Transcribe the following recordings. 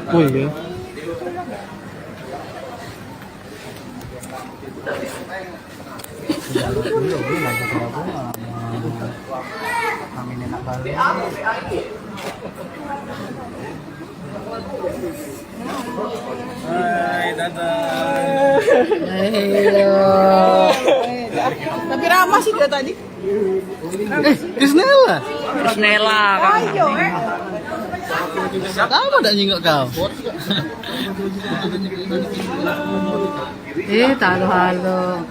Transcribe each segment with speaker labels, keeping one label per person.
Speaker 1: Oh iya. Kami enak kali.
Speaker 2: Hai, dadah.
Speaker 3: Tapi ramah sih dia tadi.
Speaker 1: Krisnella.
Speaker 4: Krisnella kan.
Speaker 3: Ayo,
Speaker 1: Kamu udah nyingok kau.
Speaker 4: Halo halo.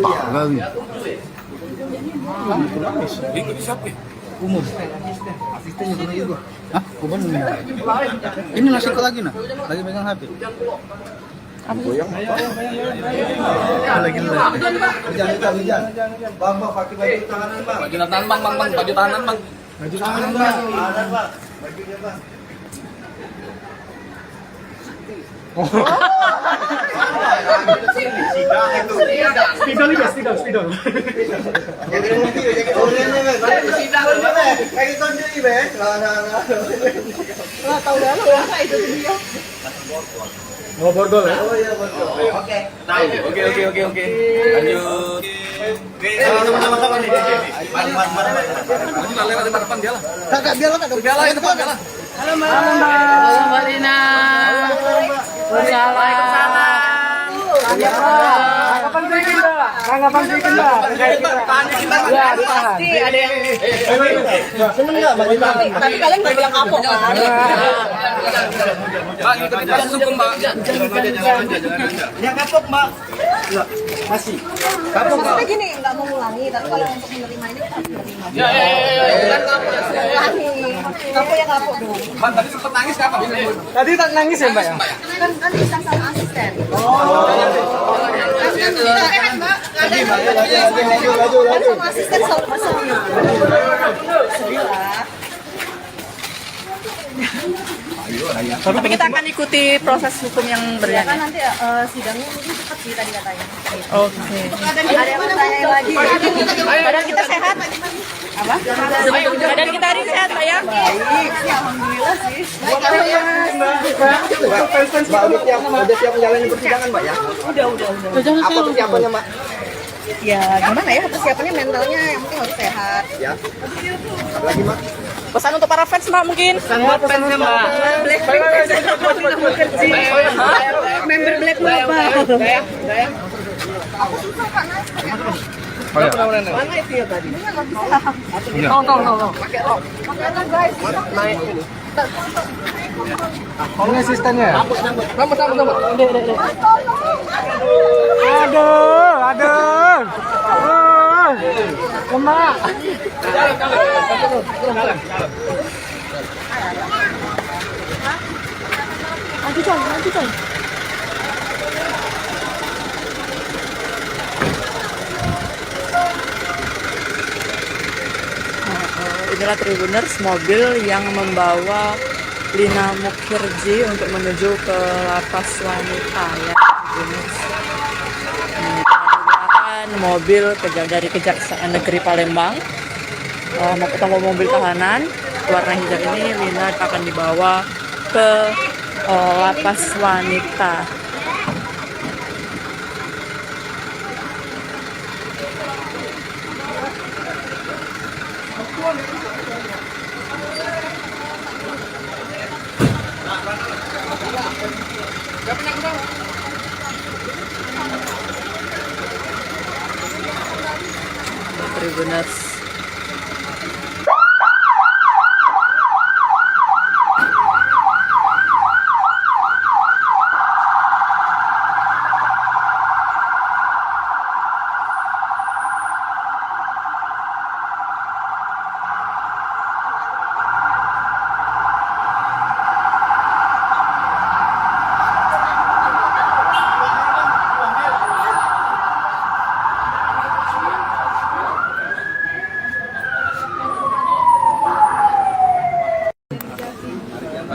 Speaker 1: Pak kali.
Speaker 2: Ini siapa?
Speaker 1: Umum. Asistennya pernah juga. Hah? Umum. Ini nasi kok lagi nah? Lagi megang HP.
Speaker 2: Goyang.
Speaker 1: Lagi
Speaker 2: Jangan. Bang, pakai baju tahanan, Bang. Baju tahanan, Bang, baju tahanan, Bang.
Speaker 1: Baju tahanan, Bang.
Speaker 2: Tahanan, Bang. Bajunya, Bang.
Speaker 1: Spidol.
Speaker 2: Jadi mobil, jadi orangnya, Bang. Kayak gitu jadi, Bang.
Speaker 3: lah tahu dah lah itu dia.
Speaker 1: Mau borgol ya?
Speaker 2: Oh iya, betul. Oke. Oke. Lanjut. Sama-sama nih. Maju lewat depan dia lah.
Speaker 1: Kakak biarlah Kak.
Speaker 2: Dia lah depan dia lah.
Speaker 3: Halo Mbak.
Speaker 4: Halo Mbak Rina. Waalaikumsalam.
Speaker 1: Kapan bikin Mbak? Kapan bikin Mbak?
Speaker 3: Ya, pasti ada yang
Speaker 1: Seneng enggak Mbak?
Speaker 3: tapi kalian nggak bilang kapok kan?
Speaker 2: Mbak, ikutin proses hukum, Mbak. Yang kapok, Mbak.
Speaker 1: Masih.
Speaker 3: Maksudnya gini, nggak mau ngulangi, tapi kalau untuk menerima ini kita harus menerima.
Speaker 2: Ya.
Speaker 3: Ngulangi, kapok ya kapok dong.
Speaker 2: Mbak, tadi sempat nangis kapan?
Speaker 1: Tadi tak nangis ya Mbak ya?
Speaker 3: Kan bisa sama asisten. Kan sama asisten selalu masalah.
Speaker 4: Tapi kita akan ikuti proses hukum yang berjalan.
Speaker 3: Kan nanti sidangnya mungkin cepat sih tadi katanya.
Speaker 4: Oke.
Speaker 3: Ada yang bertanya lagi.
Speaker 4: Badan kita sehat. Apa? Badan kita hari sehat, Pak ya?
Speaker 3: Baik, sih, alhamdulillah sih.
Speaker 2: Mbak, udah siap menjalani persidangan, Mbak ya?
Speaker 3: Udah.
Speaker 2: Apa persiapannya, Mbak?
Speaker 3: Ya gimana ya persiapannya mentalnya yang penting harus sehat.
Speaker 2: Ya. Apa lagi, Mbak?
Speaker 4: Pesan untuk para fans, Mbak mungkin. Pesan buat fans, Mbak.
Speaker 3: Member Black Mobile.
Speaker 4: Mana itu ya tadi?
Speaker 1: Ini asistennya. Aduh. Lemak.
Speaker 3: Nanti coy.
Speaker 4: Inilah Tribuners, mobil yang membawa Lina Mukherjee untuk menuju ke lapas wanita ya. Tribuners. Menggunakan mobil dari Kejaksaan Negeri Palembang. Mau ketemu mobil tahanan warna hijau ini, Lina akan dibawa ke lapas wanita. Tribuners.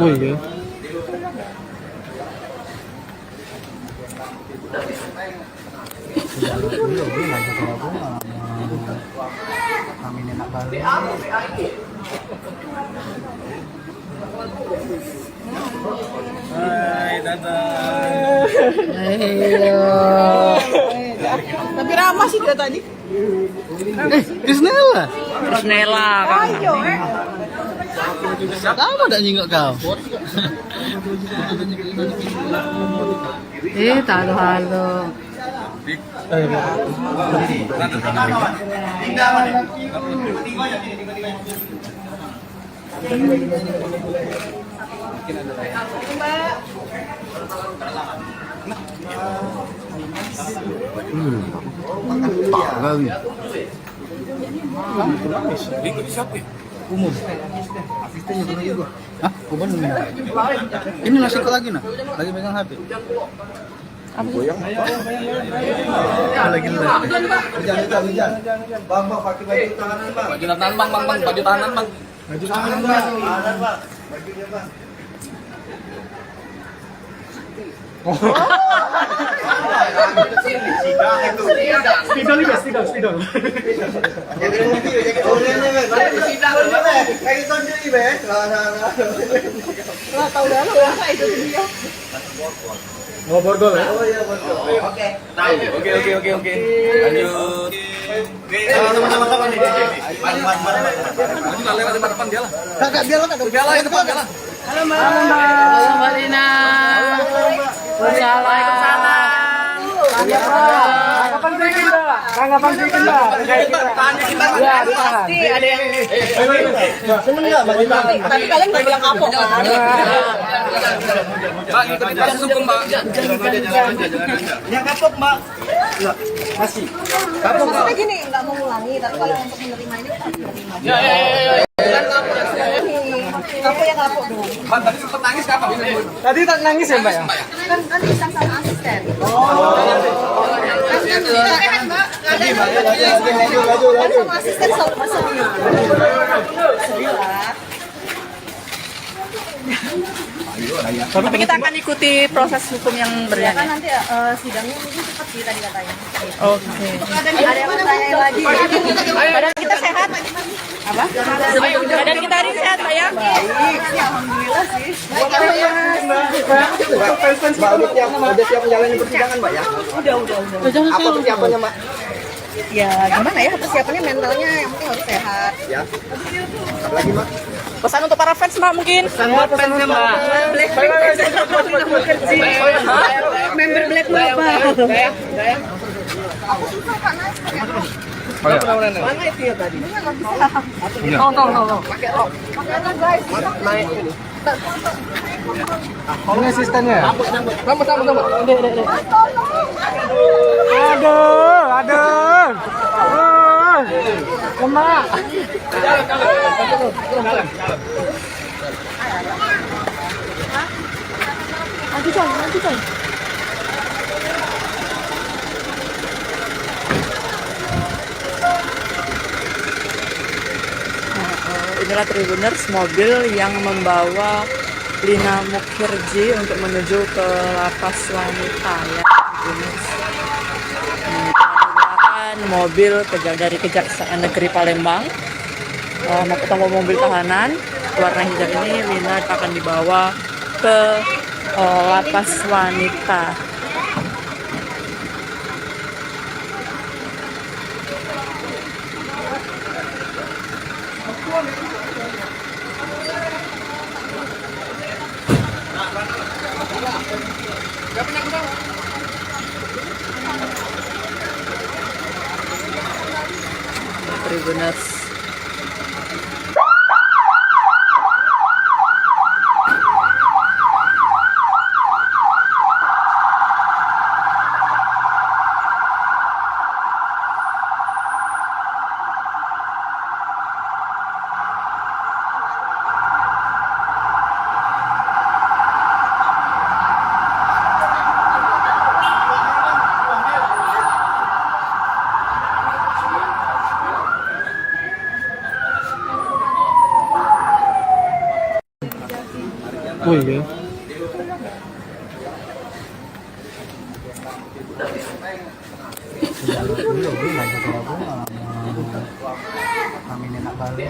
Speaker 1: Oh iya. Kami enak banget. Hai, dadah.
Speaker 3: Tapi ramah sih dia tadi.
Speaker 1: Krisnella.
Speaker 4: Krisnella kan.
Speaker 3: Ayo,
Speaker 1: Kamu udah nyingok kau.
Speaker 3: halo.
Speaker 1: Kali. Umum. Asistennya pernah juga. Hah? Umum. Ini nasi kok lagi nah? Lagi megang HP. Lagi
Speaker 2: Hujan. Bang, pakai baju tahanan, Bang.
Speaker 5: Baju tahanan bang, baju tahanan bang.
Speaker 2: Baju tahanan, Bang. Bajunya, Bang.
Speaker 1: Spidol.
Speaker 3: Tahu dah lo ya itu dia.
Speaker 1: Mau borgol ya?
Speaker 2: Oh iya, betul.
Speaker 5: Oke. Lanjut.
Speaker 2: Sama-sama nih.
Speaker 5: Maju lah lewat depan dia lah.
Speaker 1: Kakak biar kakak.
Speaker 5: Dia lah, depan dia lah.
Speaker 3: Halo Mbak Rina. Waalaikumsalam.
Speaker 1: Kapan bikin Mbak?
Speaker 5: Tanya kita.
Speaker 3: Ya, pasti ada yang
Speaker 2: Seneng nggak baju tahanan?
Speaker 3: tapi kalian nggak bilang kapok kan?
Speaker 5: Bang, ikut kita sukung bang.
Speaker 2: Yang kapok, Mbak. Masih. Kapok, Mbak.
Speaker 3: Maksudnya gini, nggak mau ngulangi, tapi kalau untuk menerima ini harus menerima.
Speaker 5: Ya.
Speaker 3: Kapok ya kapok dong.
Speaker 5: Bang, tadi sempat nangis kapan?
Speaker 1: Tadi tak nangis ya Mbak ya?
Speaker 3: Kan bisa sama asisten. Sehat Mbak. Kan sama asisten sama
Speaker 4: Tapi kita akan ikuti proses hukum yang
Speaker 3: kan
Speaker 4: berjalan.
Speaker 3: nanti sidangnya mungkin cepat sih tadi katanya.
Speaker 4: Oke.
Speaker 3: Ada yang bertanya lagi.
Speaker 4: Badan kita sehat? Apa? Badan kita hari sehat, Pak ya?
Speaker 3: Alhamdulillah sih.
Speaker 2: Mbak, udah siap menjalani persidangan, Mbak ya?
Speaker 3: Udah.
Speaker 2: Apa persiapannya, Mbak?
Speaker 3: Ya gimana ya persiapannya mentalnya yang penting harus sehat.
Speaker 2: Ya. Apa lagi, Mbak?
Speaker 4: Pesan untuk para fans, Mbak, mungkin?
Speaker 3: Member Black berapa?
Speaker 2: Mana itu ya tadi?
Speaker 3: Pakai rok guys.
Speaker 2: Naik ini.
Speaker 1: Ini asistennya ya?
Speaker 2: Sama.
Speaker 1: Aduh. Lemak.
Speaker 3: Nanti coy.
Speaker 4: Inilah Tribuners, mobil yang membawa Lina Mukhirji untuk menuju ke lapas wanita ya, Tribuners. Menggunakan mobil dari Kejaksaan Negeri Palembang. Mau ketemu mobil tahanan warna hijau ini, Lina akan dibawa ke lapas wanita. Tribuners.
Speaker 1: Oh iya. Kami enak kali.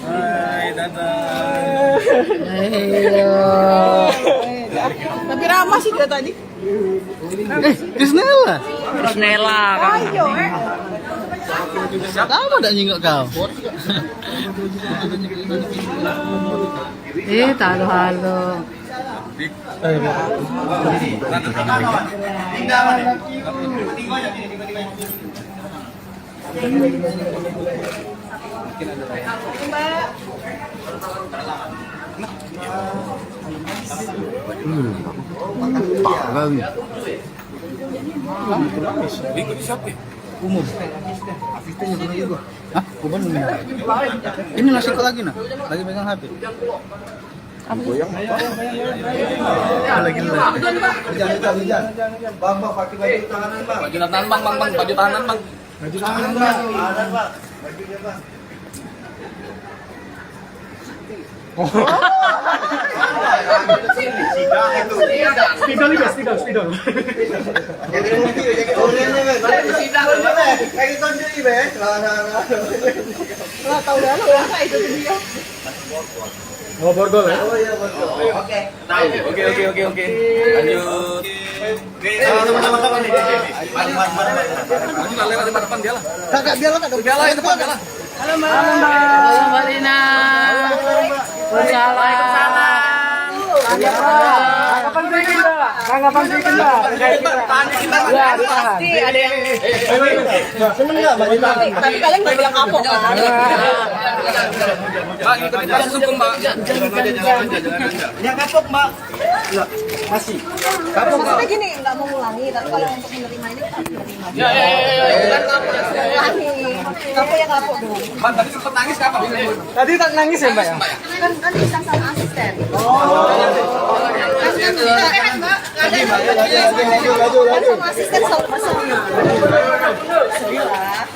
Speaker 5: Hai, dadah.
Speaker 3: Tapi ramah sih dia tadi.
Speaker 1: Krisnella.
Speaker 4: Krisnella kan.
Speaker 3: Ayo,
Speaker 1: Kamu udah nyingok kau. Halo. Parah.
Speaker 5: Ini siapa?
Speaker 1: Umum. Asisten yang juga. Hah? Umum. Ini nasi kok lagi nah? Lagi megang HP. Lagi
Speaker 2: Hujan. Bang, pakai baju tahanan, Bang.
Speaker 5: Baju tahanan bang, baju tahanan bang.
Speaker 2: Tahanan, Bang. Bajunya, Bang.
Speaker 3: Spidol.
Speaker 2: Jadi orangnya, Bang. Kayak gitu sendiri, Bang.
Speaker 3: Lah tahu dah lu apa itu dia.
Speaker 2: Oh, borgol ya? Oh iya, borgol. Oke.
Speaker 5: Oke. Lanjut.
Speaker 2: Teman-teman nih.
Speaker 5: Maju lah, lewat depan dia lah.
Speaker 1: Kakak dia lah,
Speaker 5: Dia lah, depan dia lah.
Speaker 4: Halo Mbak Rina. Waalaikumsalam.
Speaker 3: Kapan bikin, Mbak? Kapan bikin, Mbak? Ya, pasti ada yang
Speaker 2: Seneng enggak, Mbak?
Speaker 3: tapi kalian nggak bilang kapok kan?
Speaker 5: Mbak, ikutin proses hukum, Mbak.
Speaker 2: Yang kapok, Mbak. Iya, masih. Kapok, Mbak.
Speaker 3: Maksudnya gini, nggak mau ngulangi, tapi kalau untuk menerima ini kita menerima.
Speaker 5: Ya.
Speaker 3: Ngulangi. Kapok ya kapok dong.
Speaker 5: Mbak, tadi sempat nangis kapan?
Speaker 2: Tadi tak nangis ya, Mbak ya?
Speaker 3: Kan bisa sama asisten.
Speaker 2: Laju.
Speaker 3: Kan sama asisten sama-sama. Sedih lah.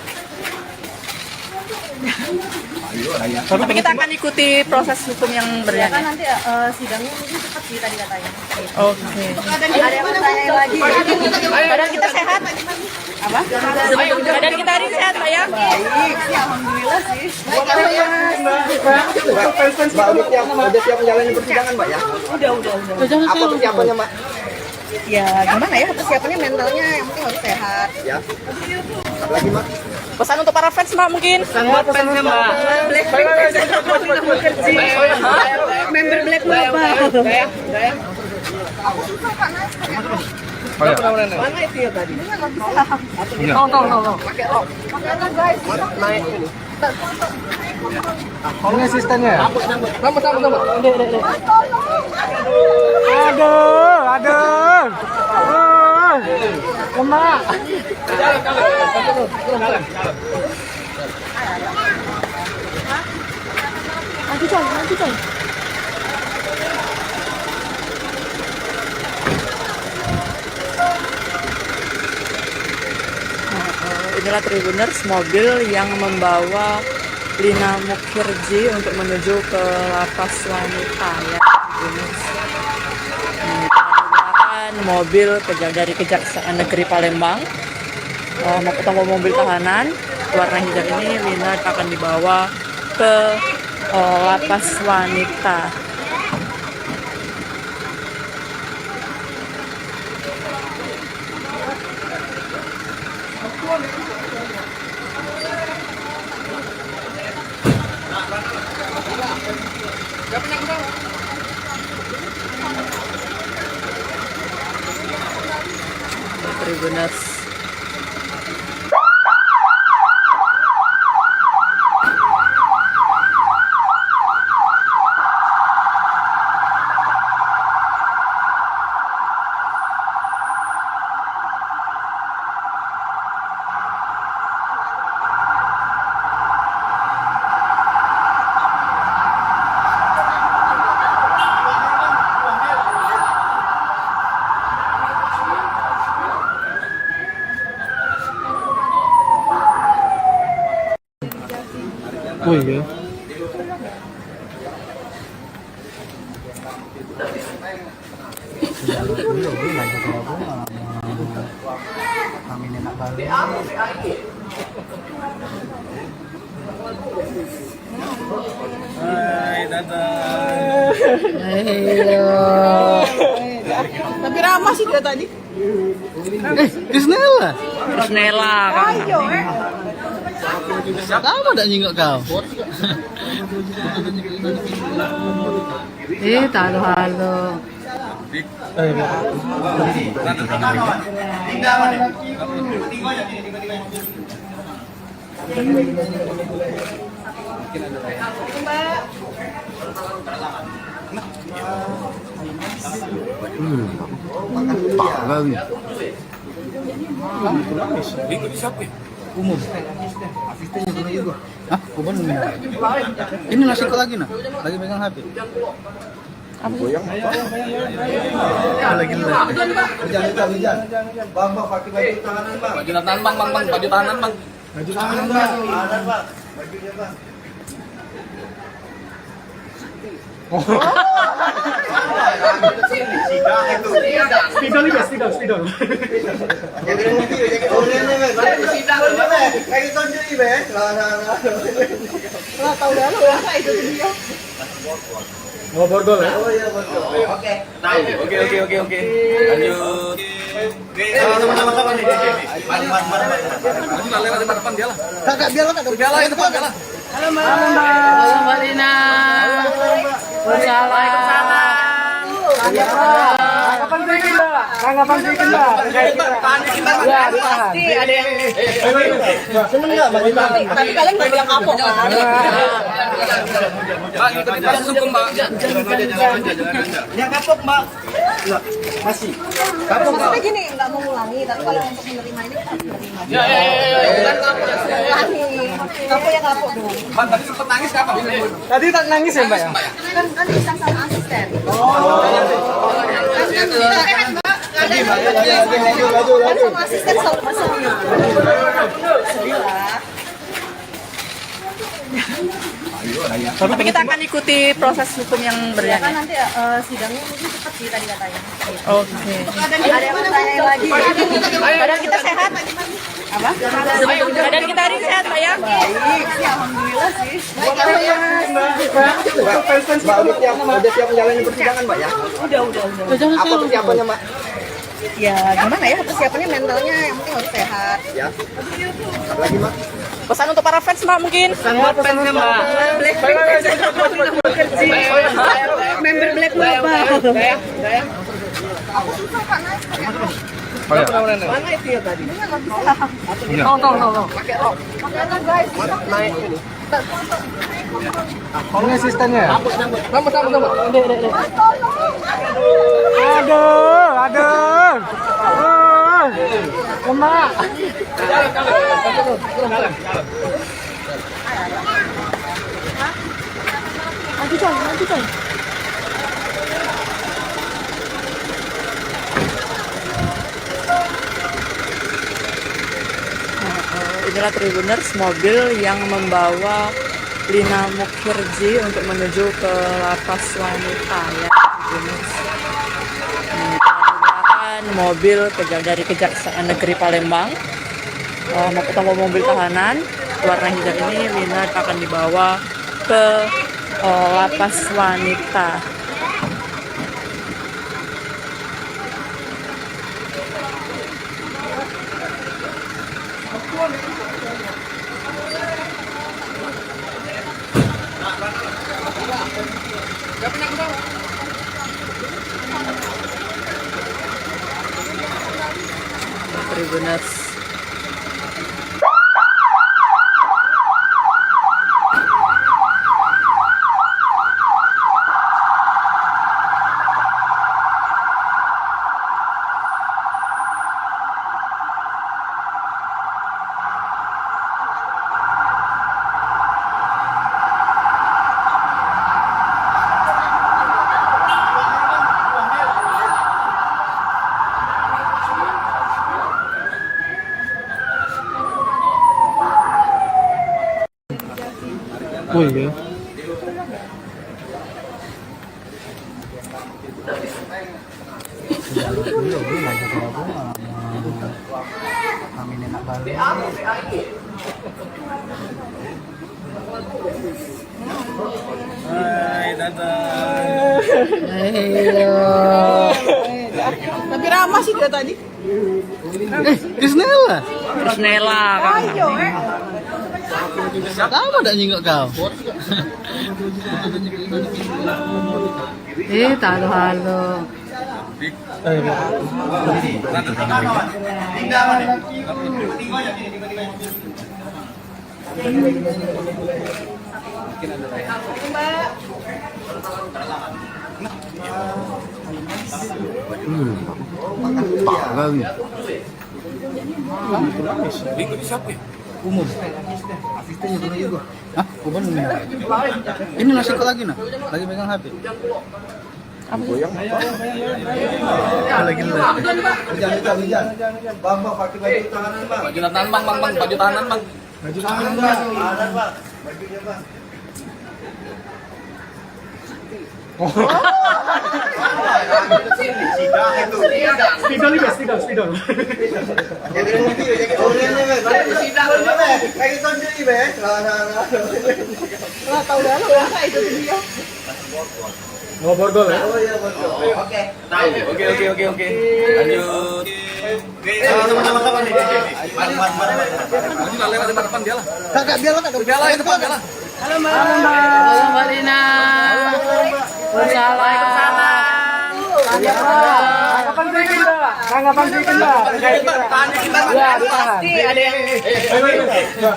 Speaker 4: Tapi kita akan ikuti proses hukum yang
Speaker 3: Kan
Speaker 4: berjalan.
Speaker 3: nanti sidangnya mungkin cepat sih tadi katanya.
Speaker 4: Oke.
Speaker 3: Ada yang bertanya lagi.
Speaker 4: Badan kita sehat. Apa? Badan kita hari sehat, Mbak ya?
Speaker 3: Baik, sih, alhamdulillah sih.
Speaker 2: Mbak, udah siap menjalani persidangan, Mbak ya?
Speaker 3: Udah.
Speaker 2: Apa persiapannya, Mbak?
Speaker 3: Ya gimana ya persiapannya mentalnya yang penting harus sehat.
Speaker 2: Ya. Apa lagi, Mbak?
Speaker 4: Pesan untuk para fans, Mbak mungkin?
Speaker 3: Black member Black Mobile. Mana itu ya tadi? Tahu. Pakai rok. Guys. Naik ini.
Speaker 2: Ini asistennya ya?
Speaker 3: Sama.
Speaker 2: Aduh. Lemak.
Speaker 3: Nanti coy.
Speaker 4: Inilah Tribuners, mobil yang membawa Lina Mukherjee untuk menuju ke lapas wanita ya. Tribuners. Menggunakan mobil dari Kejaksaan Negeri Palembang. Mau ketemu mobil tahanan warna hijau ini, Lina akan dibawa ke lapas wanita. Tribuners.
Speaker 1: Oh iya. Kami enak balik.
Speaker 5: Hai, dadah.
Speaker 3: Tapi ramah sih dia tadi.
Speaker 1: Krisnella.
Speaker 4: Krisnella kan.
Speaker 1: Kamu tak nyingok kau? Halo. Parah.
Speaker 5: Ini siapa?
Speaker 1: Umum. Asistennya pernah juga. Hah? Umum. Ini nasi kok lagi nah? Lagi megang HP. Lagi
Speaker 2: Hujan. Bang, pakai baju tahanan, Bang.
Speaker 5: Baju tahanan bang, baju tahanan bang.
Speaker 2: Tahanan, Bang. Bajunya, Bang.
Speaker 1: Spidol.
Speaker 2: Jadi mobil, jadi orangnya, Bang. Kayak gitu jadi, Bang.
Speaker 3: Lah tahu dah lu apa itu dia.
Speaker 1: Mau borgol ya?
Speaker 2: Oh iya, betul. Oke.
Speaker 5: Oke. Lanjut.
Speaker 2: Sama-sama nih.
Speaker 5: Maju lah, lewat depan dia lah.
Speaker 1: Kakak biar lo
Speaker 5: Dia lah, depan dia lah.
Speaker 4: Halo Mbak Rina. Waalaikumsalam.
Speaker 1: Kapan bikin Mbak? Ya, ditahan.
Speaker 3: Pasti ada yang
Speaker 2: Seneng enggak, Bang?
Speaker 3: tapi kalian nggak bilang kapok kan?
Speaker 5: Mbak, ikutin proses hukum, Mbak.
Speaker 2: Yang kapok, Mbak. Masih. Kapok, Mbak.
Speaker 3: Maksudnya gini, nggak mau ngulangi, tapi kalau untuk menerima ini kita harus menerima.
Speaker 5: Ya.
Speaker 3: Ngulangi, kapok ya kapok dong.
Speaker 5: Mbak, tadi sempet nangis kapan?
Speaker 1: Tadi tak nangis ya Mbak ya?
Speaker 3: Kan bisa sama asisten. Kan sama asisten selalu masalah. Sedih lah.
Speaker 4: Tapi kita akan ikuti proses hukum yang
Speaker 3: Kan
Speaker 4: berjalan.
Speaker 3: nanti sidangnya mungkin cepat sih tadi katanya.
Speaker 4: Oke.
Speaker 3: Ada yang bertanya lagi. Badan kita sehat. Apa?
Speaker 4: Badan kita hari sehat, Pak ya?
Speaker 3: Baik, sih, alhamdulillah sih.
Speaker 2: Mbak, udah siap menjalani persidangan, Mbak ya?
Speaker 3: Udah.
Speaker 2: Apa persiapannya, Mbak?
Speaker 3: Ya gimana ya persiapannya mentalnya yang penting harus sehat.
Speaker 2: Ya. Apa lagi, Mbak?
Speaker 4: Pesan untuk para fans, Mbak mungkin.
Speaker 3: Member Black Global.
Speaker 2: Mana itu ya tadi?
Speaker 3: Tahu. Pakai guys.
Speaker 1: Ini asistennya. Aduh. Emak.
Speaker 3: Nanti coy.
Speaker 4: Inilah Tribuners, mobil yang membawa Lina Mukhirji untuk menuju ke lapas wanita ya Tribuners. Menggunakan mobil dari Kejaksaan Negeri Palembang. Mau ketemu mobil tahanan warna hijau ini, Lina akan dibawa ke lapas wanita. Tribuners.
Speaker 1: Oh iya. Kami nenek balik.
Speaker 5: Hai, dadah.
Speaker 3: Tapi ramah sih dia tadi.
Speaker 1: Krisnella.
Speaker 4: Krisnella kan.
Speaker 3: Ayo,
Speaker 1: Kamu udah nyingok kau. Halo. Bang.
Speaker 5: Minggu di siapa?
Speaker 1: Umum. Asistennya pernah juga. Hah? Kuban ini nasi kok lagi nah? Lagi megang HP. Lagi
Speaker 2: Hujan. Bang, pakai baju tahanan, bang.
Speaker 5: Baju tahanan bang, baju tahanan bang.
Speaker 2: Baju tahanan, bang. Bajunya, bang.
Speaker 6: Spidol.
Speaker 2: Jadi kopi, jadi orangnya, bang. Kayak gitu sendiri, bang.
Speaker 3: lah tahu dah lu ya itu dia.
Speaker 6: Mau borgol ya?
Speaker 2: Oh iya, betul. Oke.
Speaker 5: Oke. Lanjut.
Speaker 2: Sama-sama nih.
Speaker 5: Lanjut lah, lewat depan dia lah.
Speaker 1: Kakak biar lah
Speaker 5: Dia lah, depan dia lah.
Speaker 3: Halo Mbak.
Speaker 4: Halo Mbak Rina. Waalaikumsalam.
Speaker 6: Kapan bikin Mbak? Kapan bikin Mbak? Ya,
Speaker 3: Pasti ada yang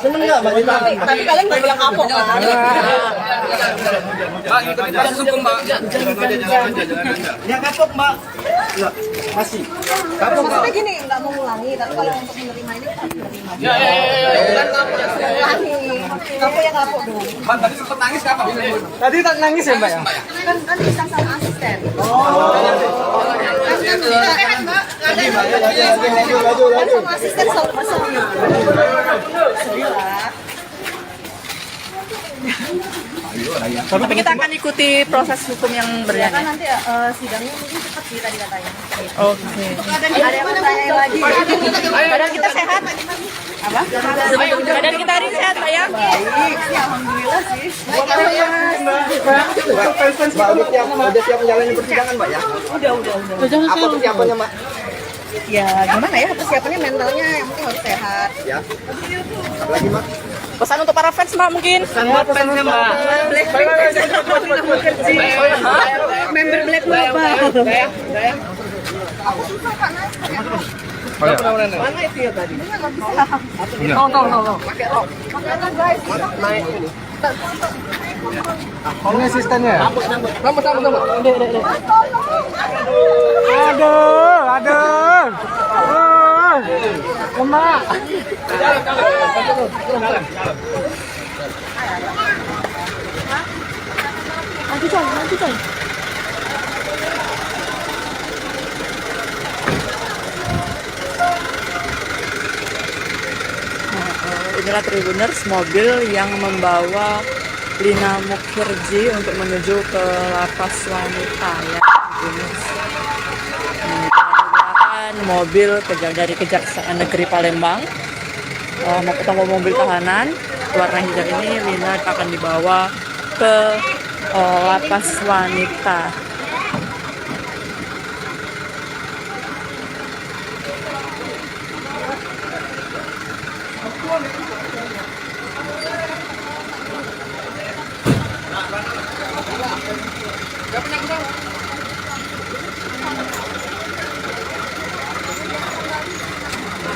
Speaker 2: Seneng nggak, Mbak?
Speaker 3: tapi kalian nggak bilang kapok kan?
Speaker 5: Mbak, ikutin proses hukum, Mbak.
Speaker 2: Yang kapok, Mbak. Enggak, masih. Kapok, Mbak.
Speaker 3: Maksudnya gini, nggak mau ngulangi, tapi kalau untuk menerima ini kita menerima.
Speaker 5: Ya. Bukan kapok ya.
Speaker 3: Ngulangi, kapok ya kapok dong.
Speaker 5: Mbak, tadi sempat nangis kenapa?
Speaker 6: Tadi tak nangis ya Mbak ya?
Speaker 3: Kan bisa sama asisten. Kan sama asisten selalu pasang. Sedih lah.
Speaker 4: Tapi kita akan ikuti proses hukum yang
Speaker 3: Kan
Speaker 4: berjalan.
Speaker 3: nanti sidangnya mungkin cepat sih tadi katanya.
Speaker 4: Oke.
Speaker 3: Ada yang bertanya lagi.
Speaker 4: Badan kita sehat? Apa? Badan kita hari ini sehat, Mbak ya?
Speaker 3: Baik sih, alhamdulillah sih.
Speaker 2: Mbak, udah siap menjalani persidangan, Mbak ya?
Speaker 3: Udah.
Speaker 2: Apa persiapannya, Mbak?
Speaker 3: Ya gimana ya persiapannya mentalnya yang penting harus sehat.
Speaker 2: Ya. Apa lagi, Mbak?
Speaker 4: Pesan untuk para fans, Mbak mungkin?
Speaker 3: Member Black Mamba.
Speaker 6: Mana itu ya tadi?
Speaker 3: Tuh. Pakai rok guys.
Speaker 6: Ini asistennya. Aduh. Lemak.
Speaker 3: Nanti coy.
Speaker 4: Inilah Tribuners, mobil yang membawa Lina Mukherjee untuk menuju ke lapas wanita ya. Tribuners. Menggunakan mobil dari Kejaksaan Negeri Palembang. Mau ketemu mobil tahanan warna hijau ini, Lina akan dibawa ke lapas wanita.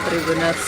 Speaker 4: Tribuners.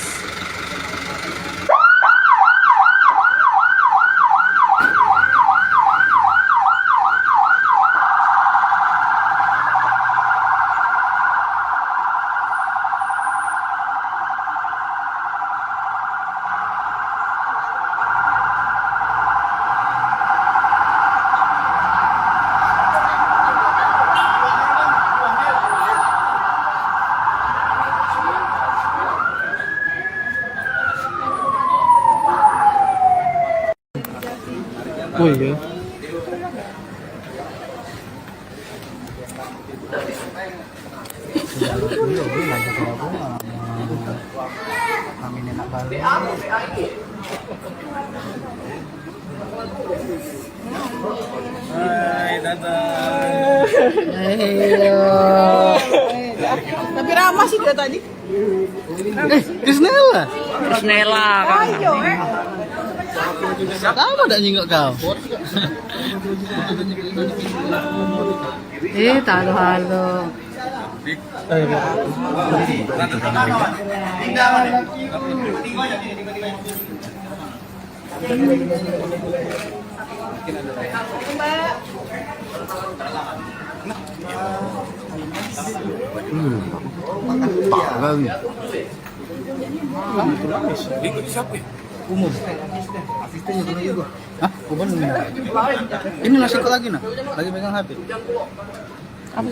Speaker 1: Oh iya.
Speaker 5: Hai, dadah.
Speaker 3: Tapi ramah sih dia tadi.
Speaker 1: Krisnella.
Speaker 4: Krisnella kan.
Speaker 3: Ayo,
Speaker 1: Kamu udah nyingok kau.
Speaker 3: halo.
Speaker 5: Ini siapa?
Speaker 1: Umum. Asistennya pernah juga. Hah? Umum. Ini nasi kok lagi nah? Lagi pegang HP. Lagi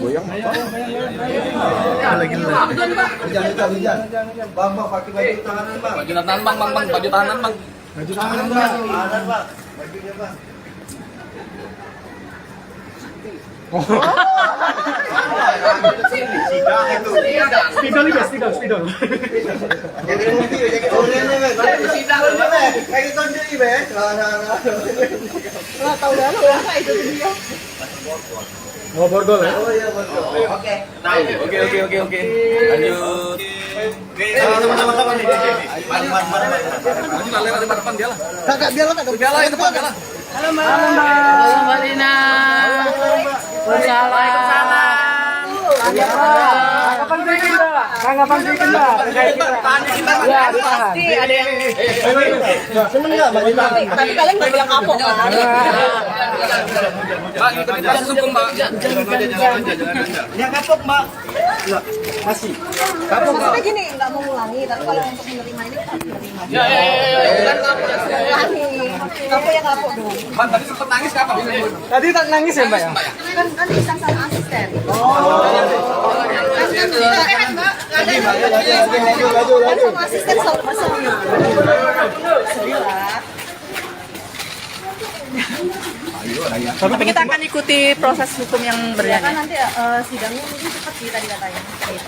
Speaker 2: Hujan. Bang, pakai baju tahanan, Bang.
Speaker 5: Baju tahanan bang, baju tahanan bang.
Speaker 2: Baju tahanan, Bang. Bajunya, Bang.
Speaker 6: Spidol. Oh, borgol ya?
Speaker 2: Oh iya, betul.
Speaker 5: Oke. Lanjut.
Speaker 2: Sama-sama nih.
Speaker 5: Maju lah lewat depan dia lah.
Speaker 1: Kakak biarlah kak.
Speaker 5: Biarlah itu depan biarlah.
Speaker 3: Halo Mbak Rina. Waalaikumsalam.
Speaker 6: Kapan bikin, Mbak? Kapan bikin, Mbak? Ya, ditahan.
Speaker 3: Pasti ada yang
Speaker 2: Seneng nggak, Mbak?
Speaker 3: tapi kalian nggak bilang kapok kan?
Speaker 5: Bang, itu kita sukung bang.
Speaker 2: Yang kapok, Mbak. Masih. Kapok, Mbak.
Speaker 3: Maksudnya gini, nggak mau ngulangi, tapi kalau untuk menerima ini harus menerima.
Speaker 5: Ya.
Speaker 3: Ngulangi, kapok ya kapok dong.
Speaker 5: Bang, tadi sempat nangis kapan?
Speaker 6: Tadi tak nangis ya, Mbak ya?
Speaker 3: Kan bisa sama asisten. Sehat Mbak. Kan sama asisten selalu bersama.
Speaker 4: Tapi kita akan ikuti proses hukum yang
Speaker 3: Kan
Speaker 4: berjalan.
Speaker 3: nanti sidangnya mungkin cepat sih tadi katanya.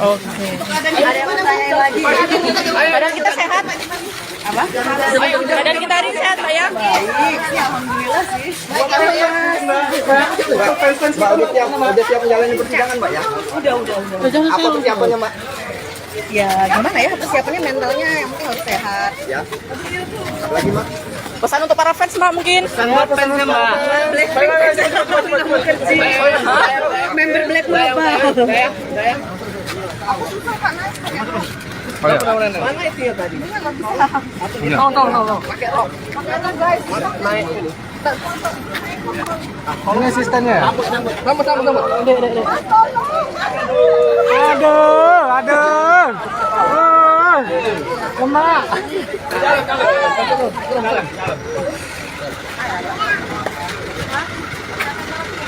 Speaker 4: Oke.
Speaker 3: Ada yang bertanya lagi.
Speaker 4: Badan kita sehat? Apa? Badan kita hari sehat, Pak ya?
Speaker 3: Ya, alhamdulillah sih.
Speaker 2: Mbak, udah siap menjalani persidangan, Mbak ya?
Speaker 3: Udah.
Speaker 2: Apa persiapannya, Mbak?
Speaker 3: Ya gimana ya persiapannya mentalnya yang penting harus sehat.
Speaker 2: Ya. Apa lagi, Mbak?
Speaker 4: Pesan untuk para fans, Mbak, mungkin?
Speaker 3: Member Black berapa?
Speaker 6: Mana itu ya tadi? Tahu.
Speaker 3: Pakai apa guys?
Speaker 6: Naik. Ini asistennya ya? Sama. Aduh. Lemak.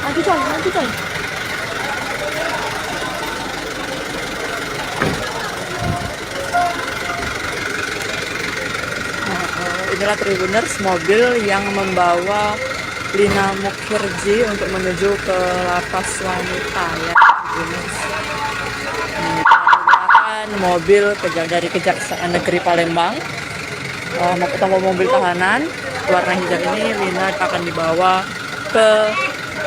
Speaker 3: Nanti coy.
Speaker 4: Inilah Tribuners, mobil yang membawa Lina Mukhirji untuk menuju ke lapas wanita ya. Tribuners. Ini menggunakan mobil dari Kejaksaan Negeri Palembang. Mau ketemu mobil tahanan warna hijau ini, Lina akan dibawa ke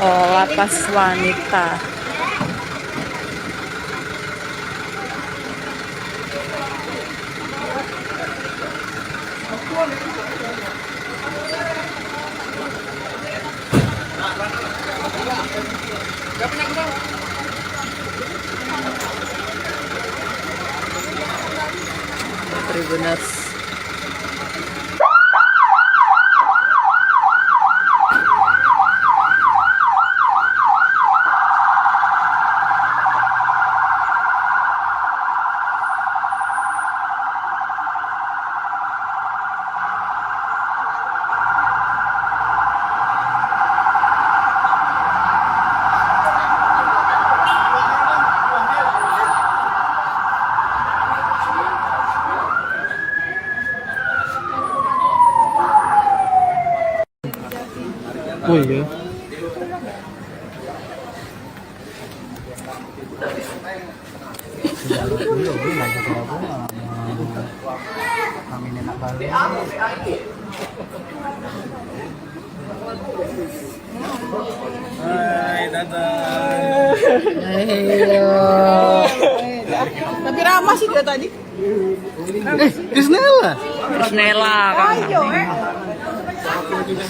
Speaker 4: lapas wanita. Tribuners.
Speaker 1: Oh iya. Kami nenek balik.
Speaker 5: Hai, dadah.
Speaker 3: Tapi ramah sih dia tadi.
Speaker 1: Krisnella.
Speaker 4: Krisnella kan.
Speaker 3: Ayo,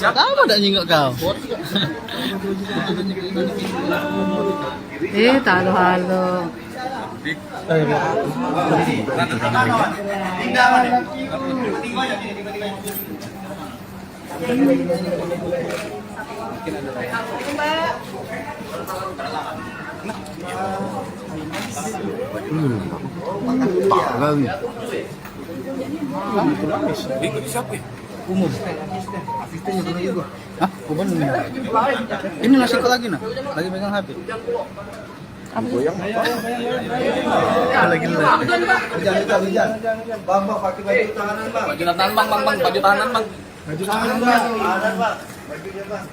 Speaker 1: Kamu udah nyingok kau. Halo. Parang.
Speaker 5: Ini siapa ya?
Speaker 1: Umum. Asistennya pernah juga. Hah? Kuban. Ini nasi kok lagi nah? Lagi megang HP. Lagi.
Speaker 2: Hujan. Bang, pakai baju tahanan, bang.
Speaker 5: Baju tahanan bang, baju tahanan bang.
Speaker 2: Baju tahanan, bang. Bajunya, bang.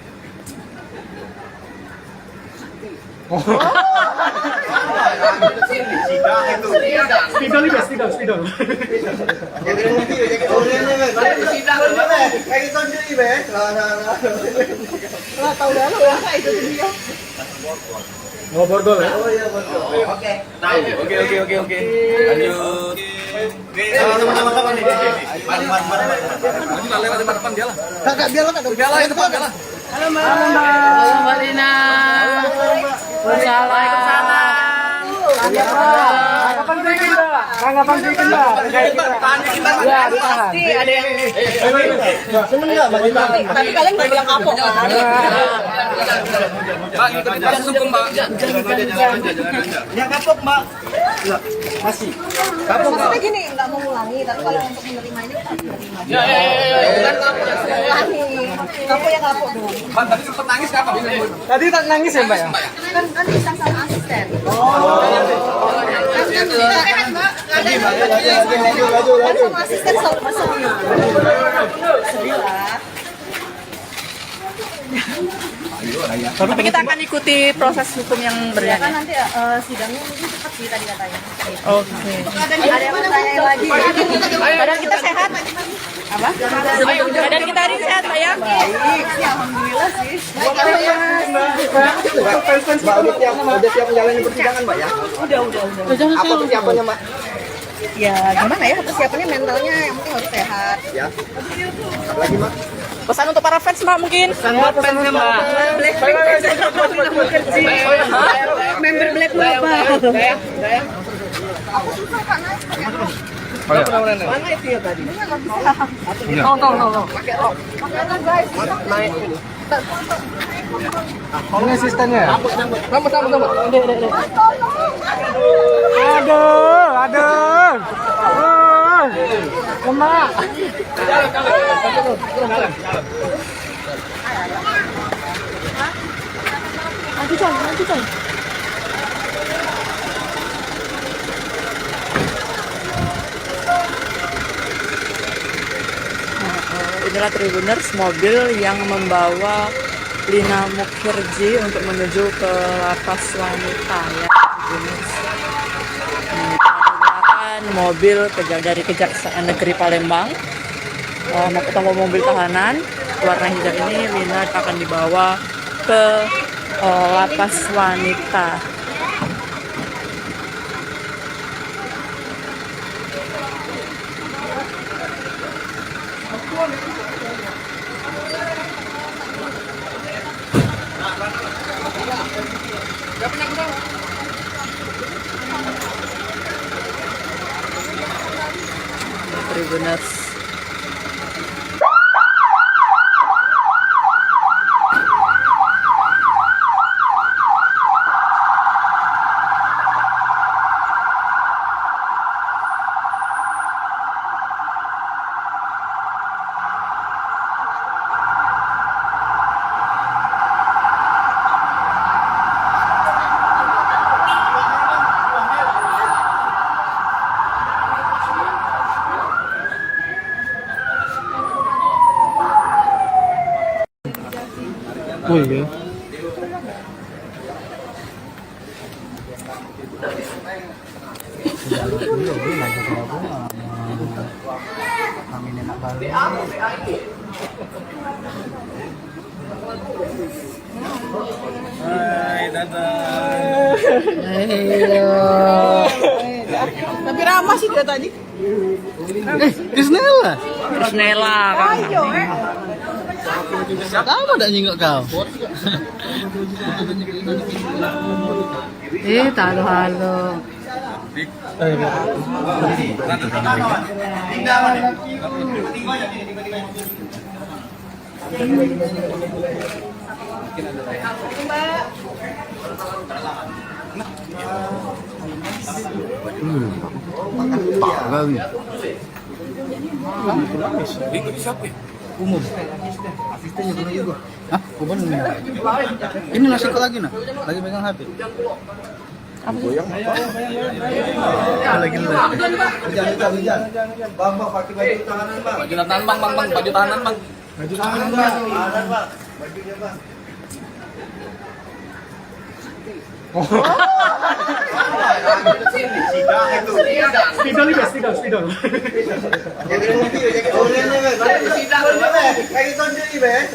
Speaker 6: Spidol juga, spidol.
Speaker 2: Jadi orangnya, bang. Kayak gitu sendiri, bang.
Speaker 3: lah tahu dah lu ya itu dia.
Speaker 6: Mau borgol ya?
Speaker 2: Oh iya, betul. Oke.
Speaker 5: Oke. Lanjut.
Speaker 2: Sama-sama nih.
Speaker 5: Lanjut lewat depan dia lah.
Speaker 1: Kakak biar lah.
Speaker 5: Dia lah, depan dia lah.
Speaker 3: Halo Mbak.
Speaker 4: Halo Mbak Rina. Waalaikumsalam.
Speaker 6: Kapan bikin, Mbak? Kapan bikin, Mbak? Ya, ditahan.
Speaker 3: Pasti ada yang
Speaker 2: Seneng nggak baju tahanan?
Speaker 3: tapi kalian nggak bilang kapok kan?
Speaker 5: Mbak, ikutin proses hukum, Mbak.
Speaker 2: Yang kapok, Mbak. Enggak, masih. Kapok, Mbak.
Speaker 3: Maksudnya gini, nggak mau ngulangi, tapi kalau untuk menerima ini kita harus menerima.
Speaker 5: Bukan kapok.
Speaker 3: Ngulangi, kapok ya kapok dong.
Speaker 5: Mbak, tadi sempet nangis kenapa?
Speaker 6: Tadi tak nangis ya, Mbak ya?
Speaker 3: Kan bisa sama asisten. Kan sama asisten selalu sedih. Sedih lah.
Speaker 4: Tapi kita akan ikuti proses hukum yang
Speaker 3: Kan
Speaker 4: berjalan.
Speaker 3: nanti sidangnya mungkin cepat sih tadi katanya.
Speaker 4: Oke.
Speaker 3: Ada yang bertanya lagi.
Speaker 4: Badan kita sehat? Apa? Badan kita hari ini sehat, Mbak ya?
Speaker 3: Baik sih, alhamdulillah sih.
Speaker 2: Mbak, udah siap menjalani persidangan, Mbak ya?
Speaker 3: Udah.
Speaker 2: Apa persiapannya, Mbak?
Speaker 3: Ya gimana ya persiapannya mentalnya yang penting harus sehat.
Speaker 2: Ya. Apa lagi, Mbak?
Speaker 4: Pesan untuk para fans, Mbak mungkin?
Speaker 3: Blackpink member Black Mamba.
Speaker 6: Mana itu ya tadi? Tahu.
Speaker 3: Pakai guys.
Speaker 6: Ini asistennya. Sama. Aduh. Lemak.
Speaker 3: Nanti coy.
Speaker 4: Inilah Tribuners, mobil yang membawa Lina Mukhirji untuk menuju ke lapas wanita ya Tribuners. Menggunakan mobil dari Kejaksaan Negeri Palembang. Mau ketemu mobil tahanan warna hijau ini, Lina akan dibawa ke lapas wanita. Tribuners.
Speaker 1: Oh iya.
Speaker 5: Hai, dadah.
Speaker 3: Tapi ramah sih dia tadi.
Speaker 1: Krisnella.
Speaker 4: Krisnella kan.
Speaker 1: Kamu udah nyingok kau.
Speaker 3: Halo.
Speaker 1: Kali.
Speaker 5: Ini siapa?
Speaker 1: Umum. Asistennya pernah juga. Hah? Umum. Ini nasi kok lagi nah? Lagi megang HP. Lagi
Speaker 2: Hujan. Bang, pakai baju tahanan, bang.
Speaker 5: Baju tahanan bang, baju tahanan bang.
Speaker 2: Tahanan, bang. Bajunya, bang.
Speaker 6: Spidol.
Speaker 2: Jadi mobil, jadi orangnya, bang. Kayak gitu jadi, bang.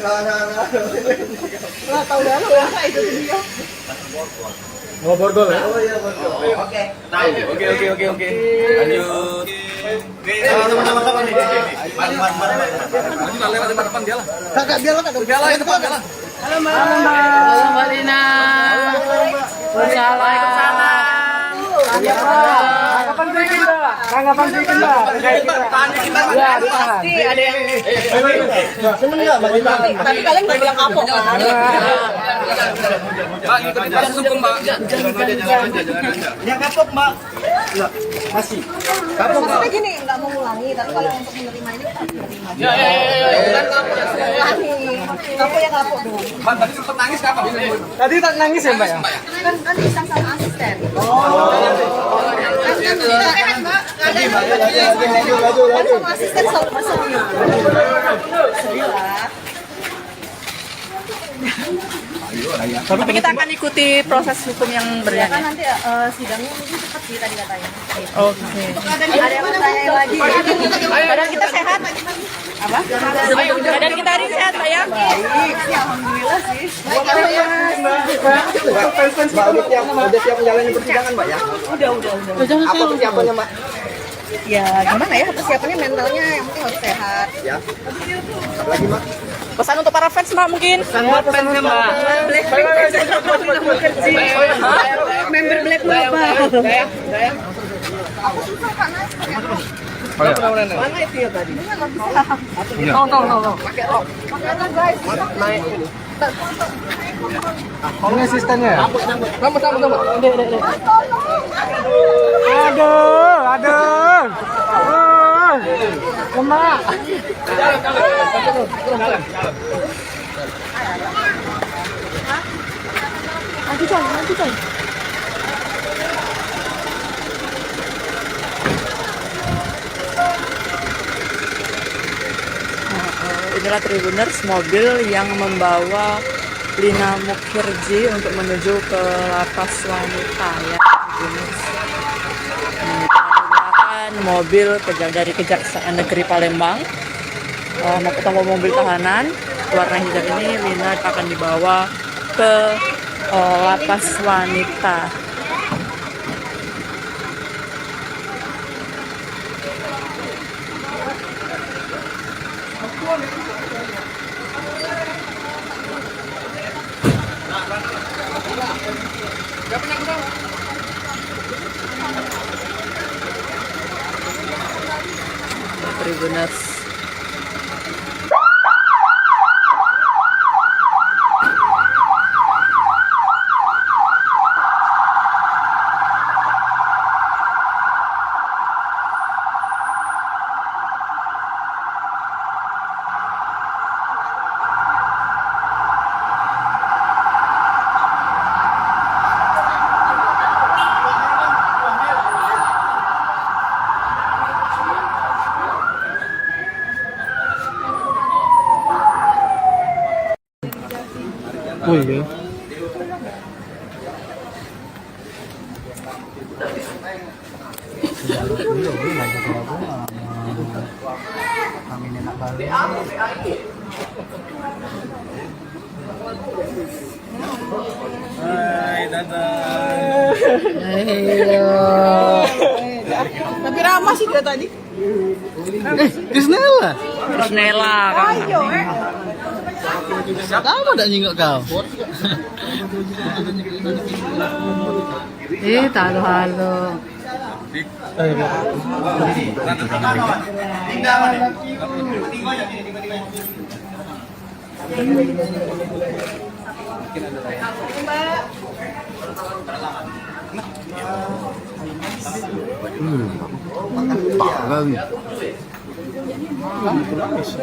Speaker 3: Lah tahu dah lu ya itu dia.
Speaker 6: Mau borgol ya?
Speaker 2: Oh iya, bang. Oke.
Speaker 5: Oke. Lanjut.
Speaker 2: Sama-sama nih.
Speaker 5: Maju lah, lewat depan dia lah.
Speaker 1: Kakak biar lo
Speaker 5: Dia lah, depan dia lah.
Speaker 3: Halo Mbak Lina.
Speaker 4: Waalaikumsalam.
Speaker 6: Tanggapan sedikit Mbak. Tanggapan sedikit Mbak. Terkait kita. Ya, ditahan.
Speaker 3: Pasti ada yang
Speaker 2: Seneng nggak, Mbak?
Speaker 3: tapi kalian nggak bilang kapok kan?
Speaker 5: Mbak, ngikutin proses hukum, Mbak.
Speaker 2: Yang kapok, Mbak. Masih. Kapok, Mbak.
Speaker 3: Maksudnya gini, nggak mau ngulangi, tapi kalau untuk menerima ini kita menerima.
Speaker 5: Ya.
Speaker 3: Kan kapok ya ngulangi. Kapok ya kapok dong.
Speaker 5: Mbak, tadi sempat nangis kapan?
Speaker 6: Tadi tak nangis ya Mbak ya?
Speaker 3: Kan bisa sama asisten. Kan sama asisten selalu bersama. Sedih lah.
Speaker 4: Tapi kita akan ikuti proses hukum yang
Speaker 3: Kan
Speaker 4: berjalan.
Speaker 3: nanti sidangnya mungkin cepat sih tadi katanya.
Speaker 4: Oke.
Speaker 3: Ada yang bertanya lagi.
Speaker 4: Badan kita sehat. Apa? Badan kita hari sehat, Mbak ya?
Speaker 3: Baik sih, alhamdulillah sih.
Speaker 2: Mbak, udah siap menjalani persidangan, Mbak, ya?
Speaker 3: Udah.
Speaker 2: Apa persiapannya, Mbak?
Speaker 3: Ya gimana ya persiapannya mentalnya yang penting harus sehat.
Speaker 2: Ya. Apa lagi, Mbak?
Speaker 4: Pesan untuk para fans, Mbak, mungkin.
Speaker 3: Member Black berapa? Mana itu ya tadi? Tahu. Pakai rok. Guys.
Speaker 2: Naik.
Speaker 6: Ini asistennya ya?
Speaker 2: Sama.
Speaker 6: Aduh. Lemak.
Speaker 3: Nanti coy.
Speaker 4: Inilah Tribuners, mobil yang membawa Lina Mukherjee untuk menuju ke lapas wanita ya Tribuners. Menggunakan mobil dari Kejaksaan Negeri Palembang. Mau ketemu mobil tahanan warna hijau ini, Lina akan dibawa ke lapas wanita. Tribuners.
Speaker 6: Oh iya.
Speaker 1: Amin enak banget.
Speaker 5: Hai, dadah.
Speaker 3: Tapi ramah sih dia tadi.
Speaker 1: Krisnella.
Speaker 4: Krisnella kan.
Speaker 1: Kamu udah nyingok kau. Halo. Parah nih.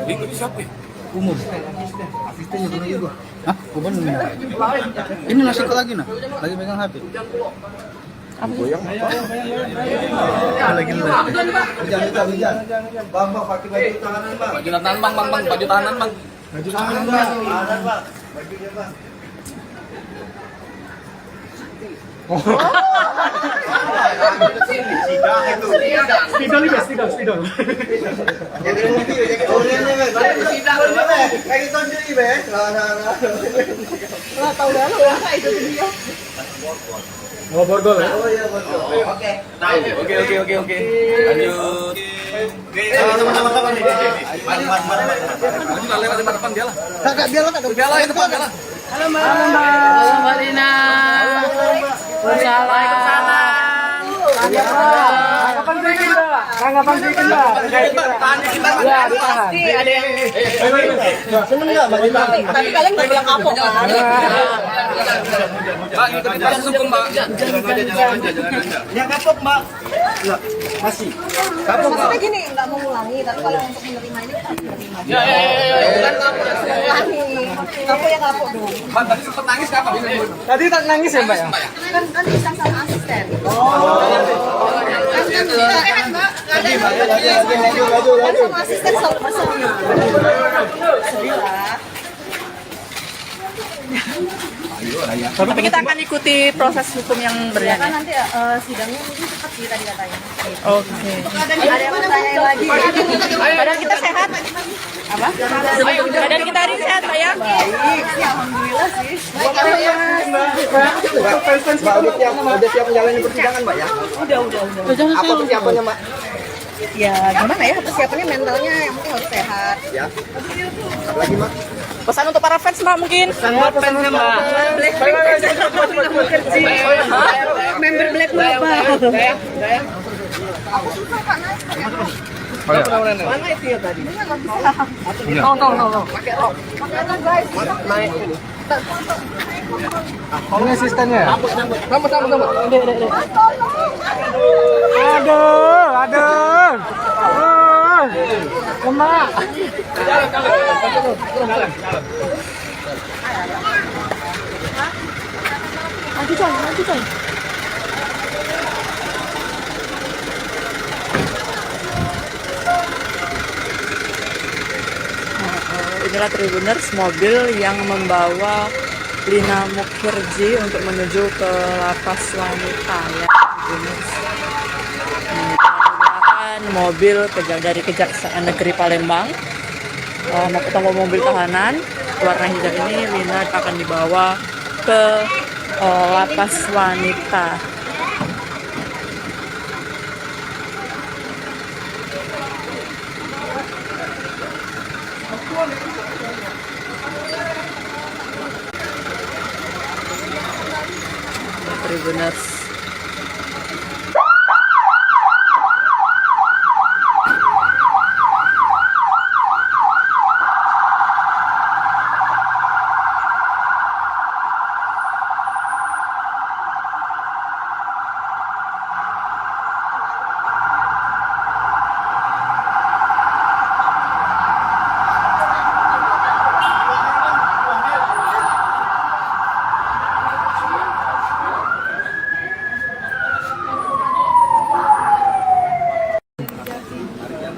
Speaker 5: Ini siapa?
Speaker 1: Umum. Asistennya pernah juga. Hah? Umum. Ini nasi kok lagi nah? Lagi pegang HP. Lagi
Speaker 2: Hujan. Bang, pakai baju tahanan, Bang.
Speaker 5: Baju tahanan bang, baju tahanan bang.
Speaker 2: Baju tahanan, Bang. Bajunya, Bang.
Speaker 6: Spidol. Oh, borgol ya?
Speaker 2: Oh iya, betul. Oke.
Speaker 5: Oke. Lanjut.
Speaker 2: Sama-sama nih.
Speaker 5: Maju lah lewat depan dia lah.
Speaker 1: Kakak biar kakak
Speaker 5: Dia lah, depan dia lah.
Speaker 4: Halo Mbak Rina. Waalaikumsalam.
Speaker 6: Tanggapan sedikit, Mbak. Ya, ditahan.
Speaker 3: Ada yang
Speaker 2: Seneng nggak, Mbak?
Speaker 3: tapi kalian nggak bilang kapok kan?
Speaker 5: Mbak, ikut kita langsung ke Mbak.
Speaker 2: Yang kapok, Mbak. Masih. Kapok, Mbak.
Speaker 3: Maksudnya gini, nggak mau ngulangi, tapi kalau untuk menerima ini kita menerima.
Speaker 5: Ya.
Speaker 3: Bukan kapok, ngulangi. Kapok ya kapok dong.
Speaker 5: Mbak, tadi sempat nangis kapan?
Speaker 6: Tadi tak nangis ya, Mbak ya?
Speaker 3: Kan bisa sama asisten. Kan Mbak, kan sama asisten selalu masalahnya.
Speaker 4: Tapi kita akan ikuti proses hukum yang
Speaker 3: Kan
Speaker 4: berjalan.
Speaker 3: nanti sidangnya mungkin cepat sih tadi katanya.
Speaker 4: Oke.
Speaker 3: Ada yang bertanya lagi.
Speaker 4: Badan kita sehat? Apa? Badan kita hari sehat, Pak ya?
Speaker 3: Baik, sih, alhamdulillah sih.
Speaker 2: Mbak, udah siap menjalani persidangan, Mbak ya?
Speaker 3: Udah.
Speaker 2: Apa persiapannya, Mbak?
Speaker 3: Ya gimana ya persiapannya mentalnya yang penting harus sehat.
Speaker 2: Ya. Lagi, Mbak?
Speaker 4: Pesan untuk para fans, Mbak mungkin?
Speaker 3: Member Black berapa?
Speaker 2: Mana itu ya tadi?
Speaker 6: Tolong.
Speaker 3: Pakai apa guys?
Speaker 2: Naik.
Speaker 6: Ini asistennya ya?
Speaker 2: Sama.
Speaker 6: Aduh. Lemak.
Speaker 3: Maju coy.
Speaker 4: Inilah Tribuners, mobil yang membawa Lina Mukhirji untuk menuju ke lapas wanita ya Tribuners. Menggunakan mobil dari Kejaksaan Negeri Palembang. Mau mobil tahanan warna hijau ini Lina akan dibawa ke lapas wanita. Tribuners.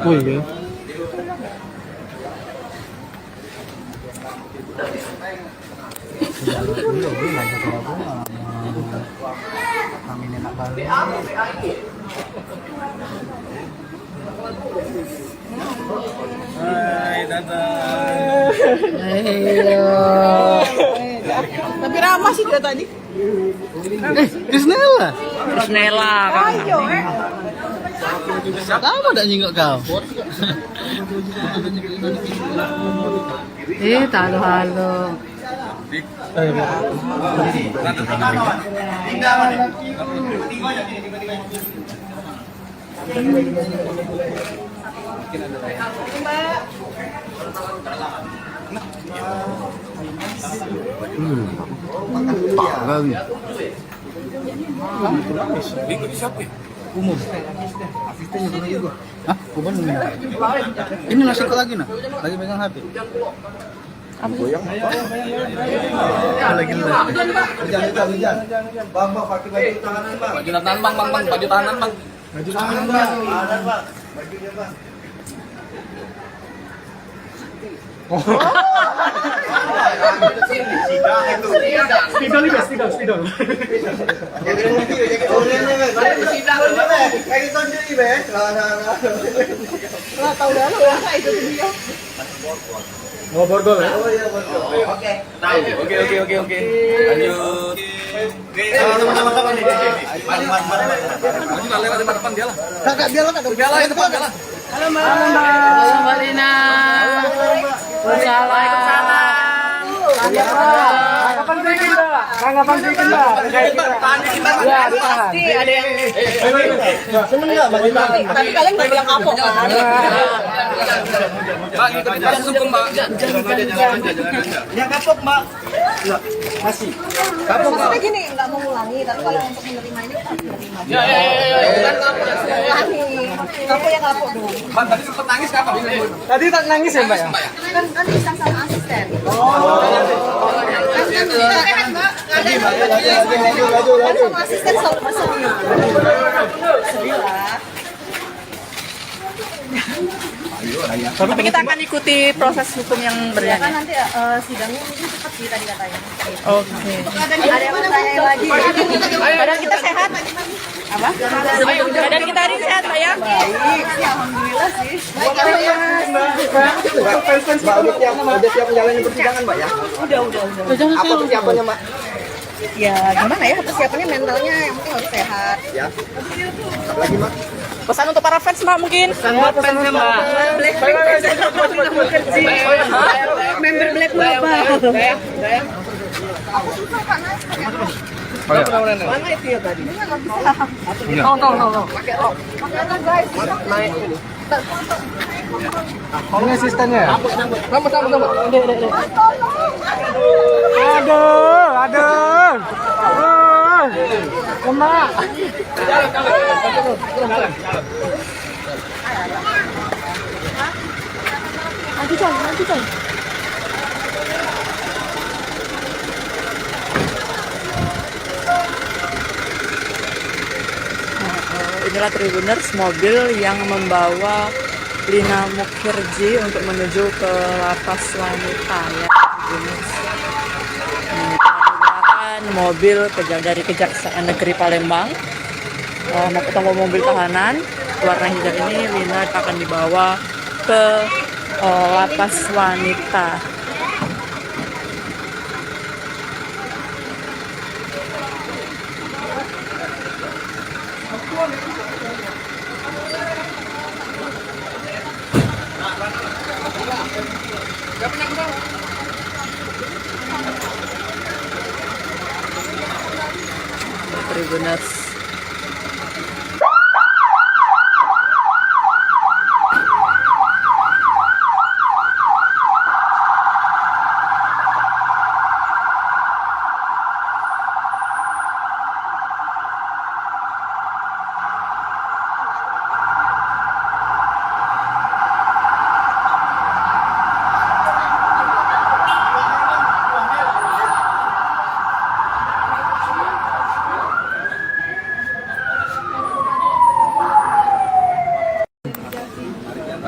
Speaker 6: Oh iya.
Speaker 1: Kami nenek baru.
Speaker 5: Hai, dadah.
Speaker 3: Tapi ramah sih dia tadi.
Speaker 1: Krisnella.
Speaker 4: Krisnella kan.
Speaker 1: Kamu udah nyingok kau. Halo.
Speaker 5: Ikut siapa?
Speaker 1: Umum. Asisten juga juga. Hah? Kuban. Ini nasi kok lagi nah? Lagi pegang HP. Lagi
Speaker 2: Hujan. Bang, pakai baju tahanan, Bang.
Speaker 5: Baju tahanan bang, baju tahanan bang.
Speaker 2: Baju tahanan, Bang. Ada, Bang. Bajunya, Bang.
Speaker 6: Spidol. Mau borgol ya?
Speaker 5: Oke. Lanjut. Sama-sama nih. Maju lah, lewat depan dia lah.
Speaker 1: Kakak dia lah,
Speaker 5: Dia lah, depan dia lah.
Speaker 4: Halo Mbak Lina. Waalaikumsalam.
Speaker 6: Kapan bikin Mbak? Ya, ditahan.
Speaker 3: Ada yang
Speaker 6: Seneng nggak Mbak?
Speaker 3: tapi kalian nggak bilang kapok kan?
Speaker 5: Mbak, ikut langsung ke Mbak.
Speaker 2: Yang kapok, Mbak. Masih. Kapok, Mbak.
Speaker 3: Maksudnya gini, nggak mau ngulangi, tapi kalau untuk menerima ini harus menerima.
Speaker 5: Ya. Bukan kapok.
Speaker 3: Ngulangi, kapok ya kapok dong.
Speaker 5: Bang, tadi sempat nangis kapan?
Speaker 6: Tadi tak nangis ya Mbak ya?
Speaker 3: Kan bisa sama asisten. Kan sama asisten selalu bersama. Sedih lah.
Speaker 4: Tapi kita akan ikuti proses hukum yang
Speaker 3: Ya kan
Speaker 4: berjalan.
Speaker 3: nanti sidangnya mungkin cepat sih tadi katanya.
Speaker 4: Oke.
Speaker 3: Ada yang bertanya lagi.
Speaker 4: Badan kita sehat? Apa? Badan kita hari sehat, Mbak ya?
Speaker 3: Baik, sih, alhamdulillah sih.
Speaker 2: Mbak, udah siap menjalani persidangan, Mbak ya?
Speaker 3: Udah.
Speaker 2: Apa persiapannya, Mbak?
Speaker 3: Ya gimana ya persiapannya mentalnya yang penting harus sehat.
Speaker 2: Ya. Lagi, Mbak.
Speaker 4: Pesan untuk para fans, Mbak mungkin?
Speaker 3: Member Black Mamba. Mana itu ya tadi? Tahu. Pakai rok. Guys. Naik ini.
Speaker 6: Ini asistennya ya?
Speaker 3: Sama.
Speaker 6: Aduh. Lemak.
Speaker 3: Nanti coy.
Speaker 4: Inilah Tribuners, mobil yang membawa Lina Mukherjee untuk menuju ke lapas wanita ya Tribuners. Menggunakan mobil dari Kejaksaan Negeri Palembang. Mau ketemu mobil tahanan warna hijau ini, Lina akan dibawa ke lapas wanita. Tribuners.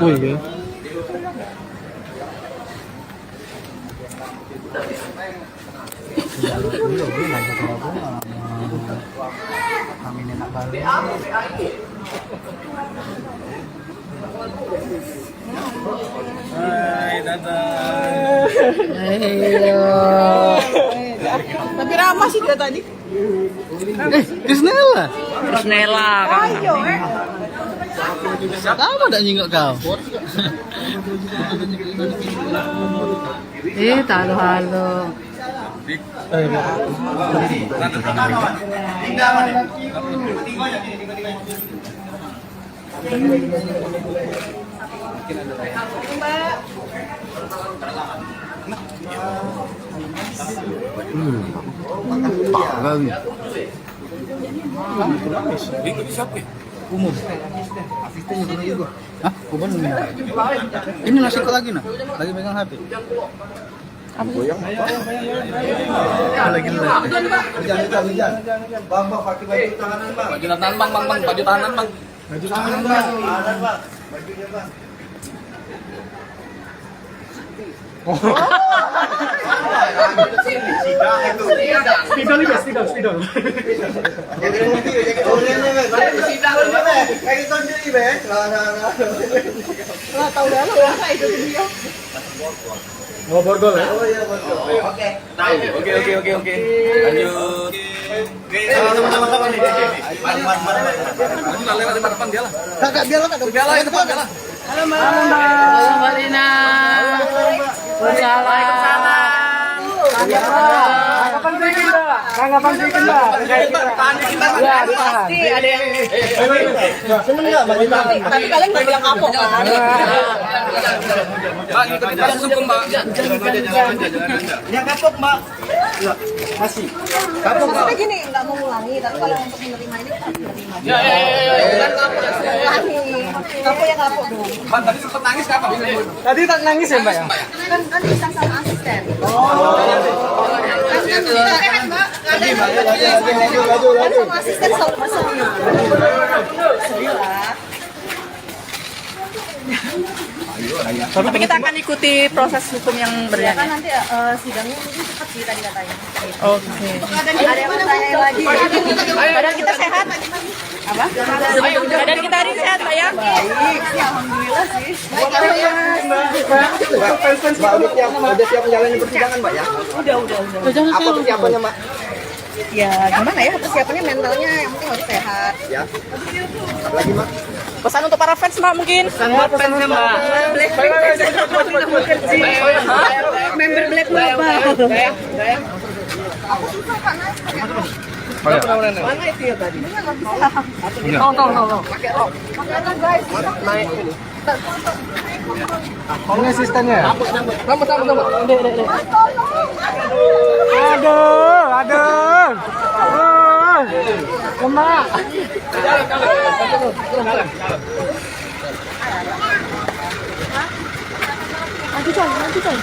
Speaker 6: Oh iya.
Speaker 1: Kami enak kali.
Speaker 5: Hai, dadah.
Speaker 3: Tapi ramah sih dia tadi.
Speaker 1: Krisnella.
Speaker 4: Krisnella kan.
Speaker 1: Kamu tak nyingok kau? Halo.
Speaker 5: Ini siapa?
Speaker 1: Umum. Asistennya pernah juga. Hah? Umum. Ini nasi kok lagi nah? Lagi pegang HP.
Speaker 2: Jangan. Bang, pakai baju tahanan, bang.
Speaker 5: Baju tahanan bang, baju tahanan bang.
Speaker 2: Baju tahanan, bang. Bajunya, bang.
Speaker 6: Spidol.
Speaker 3: Tahu dah lo ya itu dia.
Speaker 6: Mau borgol ya?
Speaker 5: Oke. Lanjut. Sama-sama nih. Lanjut lewat depan dia lah.
Speaker 1: Kakak biar lah.
Speaker 5: Dia lah depan dia lah.
Speaker 3: Halo Mbak.
Speaker 4: Mbak Rina. Waalaikumsalam.
Speaker 6: Kapan bikin Mbak? Kapan bikin Mbak? Ya, ditahan.
Speaker 3: Pasti ada yang
Speaker 2: Seneng nggak baju tahanan?
Speaker 3: tapi kalian nggak bilang kapok kan?
Speaker 5: Mbak, ngikutin proses hukum, Mbak.
Speaker 2: Yang kapok, mbak. Masih. Kapok, mbak.
Speaker 3: Maksudnya gini, nggak mau ngulangi, tapi kalau untuk menerima ini kita menerima.
Speaker 5: Ya.
Speaker 3: Bukan kapok yang ngulangi, kapok ya kapok dong.
Speaker 5: Bang, tadi sempat nangis kenapa?
Speaker 6: Tadi tak nangis ya Mbak ya?
Speaker 3: Kan bisa sama asisten. Kan sama asisten sama sedih. Sedih lah.
Speaker 4: Tapi kita akan ikuti proses hukum yang
Speaker 3: Ya kan
Speaker 4: berjalan.
Speaker 3: nanti sidangnya mungkin cepat sih tadi katanya.
Speaker 4: Oke.
Speaker 3: Ada yang bertanya lagi.
Speaker 4: Badan kita sehat? Apa? Badan kita hari ini sehat, Mbak ya?
Speaker 3: Baik, sih, alhamdulillah sih.
Speaker 2: Mbak, udah siap menjalani persidangan, mbak ya?
Speaker 3: Udah.
Speaker 2: Apa persiapannya, mbak?
Speaker 3: Ya gimana ya persiapannya mentalnya yang penting harus sehat.
Speaker 2: Ya. Apa lagi, mbak?
Speaker 4: Pesan untuk para fans, Mbak, mungkin?
Speaker 3: Member Black Mamba.
Speaker 2: Mana itu ya tadi?
Speaker 6: Tolong.
Speaker 3: Pakai apa guys?
Speaker 6: Ini asistennya.
Speaker 2: Sama.
Speaker 6: Aduh. Lemak.
Speaker 3: Nanti coy.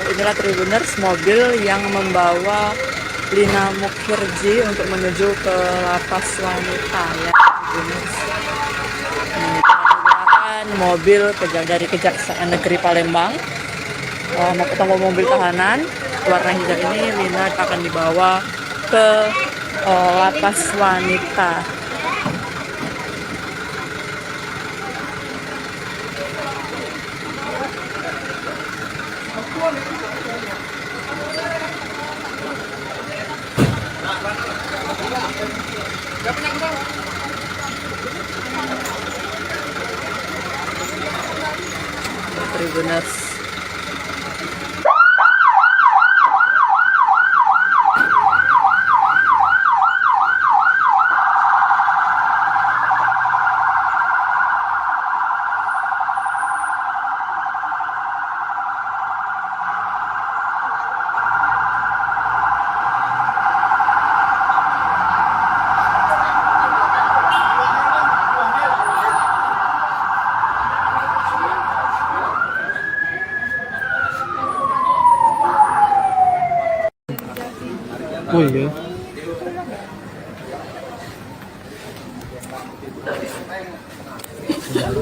Speaker 4: Inilah Tribuners, mobil yang membawa Lina Mukherjee untuk menuju ke lapas wanita ya. Tribuners. Ini menggunakan mobil dari Kejaksaan Negeri Palembang. Mau ketemu mobil tahanan warna hijau ini, Lina akan dibawa ke lapas wanita. Tribuners.
Speaker 6: Oh iya.
Speaker 1: Kami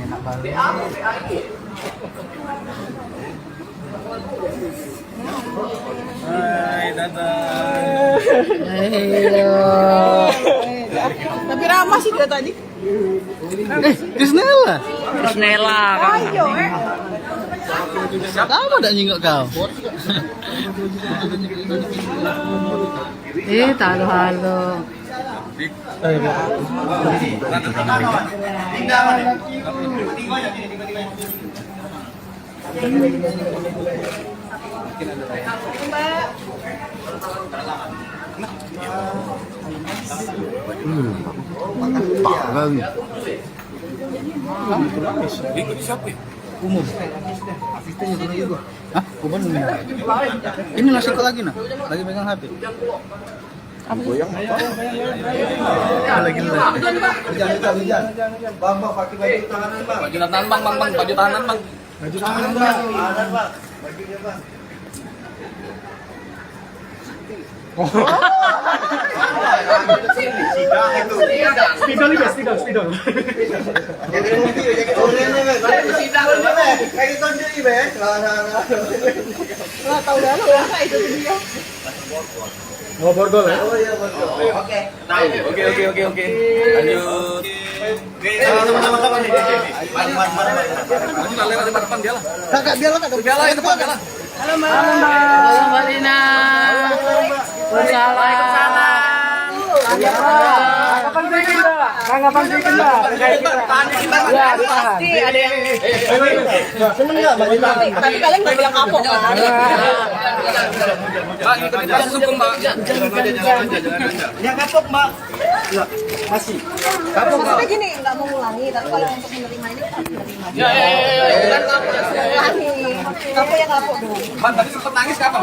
Speaker 1: enak balik.
Speaker 5: Hai, dadah.
Speaker 3: Tapi ramah sih dia tadi.
Speaker 1: Krisnella.
Speaker 4: Krisnella kan.
Speaker 1: Kamu tak nyingok kau? Halo. Parang.
Speaker 5: Ini siapa?
Speaker 1: Umum. Asistennya pernah juga. Hah? Umum. Ini nasi kok lagi nah? Lagi pegang HP. Lagi
Speaker 2: Jangan. Bang, pakai baju tahanan, Bang.
Speaker 5: Baju tahanan bang, baju tahanan bang.
Speaker 2: Baju tahanan, Bang. Bajunya, Bang.
Speaker 6: Spidol juga, spidol.
Speaker 2: Jadi mobil, jadi orangnya, Bang. Kayak gitu jadi, Bang.
Speaker 3: Lah tahu dah lu ya itu dia.
Speaker 6: Mau borgol ya?
Speaker 2: Oh iya, betul. Oke.
Speaker 5: Oke. Lanjut.
Speaker 2: Sama-sama nih.
Speaker 5: Maju lewat depan dia lah.
Speaker 1: Kakak biarlah kak.
Speaker 5: Biarlah depan dia lah.
Speaker 3: Halo Mbak.
Speaker 4: Halo Mbak Dina. Waalaikumsalam.
Speaker 6: Kapan bikin Mbak? Kapan bikin Mbak? Ya, ditahan.
Speaker 3: Pasti ada yang
Speaker 2: Seneng nggak, Bang?
Speaker 3: tapi kalian nggak bilang kapok kan?
Speaker 5: Bang, ikutin proses hukum bang.
Speaker 2: Yang kapok, Mbak. Ya, masih. Kapok, Mbak.
Speaker 3: Maksudnya gini, nggak mau ngulangi, tapi kalau untuk menerima ini kita menerima.
Speaker 5: Ya.
Speaker 3: Ngulangi. Kapok ya kapok dong.
Speaker 5: Bang, tadi sempat nangis kapan?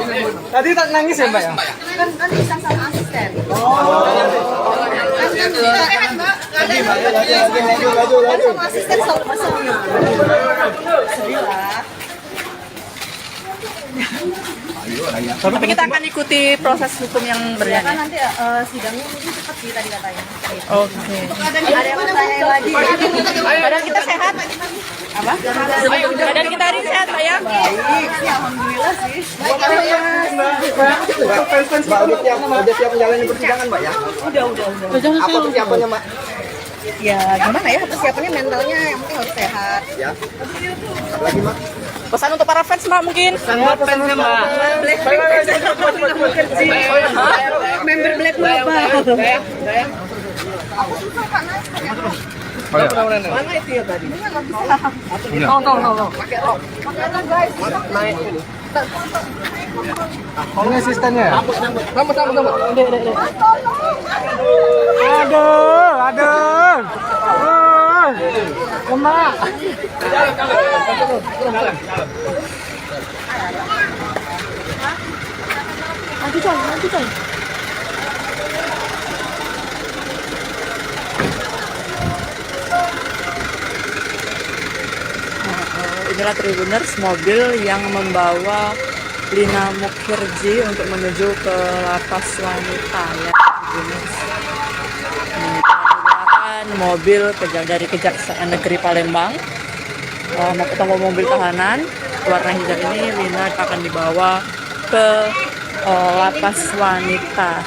Speaker 6: Tadi tak nangis ya Mbak ya?
Speaker 3: Kan bisa sama asisten.
Speaker 2: Laju.
Speaker 3: Sama asisten selalu masalah. Sedih lah.
Speaker 4: Tapi kita akan ikuti proses hukum yang
Speaker 3: Kan
Speaker 4: berjalan.
Speaker 3: nanti sidangnya mungkin cepat sih tadi katanya.
Speaker 4: Oke.
Speaker 3: Ada yang bertanya lagi.
Speaker 4: Badan kita sehat. Apa? Badan kita hari sehat, Pak ya?
Speaker 3: Baik, sih, alhamdulillah sih.
Speaker 2: Mbak, udah siap menjalani persidangan, Mbak ya?
Speaker 3: Udah.
Speaker 2: Apa persiapannya, Mbak?
Speaker 3: Ya gimana ya persiapannya mentalnya yang penting harus sehat.
Speaker 2: Ya. Lagi, Mbak?
Speaker 4: Pesan untuk para fans, Mbak mungkin.
Speaker 3: Member Black Global.
Speaker 6: Mana itu ya tadi?
Speaker 3: Tahu. Pakai rok. Makanya guys.
Speaker 6: Naik. Ini asistennya. Tunggu. Aduh. Emak.
Speaker 3: Nanti coy.
Speaker 4: Inilah Tribuners, mobil yang membawa Lina Mukherjee untuk menuju ke lapas wanita ya Tribuners. Menggunakan mobil dari Kejaksaan Negeri Palembang. Mau ketemu mobil tahanan warna hijau ini, Lina akan dibawa ke lapas wanita.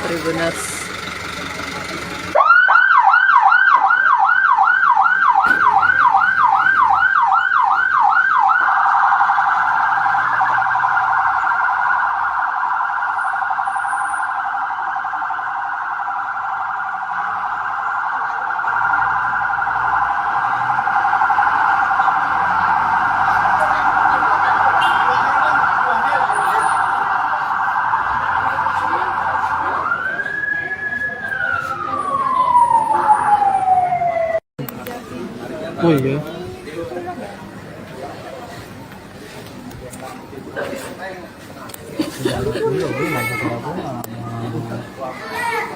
Speaker 4: Tribuners.
Speaker 6: Oh iya.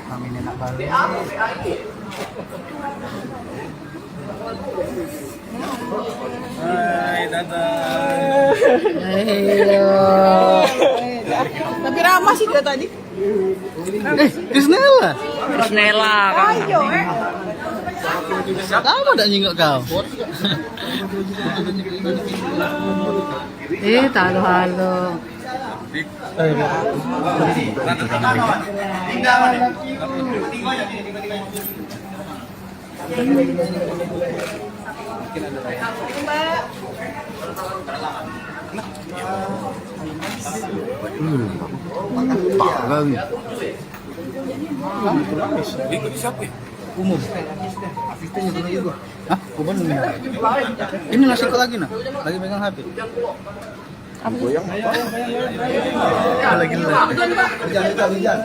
Speaker 1: Kami enak banget.
Speaker 5: Hai, dadah.
Speaker 3: Tapi ramah sih dia tadi.
Speaker 1: Krisnella.
Speaker 4: Krisnella kan.
Speaker 1: Kamu udah nyingok kau. Halo.
Speaker 5: Itu siapa?
Speaker 1: Umum. Asistennya pernah juga. Hah? Umum. Ini nasi kok lagi nah? Lagi pegang HP. Lagi
Speaker 2: Hujan.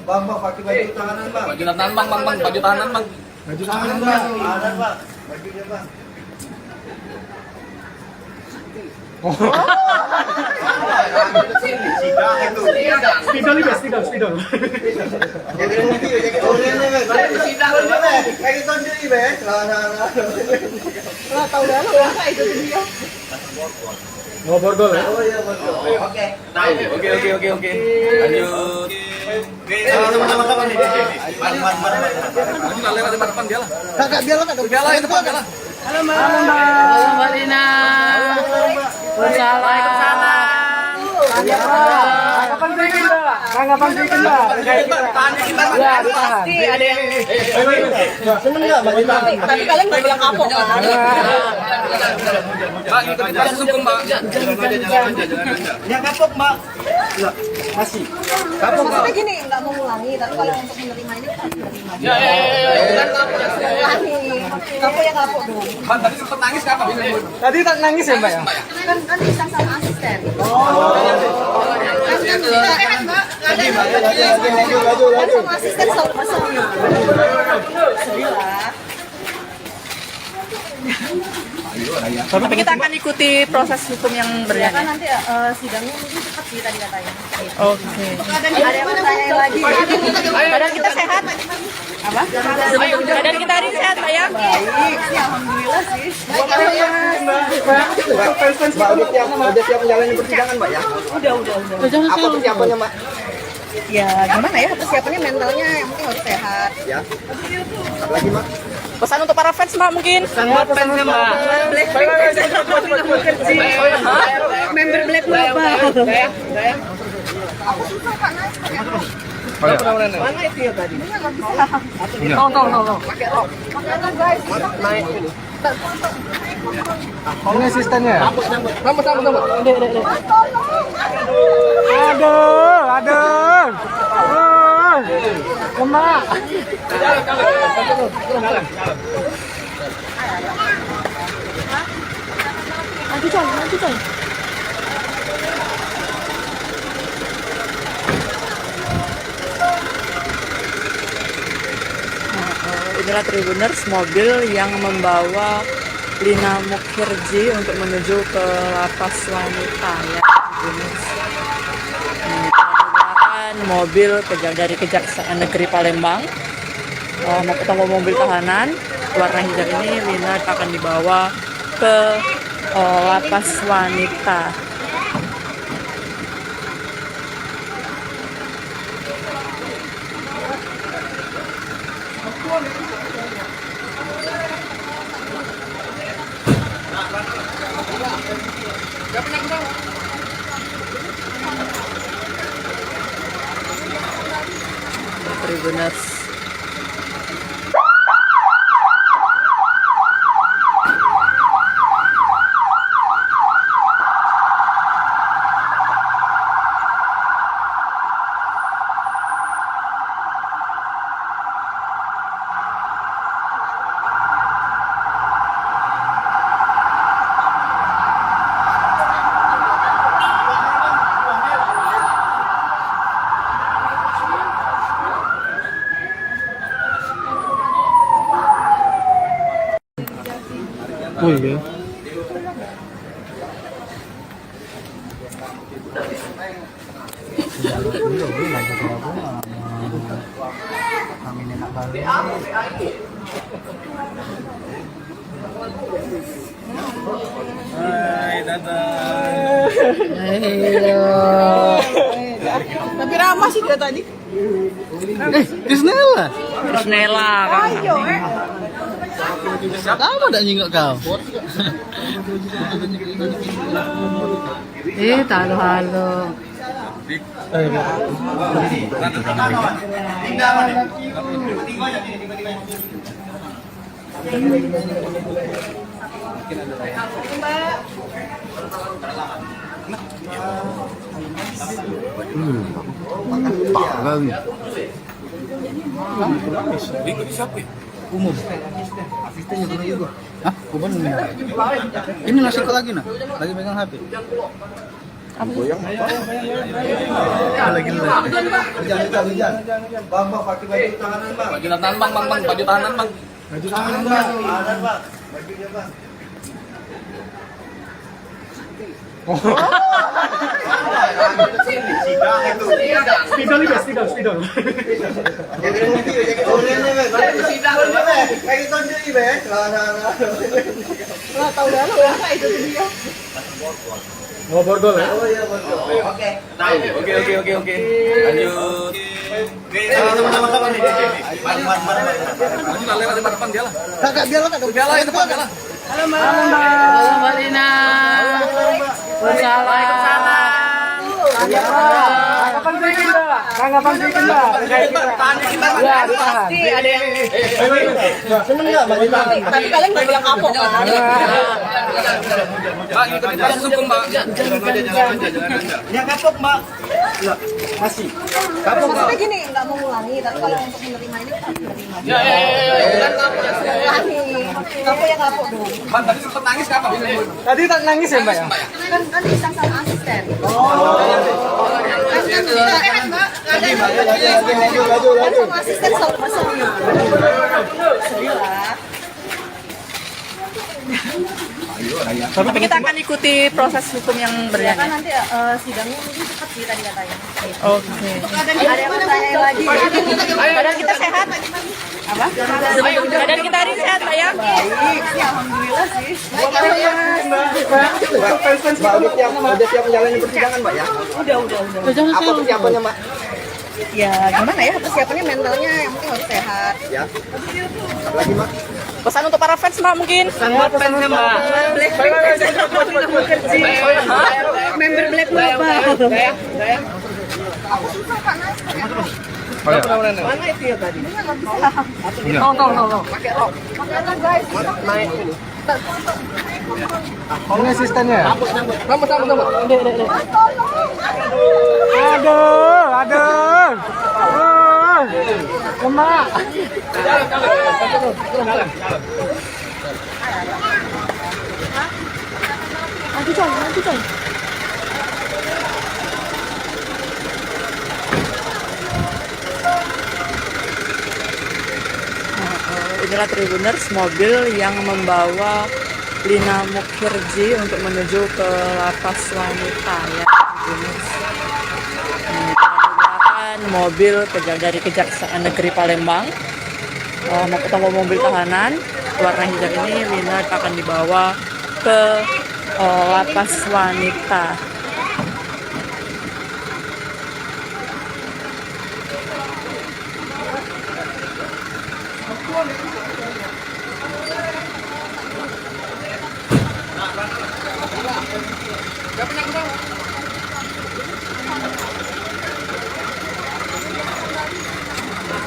Speaker 2: Bang, pakai baju tahanan, Bang.
Speaker 5: Baju tahanan bang, baju tahanan bang.
Speaker 2: Baju tahanan, Bang. Tahanan, Bang. Bajunya, Bang.
Speaker 6: Spidol. Oh, borgol ya?
Speaker 2: Oh iya, betul. Oke.
Speaker 5: Oke. Lanjut.
Speaker 2: Sama-sama nih.
Speaker 5: Maju lah, lewat depan dia lah.
Speaker 1: Kakak biarlah kak.
Speaker 5: Biarlah itu depan dia lah.
Speaker 4: Halo Mbak Rina. Waalaikumsalam.
Speaker 6: Tanggapan sedikit, Mbak. Tanggapan sedikit, Mbak. Ya, ditahan.
Speaker 3: Pasti ada yang
Speaker 2: Seneng nggak baju tahanan?
Speaker 3: tapi kalian nggak bilang kapok kan?
Speaker 5: Mbak, ikut kita langsung mbak.
Speaker 2: Yang kapok, Mbak. Masih. Kapok, Mbak.
Speaker 3: Maksudnya gini, nggak mau ngulangi, tapi kalau untuk menerima ini harus menerima.
Speaker 5: Ya.
Speaker 3: Bukan kapok yang ngulangi. Kapok ya kapok dong.
Speaker 5: Bang, tadi sempat nangis kapan?
Speaker 6: Tadi tak nangis ya, Mbak ya?
Speaker 3: Kan bisa sama asisten. Kan sama asisten selalu personil. Sedih lah.
Speaker 4: Tapi kita akan ikuti proses hukum yang
Speaker 3: Ya kan
Speaker 4: berjalan.
Speaker 3: nanti sidangnya mungkin cepat sih tadi katanya.
Speaker 4: Oke.
Speaker 3: Ada yang bertanya lagi.
Speaker 4: Badan kita sehat? Apa? Badan kita hari sehat, Mbak ya?
Speaker 3: Baik, sih, alhamdulillah sih.
Speaker 2: Mbak, udah siap menjalani persidangan, Mbak ya?
Speaker 3: Udah.
Speaker 2: Apa persiapannya, Mbak?
Speaker 3: Ya gimana ya, persiapannya mentalnya yang penting harus sehat.
Speaker 2: Ya. Apa lagi, Mbak?
Speaker 4: Pesan untuk para fans, Mbak mungkin.
Speaker 3: Member Blackpink apa? Mana itu ya tadi?
Speaker 6: Tolong.
Speaker 3: Pakai rok guys.
Speaker 6: Naik. Ini asistennya ya?
Speaker 2: Sama.
Speaker 6: Aduh. Lemak.
Speaker 4: Maju coy. Inilah Tribuners, mobil yang membawa Lina Mukhirji untuk menuju ke lapas wanita ya. Tribuners. Ini menggunakan mobil dari Kejaksaan Negeri Palembang. Mau ketemu mobil tahanan warna hijau ini, Lina akan dibawa ke lapas wanita. Tribuners.
Speaker 6: Oh iya.
Speaker 1: Kami enak kali.
Speaker 5: Hai, dadah.
Speaker 3: Tapi ramah sih dia tadi.
Speaker 1: Krisnella.
Speaker 4: Krisnella kan.
Speaker 1: Kamu tak nyingok kau? Halo.
Speaker 5: Siapa?
Speaker 1: Umum. Asistennya pernah juga. Hah? Kuban. Ini nasi kok lagi nah? Lagi megang HP. Lagi
Speaker 2: Hujan. Bang, pakai baju tahanan, Bang.
Speaker 5: Baju tahanan bang, baju tahanan bang.
Speaker 2: Tahanan, Bang. Bajunya, Bang. Sidang itu. Spidol. Jadi mobil, jadi orangnya, Bang. Sidang, Bang. Kayak itu sendiri, Bang.
Speaker 3: Lah tahu dah lo ya itu dia.
Speaker 2: Mau borgol ya? Oh iya, borgol. Oke.
Speaker 5: Oke. Lanjut. Sama-sama nih. Maju lewat depan dia lah.
Speaker 1: Kakak biar lah,
Speaker 5: Dia lah, depan dia lah.
Speaker 3: Halo Mbak.
Speaker 4: Halo Mbak Rina. Waalaikumsalam.
Speaker 6: Tanggapan sedikit, Mbak. Tanggapan sedikit, Mbak. Ya, ditahan.
Speaker 3: Pasti ada yang
Speaker 2: Seneng nggak Mbak ditahan?
Speaker 3: tapi kalian nggak bilang kapok kan?
Speaker 5: Mbak, ikutin proses hukum, Mbak.
Speaker 2: Yang kapok, Mbak. Iya, masih. Kapok, Mbak.
Speaker 3: Maksudnya gini, nggak mau ngulangi, tapi kalau untuk menerima ini kita harus menerima.
Speaker 5: Ya.
Speaker 3: Ngulangi, kapok ya kapok dong.
Speaker 5: Mbak, tadi sempat nangis kapan?
Speaker 6: Tadi tak nangis ya, Mbak ya?
Speaker 3: Kan disang sama asisten. Kan sehat Mbak, ada
Speaker 2: Laju.
Speaker 3: kan sama asisten selalu masalah. Sedih lah.
Speaker 4: Tapi kita akan ikuti proses hukum yang
Speaker 3: Kan
Speaker 4: berjalan.
Speaker 3: nanti sidangnya mungkin cepat sih tadi katanya.
Speaker 4: Oke.
Speaker 3: Ada yang bertanya lagi.
Speaker 4: Badan kita sehat. Apa? Badan kita hari ini sehat, Mbak ya?
Speaker 3: Baik, sih, alhamdulillah sih.
Speaker 2: Mbak, udah siap menjalani persidangan, Mbak ya?
Speaker 3: Udah.
Speaker 2: Apa persiapannya, Mbak?
Speaker 3: Ya gimana ya persiapannya mentalnya yang penting harus sehat.
Speaker 2: Ya. Apa lagi, Mbak?
Speaker 4: Pesan untuk para fans, Mbak mungkin?
Speaker 3: Member Black Mobile.
Speaker 6: Mana itu ya tadi?
Speaker 3: Tahu. Pakai rok. Guys.
Speaker 6: Ini asistennya. Aduh. Lemak.
Speaker 3: Nanti coy.
Speaker 4: Inilah Tribuners, mobil yang membawa Lina Mukherjee untuk menuju ke lapas wanita ya. Tribuners. Menggunakan mobil dari Kejaksaan Negeri Palembang. Mau ketemu mobil tahanan warna hijau ini, Lina akan dibawa ke lapas wanita.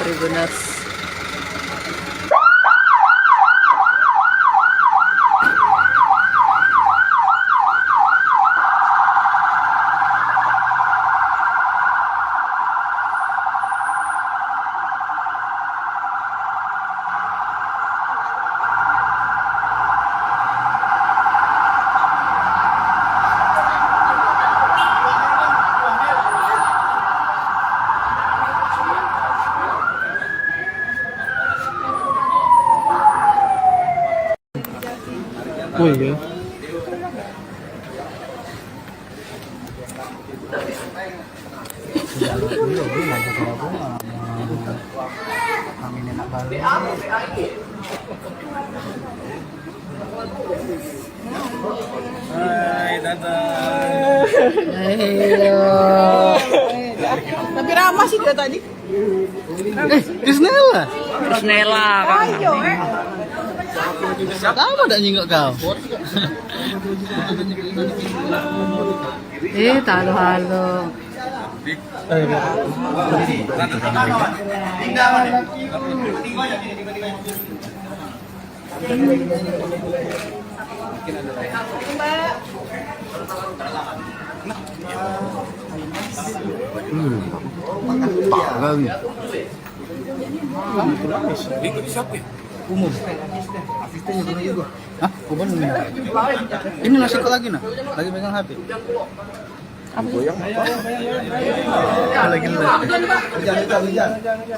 Speaker 4: Tribuners.
Speaker 6: Oh iya.
Speaker 1: Kami enak baru.
Speaker 5: Hai, dadah.
Speaker 3: Tapi ramah sih dia tadi.
Speaker 1: Krisnella.
Speaker 4: Krisnella kan.
Speaker 3: Ayo,
Speaker 1: Kamu udah nyingok kau.
Speaker 3: halo.
Speaker 5: Ikut siapa?
Speaker 1: Umum. Asistennya pernah juga. Hah? Umum. Ini nasi kok lagi nah? Lagi pegang HP. Lagi
Speaker 2: Hujan.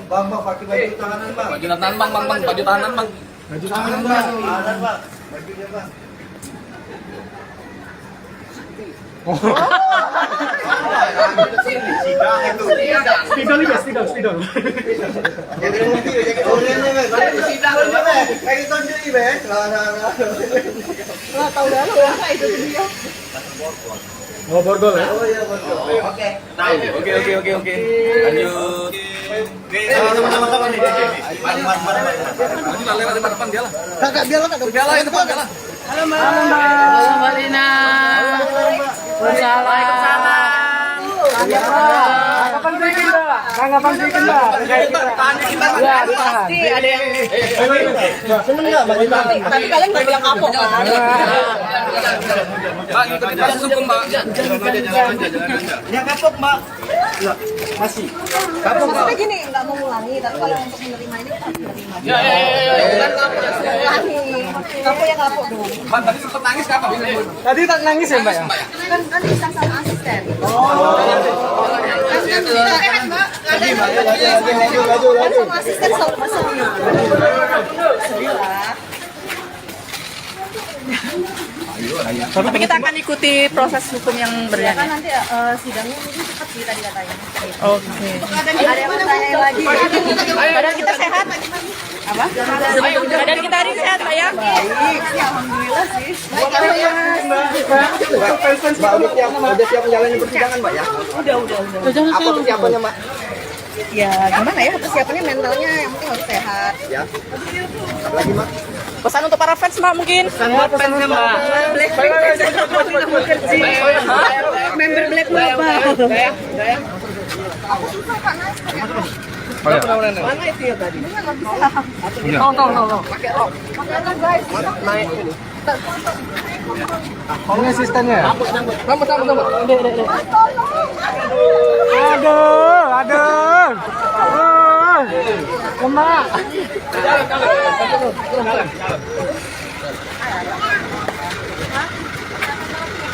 Speaker 2: Bang, pakai baju tanganan, Bang.
Speaker 5: Baju tahanan bang, baju tahanan bang.
Speaker 2: Baju tanganan, Bang. Tanganan, Bang. Bajunya, Bang.
Speaker 6: Spidol juga, spidol.
Speaker 2: Jadi mobil, jadi orangnya, Bang. Kayak gitu jadi, Bang.
Speaker 3: Lah tahu dah lo apa itu dia.
Speaker 6: Oh, borgol ya?
Speaker 2: Oh iya, betul. Oke.
Speaker 5: Oke. Lanjut.
Speaker 2: Sama-sama nih.
Speaker 5: Maju lah lewat depan dia lah.
Speaker 1: Kakak biarlah kak.
Speaker 5: Biarlah itu depan dia lah.
Speaker 3: Halo, Mbak.
Speaker 4: Halo Mbak Lina. Waalaikumsalam.
Speaker 6: Kapan bikin, Mbak? Tanggapan bikin, Mbak? Terkait kita. Ya, ditahan.
Speaker 3: Pasti ada yang
Speaker 2: Seneng nggak, Bang?
Speaker 3: tapi kalian nggak bilang kapok kan?
Speaker 5: Mbak, ikutin proses hukum mbak.
Speaker 2: Yang kapok, Mbak. Masih. Kapok, Mbak.
Speaker 3: Maksudnya gini, nggak mau ngulangi, tapi kalau untuk menerima ini kita harus menerima.
Speaker 5: Ya.
Speaker 3: Bukan kapok yang ngulangi. Kapok yang kapok dong.
Speaker 5: Mbak, tadi sempat nangis kapan?
Speaker 6: Tadi tak nangis ya, Mbak ya?
Speaker 3: Kan bisa sama asisten. Kan sama asisten selalu pasang.
Speaker 4: Tapi kita akan ikuti proses hukum yang
Speaker 3: Kan
Speaker 4: berjalan.
Speaker 3: nanti sidangnya mungkin cepat sih tadi katanya.
Speaker 4: Oke.
Speaker 3: Ada yang bertanya lagi.
Speaker 4: Badan kita sehat? Apa? Badan kita hari sehat, Pak ya?
Speaker 3: Baik, ya alhamdulillah sih.
Speaker 2: Mbak, udah siap menjalani persidangan, Mbak ya?
Speaker 3: Udah.
Speaker 2: Apa persiapannya, Mbak?
Speaker 3: Ya gimana ya persiapannya mentalnya yang penting harus sehat.
Speaker 2: Ya. Apa lagi, Mbak?
Speaker 4: Pesan untuk para fans, Mbak, mungkin?
Speaker 3: Member Blackpink apa? Mana itu ya tadi? Tahu. Pakai rok. Guys.
Speaker 2: Naik.
Speaker 6: Ini asistennya.
Speaker 2: Tambah.
Speaker 6: Aduh. Lemak.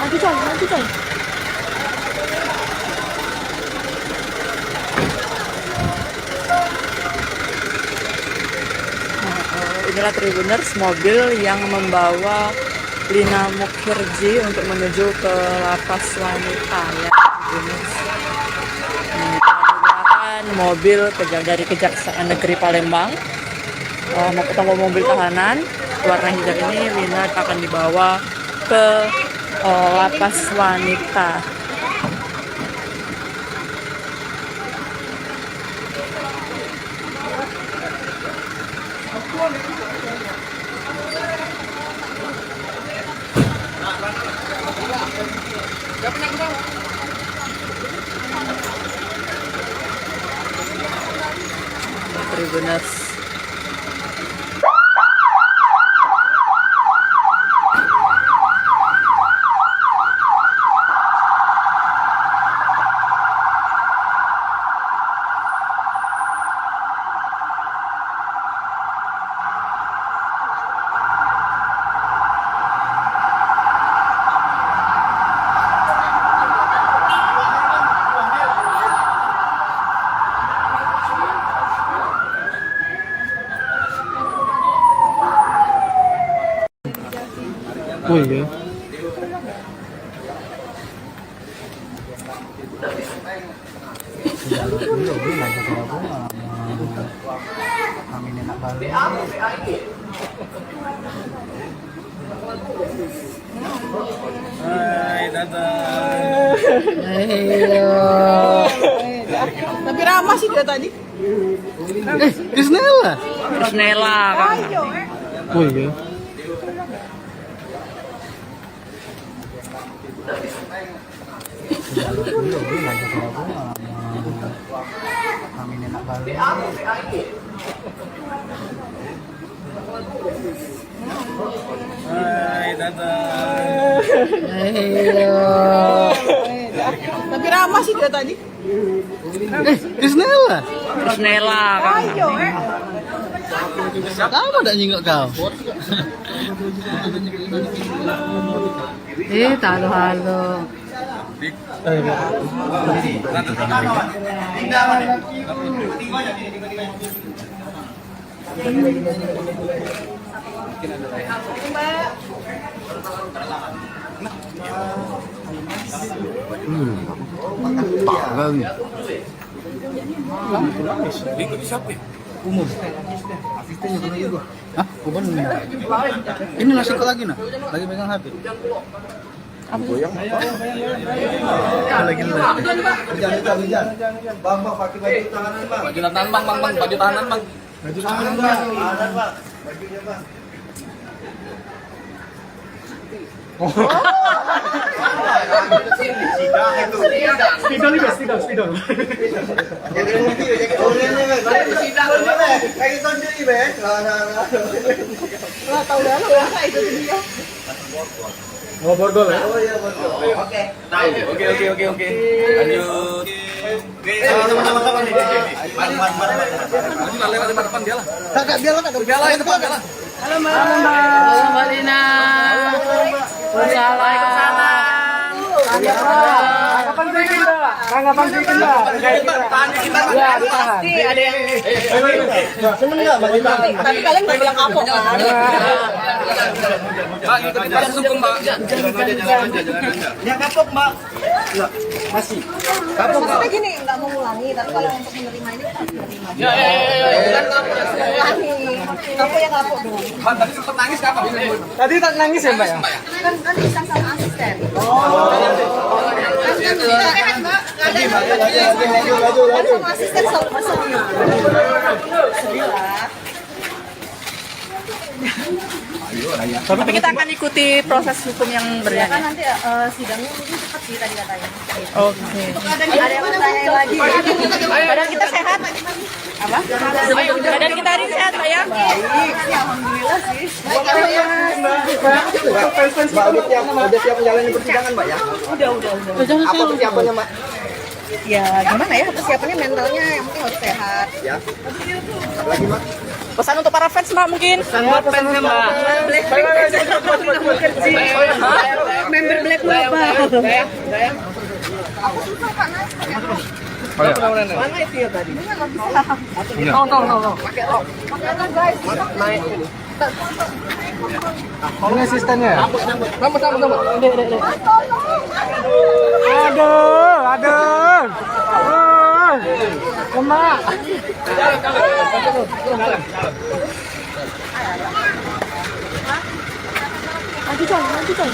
Speaker 3: Nanti coy.
Speaker 4: Inilah Tribuners, mobil yang membawa Lina Mukhirji untuk menuju ke lapas wanita ya. Tribuners. Menggunakan mobil dari Kejaksaan Negeri Palembang. Mau ketemu mobil tahanan warna hijau ini, Lina akan dibawa ke lapas wanita. Tribuners.
Speaker 6: Oh iya.
Speaker 1: Amin enak banget.
Speaker 5: Hai, dadah.
Speaker 3: Tapi ramah sih dia tadi.
Speaker 1: Krisnella.
Speaker 4: Krisnella kan.
Speaker 1: Oh iya. Amin enak banget.
Speaker 5: Hai, dadah.
Speaker 3: Tapi ramah sih dia tadi.
Speaker 1: Krisnella.
Speaker 4: Krisnella kan.
Speaker 1: Kamu udah nyingok kau. Halo. Parah.
Speaker 5: Ini siapa?
Speaker 1: Umum. Asistennya pernah juga. Hah? Kuban. Ini nasi kok lagi nah? Lagi megang HP. Lagi
Speaker 2: Bang, pakai baju tahanan, Bang.
Speaker 5: Baju tahanan bang, baju tahanan bang.
Speaker 2: Baju tahanan, Bang. Bajunya, Bang.
Speaker 6: Spidol juga, spidol.
Speaker 2: Jadi rugi, jadi orangnya, Bang. Kayak gitu jadi, Bang.
Speaker 3: Lah tahu dah lo ya itu dia.
Speaker 6: Mau borgol ya?
Speaker 2: Oh iya, betul. Oke.
Speaker 5: Oke. Lanjut.
Speaker 2: Sama-sama kapan nih?
Speaker 5: Maju lah lewat depan dia lah.
Speaker 1: Kakak biar lah kakak.
Speaker 5: Dia lah, depan dia lah.
Speaker 3: Halo Mbak.
Speaker 4: Halo Mbak Lina. Waalaikumsalam.
Speaker 6: Kapan bikin Mbak? Tanggapan bikin Mbak? Ya, ditahan.
Speaker 3: Ada yang
Speaker 2: Seneng nggak, Bang?
Speaker 3: tapi kalian nggak bilang kapok kan?
Speaker 5: Mbak, ikutin proses hukum mbak.
Speaker 2: Ya kapok, Mbak. Masih. Kapok, Mbak.
Speaker 3: Maksudnya gini, nggak mengulangi, tapi kalau untuk menerima ini kita harus menerima.
Speaker 5: Ya.
Speaker 3: Mengulangi, kapok ya kapok dong.
Speaker 5: Mbak, tadi sempat nangis kapan?
Speaker 6: Tadi tak nangis ya Mbak ya?
Speaker 3: Kan bisa sama asisten. Kan sama asisten selalu masalah. Sedih lah.
Speaker 4: Tapi kita akan ikuti proses hukum yang
Speaker 3: Kan
Speaker 4: berjalan.
Speaker 3: nanti sidangnya mungkin cepat sih tadi katanya.
Speaker 4: Oke.
Speaker 3: Ada yang bertanya lagi. Badan kita sehat. Apa?
Speaker 4: Badan kita hari sehat Pak ya?
Speaker 3: Baik. Ya, alhamdulillah sih.
Speaker 2: Mbak, udah siap menjalani persidangan, Mbak ya?
Speaker 3: Udah.
Speaker 2: Apa persiapannya, Mbak?
Speaker 3: Ya gimana ya persiapannya mentalnya yang penting harus sehat.
Speaker 2: Ya. Lagi, Mbak?
Speaker 4: Pesan untuk para fans Mbak mungkin?
Speaker 3: Member Black Global. Aku susah Pak Nas. Mana itu ya tadi? Nggak bisa.
Speaker 4: Tahu.
Speaker 3: Pakai apa guys? Naik.
Speaker 6: Ini asistennya.
Speaker 3: Tolong.
Speaker 6: Aduh. Lemak.
Speaker 3: Nanti coy.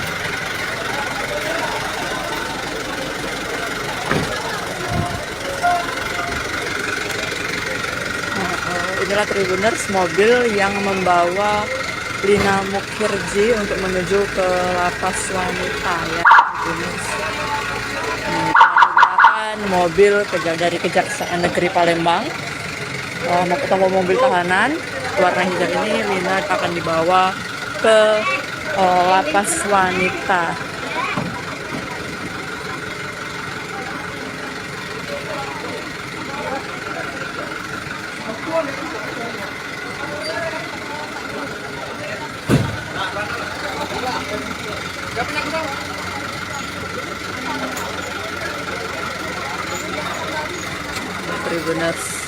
Speaker 4: Inilah Tribuners, mobil yang membawa Lina Mukhirji untuk menuju ke lapas wanita ya Tribuners. Menggunakan mobil dari Kejaksaan Negeri Palembang. Mau ketemu mobil tahanan warna hijau ini, Lina akan dibawa ke lapas wanita. Tribuners.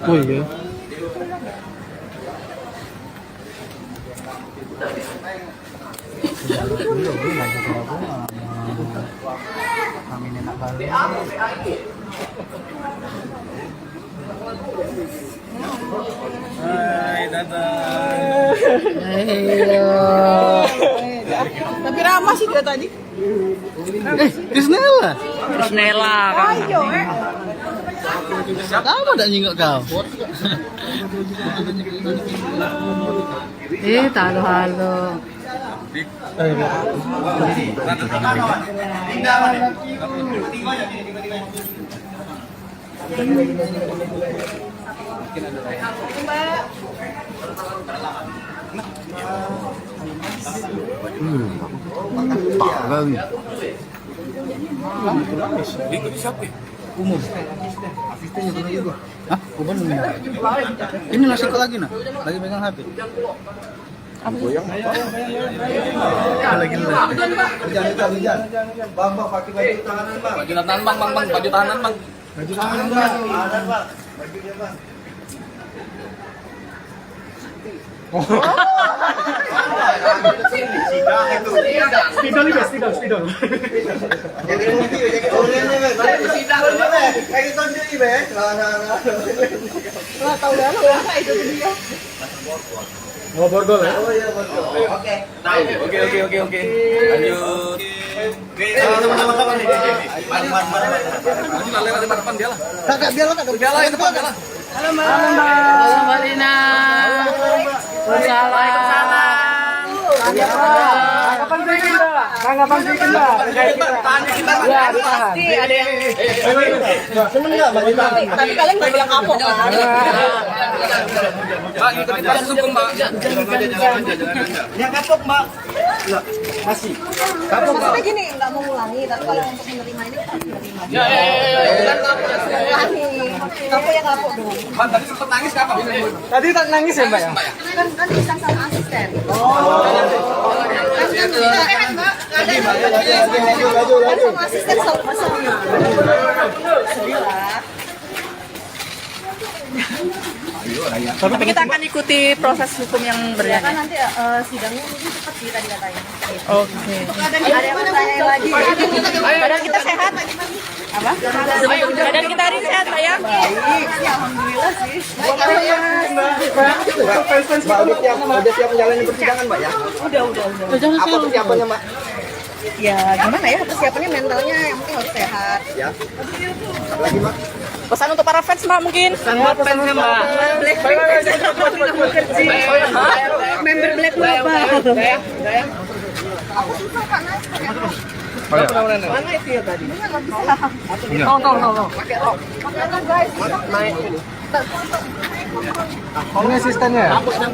Speaker 1: Oh iya. Kami enak kali.
Speaker 5: Hai, datang.
Speaker 3: Tapi ramah sih dia tadi.
Speaker 1: Krisnella.
Speaker 4: Krisnella kan.
Speaker 3: Ayo,
Speaker 1: Kamu tak nyingok kau?
Speaker 4: Halo.
Speaker 1: Parang.
Speaker 5: Ini siapa?
Speaker 1: Umum. Asistennya pernah juga. Hah? Umum. Ini nasi kok lagi nah? Lagi megang HP. Lagi
Speaker 2: Bang, pakai baju tahanan, Bang.
Speaker 5: Baju tahanan bang, baju tahanan bang.
Speaker 1: baju tahanan Bang.
Speaker 2: Tahanan, Bang. Bajunya, Bang.
Speaker 6: Spidol juga, spidol.
Speaker 2: Jadi mobil, jadi orangnya, Bang. Kayak gitu sendiri, Bang.
Speaker 3: lah tahu dah lah itu dia.
Speaker 6: Mau borgol ya?
Speaker 2: Oh iya, betul. Oke.
Speaker 5: Oke. Lanjut.
Speaker 2: Sama-sama kapan nih?
Speaker 5: Maju lah lewat depan dia lah.
Speaker 1: Kakak biar lo kakak.
Speaker 5: Dia lah depan dia lah.
Speaker 4: Halo Mbak Lina. Waalaikumsalam.
Speaker 6: Kapan bikin Mbak? Tanggapan bikin Mbak? Ya, ditahan.
Speaker 3: Ada yang
Speaker 2: Seneng nggak, Bang?
Speaker 3: tapi kalian nggak bilang kapok kan?
Speaker 5: Mbak, ikutin proses hukum mbak.
Speaker 2: Yang kapok, Mbak. Masih. Kapok, Mbak.
Speaker 3: Maksudnya gini, nggak mau ngulangi, tapi kalau untuk menerima ini kita harus menerima.
Speaker 5: Ya.
Speaker 3: Ngulangi, kapok ya kapok dong.
Speaker 5: Mbak, tadi sempat nangis kapan?
Speaker 6: Tadi tak nangis ya Mbak ya?
Speaker 3: Kan bisa sama asisten. Kan sama asisten selalu masalah. Sedih lah.
Speaker 4: Tapi kita akan ikuti proses hukum yang
Speaker 3: Kan
Speaker 4: berjalan.
Speaker 3: nanti sidangnya mungkin cepat sih tadi katanya.
Speaker 4: Oke.
Speaker 3: Ada yang bertanya lagi. Badan kita sehat. Apa?
Speaker 4: Badan kita hari sehat Pak ya?
Speaker 3: Baik, ya alhamdulillah sih.
Speaker 2: Mbak, udah siap menjalani persidangan, Mbak, ya?
Speaker 3: Udah.
Speaker 2: Apa persiapannya, Mbak?
Speaker 3: Ya gimana ya persiapannya mentalnya yang penting harus sehat.
Speaker 2: Ya. Lagi, Mbak?
Speaker 4: Pesan untuk para fans Mbak mungkin?
Speaker 3: Member Black Global. Aku susah karena mana itu ya tadi? Nggak bisa.
Speaker 6: Tolong.
Speaker 3: Pakai rok guys. Naik.
Speaker 6: Ini asistennya.
Speaker 3: Tolong.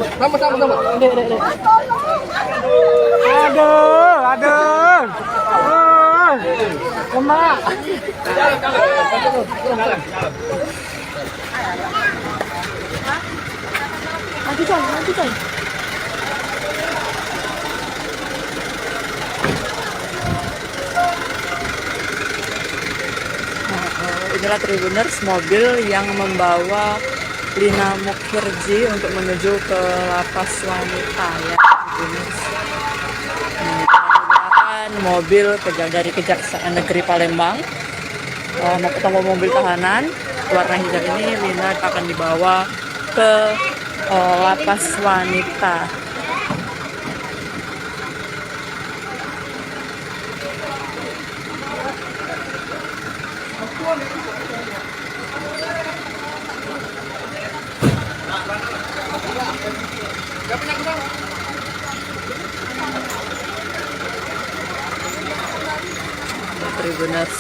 Speaker 6: Aduh. Lemak.
Speaker 3: Nanti coy.
Speaker 4: Inilah Tribuners, mobil yang membawa Lina Mukherjee untuk menuju ke lapas wanita ya Tribuners. Menggunakan mobil dari Kejaksaan Negeri Palembang. Mau ketemu mobil tahanan warna hijau ini, Lina akan dibawa ke lapas wanita. Tribuners.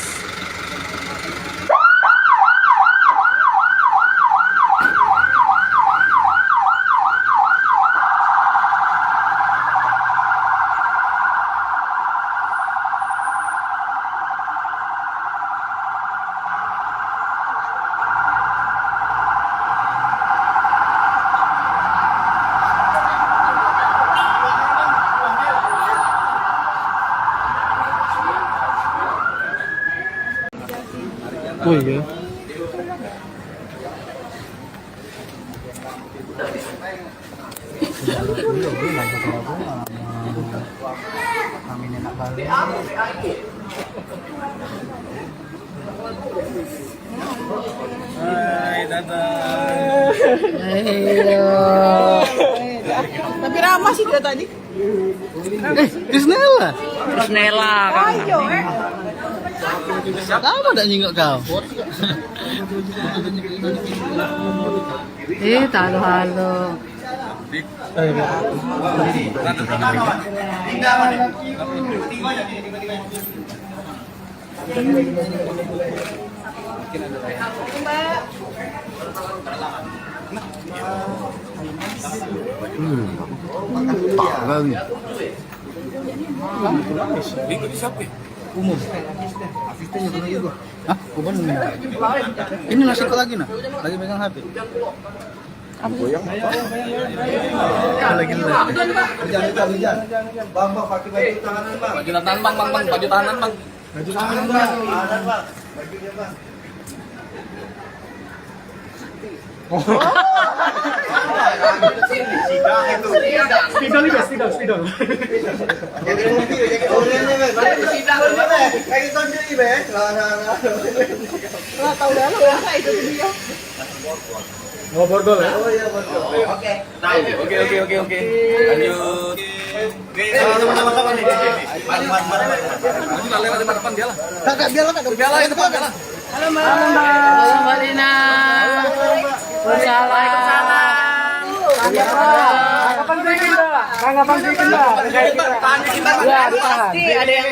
Speaker 1: Oh iya. Amin enak banget.
Speaker 5: Hai, dadah.
Speaker 3: Tapi ramah sih dia tadi.
Speaker 1: Krisnella.
Speaker 4: Nela kan.
Speaker 3: Ayo,
Speaker 1: Kamu tak nyingok kau?
Speaker 4: Halo.
Speaker 1: Parang.
Speaker 5: Itu siapa?
Speaker 1: Umum. Asistennya pernah juga. Hah? Umum. Ini nasi kok lagi nah? Lagi megang HP. Lagi
Speaker 2: Jangan. Bang, pakai baju tanganan, Bang.
Speaker 5: Baju tahanan bang, baju tahanan bang.
Speaker 2: Baju tanganan, Bang. Tanganan, Bang. Bajunya, Bang.
Speaker 6: Spidol juga, spidol.
Speaker 2: Jadi mobil, jadi orangnya, Bang. Kayak gitu sendiri, Bang.
Speaker 3: lah tahu dah lo ya itu dia.
Speaker 6: Mau borgol ya?
Speaker 2: Oh iya, betul. Oke.
Speaker 5: Oke. Lanjut.
Speaker 2: Sama-sama nih.
Speaker 5: Maju lah lewat depan dia lah.
Speaker 1: Kakak biarlah kak.
Speaker 5: Biarlah itu biarlah.
Speaker 3: Halo Mbak.
Speaker 4: Halo Mbak Lina. Waalaikumsalam.
Speaker 6: Kapan bikin Mbak? Kapan bikin Mbak? Ya, ditahan.
Speaker 3: Pasti ada yang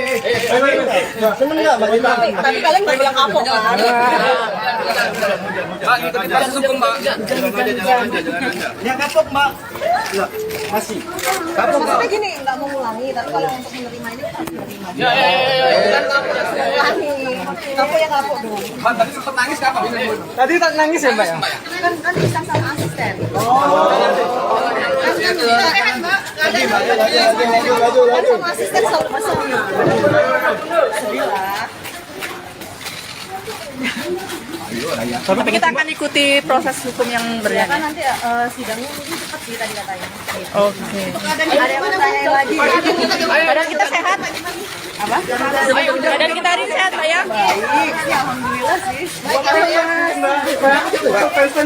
Speaker 2: Seneng nggak, Bang?
Speaker 3: tapi kalian nggak bilang kapok kan?
Speaker 5: Bang, ikutin langsung ke mbak.
Speaker 2: Yang kapok, Mbak. Iya, masih. Kapok, Mbak.
Speaker 3: Maksudnya gini, nggak mau ngulangi, tapi kalau untuk menerima ini harus menerima.
Speaker 5: Ya.
Speaker 3: Ngulangi, kapok ya kapok dong.
Speaker 5: Bang, tadi sempat nangis kapan?
Speaker 6: Tadi tak nangis ya Mbak ya?
Speaker 3: Kan bisa sama asisten. Kan sama asisten selalu pasang.
Speaker 4: Tapi kita akan ikuti proses hukum yang
Speaker 3: Kan
Speaker 4: berjalan.
Speaker 3: nanti sidangnya mungkin cepat sih tadi katanya.
Speaker 4: Oke.
Speaker 3: Ada yang bertanya lagi.
Speaker 4: Badan kita sehat. Apa? Badan kita hari sehat, Pak ya?
Speaker 3: Baik, ya alhamdulillah sih.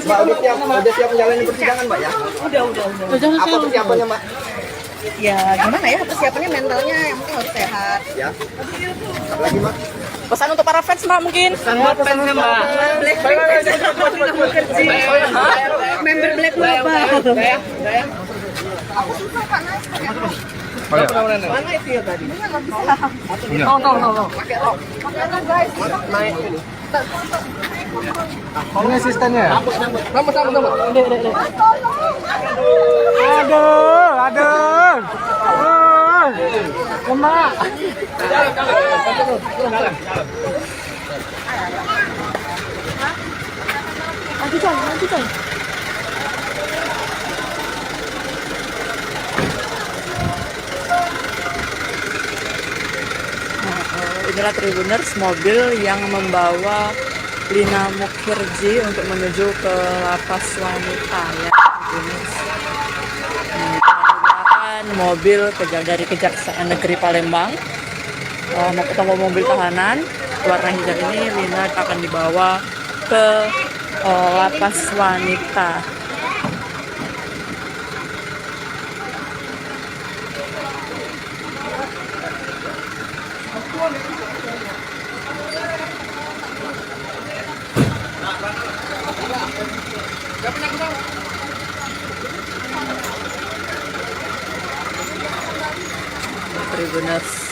Speaker 2: Mbak, udah siap menjalani persidangan, Mbak, ya?
Speaker 3: Udah.
Speaker 2: Apa persiapannya, Mbak?
Speaker 3: Ya gimana ya persiapannya mentalnya yang penting harus sehat.
Speaker 2: Ya. Apa lagi, Mbak?
Speaker 4: Pesan untuk para fans, Mbak, mungkin.
Speaker 3: Member Black berapa? Aku susah kan mana itu ya tadi? Nggak bisa.
Speaker 6: No.
Speaker 3: Pakai rok guys. Naik.
Speaker 6: Ini asistennya.
Speaker 5: Tambah.
Speaker 6: Aduh. Lemak.
Speaker 3: Lanjutkan.
Speaker 4: Inilah Tribuners, mobil yang membawa Lina Mukhirji untuk menuju ke lapas wanita ya Tribuners. Menggunakan mobil dari Kejaksaan Negeri Palembang. Mau ketemu mobil tahanan warna hijau ini, Lina akan dibawa ke lapas wanita. Tribuners.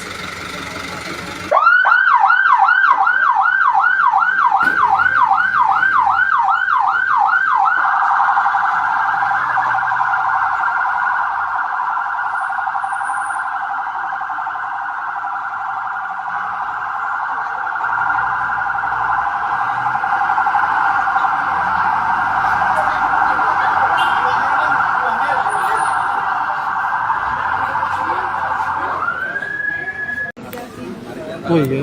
Speaker 6: Oh iya.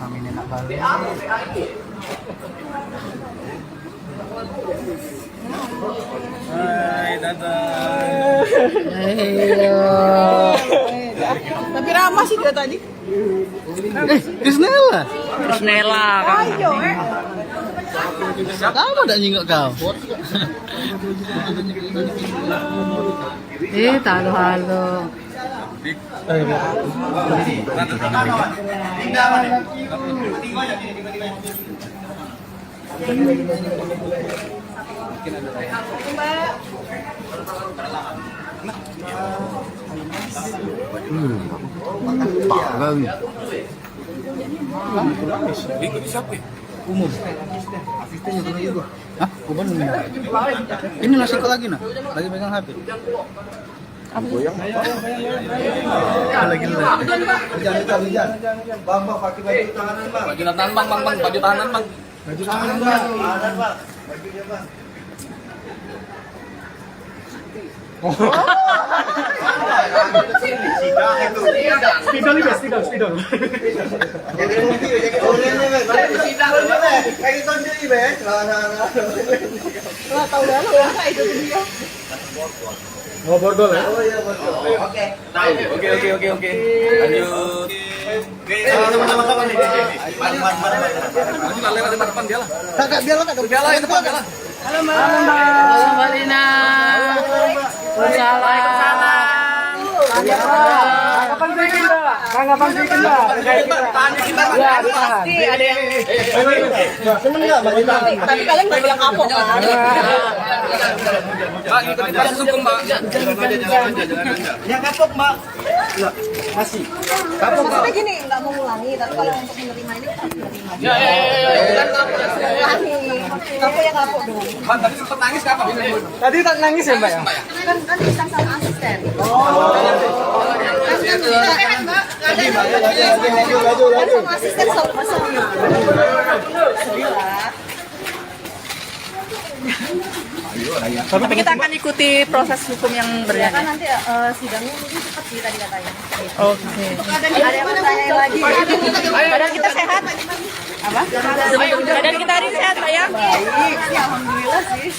Speaker 1: kami nenek balik.
Speaker 5: Hai, dadah.
Speaker 3: Tapi ramah sih dia tadi.
Speaker 1: Krisnella.
Speaker 4: Krisnella kan.
Speaker 3: Ayo,
Speaker 1: Kamu udah nyingok kau.
Speaker 4: Halo.
Speaker 1: Bang.
Speaker 5: Ikut siapa?
Speaker 1: Umum. Asistennya pernah juga. Hah? Umum. Ini masih ikut lagi nah. Lagi pegang HP. Lagi
Speaker 2: Jangan. Bang, pakai baju tahanan, Bang.
Speaker 5: Baju tahanan bang, baju tahanan bang.
Speaker 2: Baju tahanan, Bang. Tahanan, Bang. Bajunya, Bang.
Speaker 6: Spidol ini, spidol.
Speaker 2: Jaket mobil, jaket oranye, Bang. Kayak gitu sendiri, Bang.
Speaker 3: Wah, tahu dah lo ya itu dia.
Speaker 6: Oh, bordol ya?
Speaker 2: Oh iya, betul. Oke.
Speaker 5: Oke. Lanjut.
Speaker 2: Sama-sama nih.
Speaker 5: Lanjut lewat depan dia lah.
Speaker 2: Kakak biar lo tak
Speaker 5: Dia lah, depan dia lah.
Speaker 3: Halo, Mbak.
Speaker 4: Halo Mbak Lina. Waalaikumsalam.
Speaker 6: Kapan bikin, Mbak? Kapan bikin, Mbak? Ya, ditahan.
Speaker 3: Pasti ada yang
Speaker 2: Seneng nggak, Mbak?
Speaker 3: tapi kalian nggak bilang kapok kan?
Speaker 5: Mbak, ikutin proses hukum, Mbak.
Speaker 2: Yang kapok, Mbak. Masih. Kapok, Mbak.
Speaker 3: Maksudnya gini, nggak mau ngulangi, tapi kalau untuk menerima ini kita harus menerima.
Speaker 5: Ya.
Speaker 3: Bukan kapok, ngulangi. Kapok ya kapok dong.
Speaker 5: Bang, tadi sempat nangis kapan?
Speaker 6: Tadi tak nangis ya, Mbak ya?
Speaker 3: Kan disang sama asisten. Kan sama asisten selalu sedih. Sedih lah.
Speaker 4: Tapi kita akan ikuti proses hukum yang
Speaker 3: Ya kan
Speaker 4: berjalan.
Speaker 3: nanti sidangnya mungkin cepat sih tadi katanya.
Speaker 4: Oke.
Speaker 3: Ada yang bertanya lagi.
Speaker 4: Badan kita sehat? Apa? Badan kita hari ini sehat, Mbak ya?
Speaker 3: Baik, sih, alhamdulillah sih.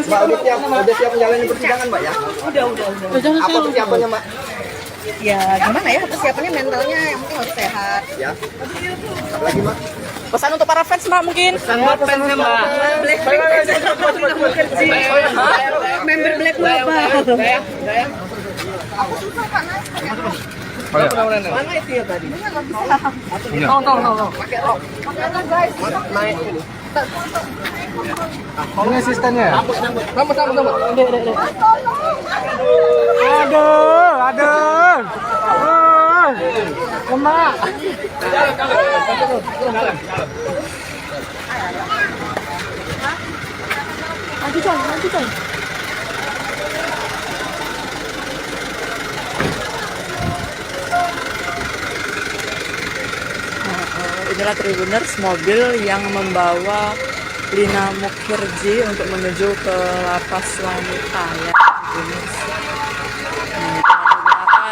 Speaker 2: Mbak, udah siap menjalani persidangan, Mbak ya?
Speaker 3: Udah.
Speaker 2: Apa persiapannya, Mbak?
Speaker 3: Ya gimana ya persiapannya mentalnya yang penting harus sehat.
Speaker 2: Ya. Apa lagi, Mbak?
Speaker 4: Pesan untuk para fans, Mbak mungkin?
Speaker 3: Member Black apa? Aku susah Pak naik. Mana itu ya tadi? Nggak bisa.
Speaker 6: Tolong.
Speaker 3: Pakai rok guys.
Speaker 2: Naik.
Speaker 6: Ini asistennya ya?
Speaker 2: Sama.
Speaker 6: Aduh. Lemak.
Speaker 3: Maju coy.
Speaker 4: Inilah Tribuners, mobil yang membawa Lina Mukhirji untuk menuju ke lapas wanita ya. Tribuners.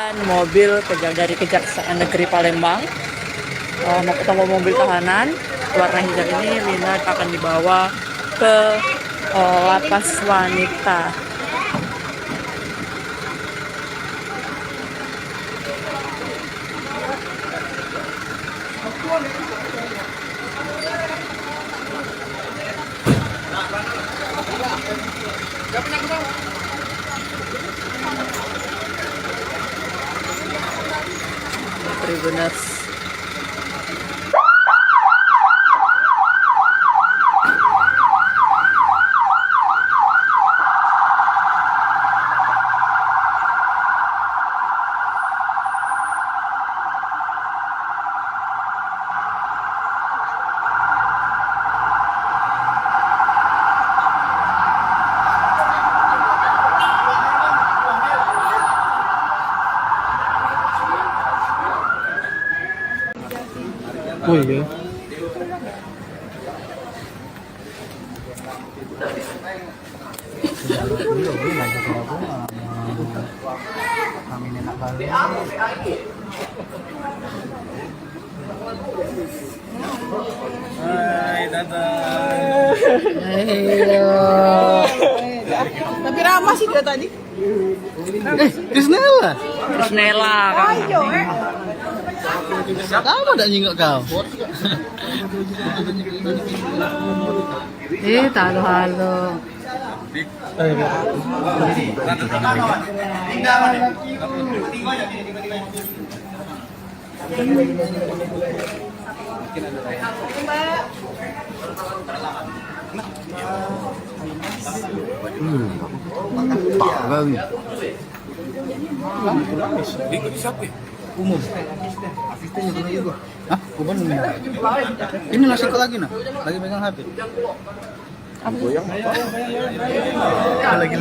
Speaker 4: Menggunakan mobil dari Kejaksaan Negeri Palembang. Mau ketemu mobil tahanan warna hijau ini, Lina akan dibawa ke lapas wanita. Tribuners.
Speaker 6: Oh iya.
Speaker 1: Kami nenek balik.
Speaker 3: Tapi ramah sih dia tadi.
Speaker 1: Krisnella.
Speaker 4: Krisnella kan.
Speaker 3: Ayo,
Speaker 1: Kamu udah nyingok kau.
Speaker 4: Halo.
Speaker 1: Bang. Umum. Asistennya pernah juga. Hah? Umum. Ini nasi kok lagi nah? Lagi pegang HP. Lagi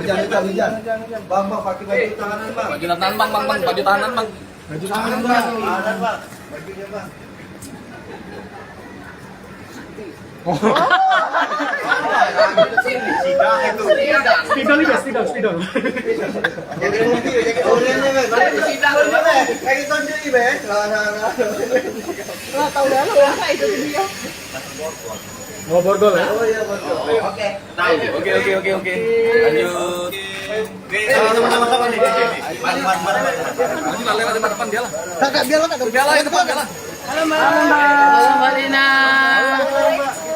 Speaker 2: Jangan. Bang, pakai baju tahanan, Bang.
Speaker 5: Baju tahanan bang, baju tahanan bang.
Speaker 2: Baju tahanan, Bang. Tahanan, Bang. Bajunya, Bang.
Speaker 6: Spidol juga, spidol.
Speaker 2: Jaket oranye, Bang. Kayak tonjol ini, Bang.
Speaker 3: nggak tahu dah lo apa itu dia.
Speaker 6: Mau borgol ya?
Speaker 2: Oh iya, betul. Oke.
Speaker 5: Oke. Lanjut.
Speaker 2: Sama-sama nih.
Speaker 5: Lanjut lewat depan dia lah.
Speaker 1: Kakak biar lo tak
Speaker 5: Dia lah, depan dia lah.
Speaker 3: Halo Mbak.
Speaker 4: Halo Mbak Lina.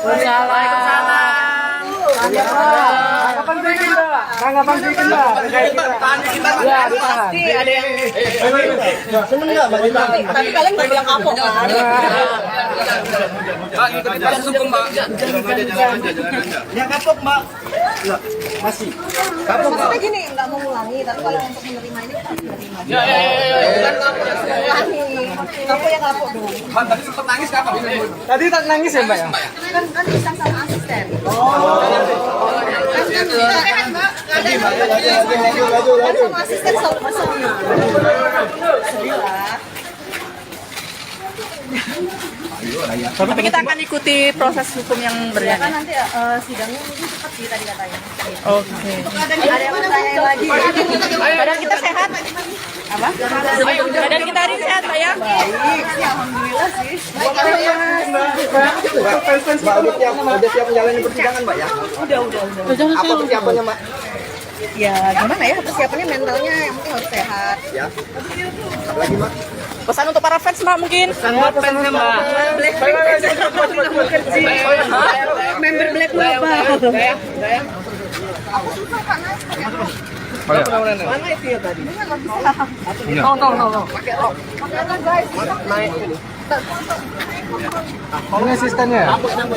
Speaker 4: Waalaikumsalam.
Speaker 6: Kapan bikin, Mbak? Kapan bikin, Mbak? Ya, ditahan.
Speaker 3: Pasti ada yang
Speaker 2: Seneng nggak, Mbak?
Speaker 3: tapi kalian nggak bilang kapok kan?
Speaker 5: Mbak, ikutin proses hukum mbak.
Speaker 2: Yang kapok, Mbak. Enggak, masih. Kapok, Mbak.
Speaker 3: Maksudnya gini, nggak mau ngulangi, tapi kalau untuk menerima ini kita harus menerima.
Speaker 5: Ya.
Speaker 3: Bukan kapok yang ngulangi, kapok yang kapok dong.
Speaker 5: Bang, tadi sempat nangis kapan?
Speaker 6: Tadi tak nangis ya, Mbak ya?
Speaker 3: Kan bisa sama asisten. Sehat Mbak, nggak ada kan sama asisten selalu bersama. Sedih lah.
Speaker 4: Tapi kita akan ikuti proses hukum yang
Speaker 3: Ya kan
Speaker 4: berjalan.
Speaker 3: nanti sidangnya mungkin cepat sih tadi katanya.
Speaker 4: Oke.
Speaker 3: Ada yang bertanya lagi.
Speaker 4: Badan kita sehat? Apa? Badan kita hari sehat, Mbak ya?
Speaker 3: Baik, sih, alhamdulillah sih.
Speaker 2: Mbak, udah siap menjalani persidangan, Mbak ya?
Speaker 3: Udah.
Speaker 2: Apa persiapannya, Mbak?
Speaker 3: Ya gimana ya persiapannya mentalnya yang penting harus sehat.
Speaker 2: Ya. Apa lagi, Mbak?
Speaker 4: Pesan untuk para fans, Mbak mungkin?
Speaker 3: Member Black apa? Aku susah Pak Nas pakai rok. Mana itu ya tadi? Ini nggak bisa.
Speaker 6: Tolong.
Speaker 3: Pakai rok guys. Naik ini.
Speaker 6: Ini asistennya.
Speaker 5: Sama.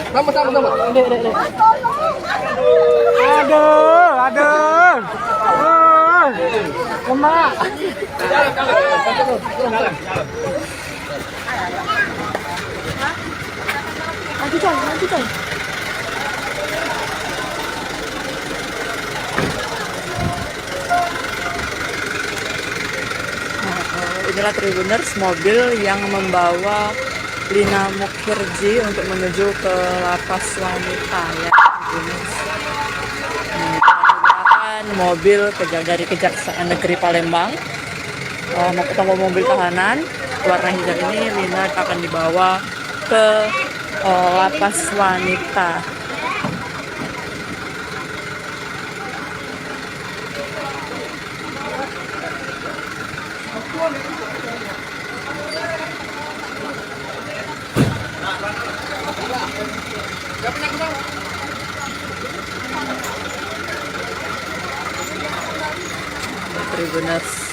Speaker 6: Aduh. Lemak.
Speaker 3: Maju coy.
Speaker 4: Inilah Tribuners, mobil yang membawa Lina Mukhirji untuk menuju ke lapas wanita ya. Tribuners. Menggunakan mobil dari Kejaksaan Negeri Palembang. Mau ketemu mobil tahanan warna hijau ini, Lina akan dibawa ke lapas wanita. Tribuners.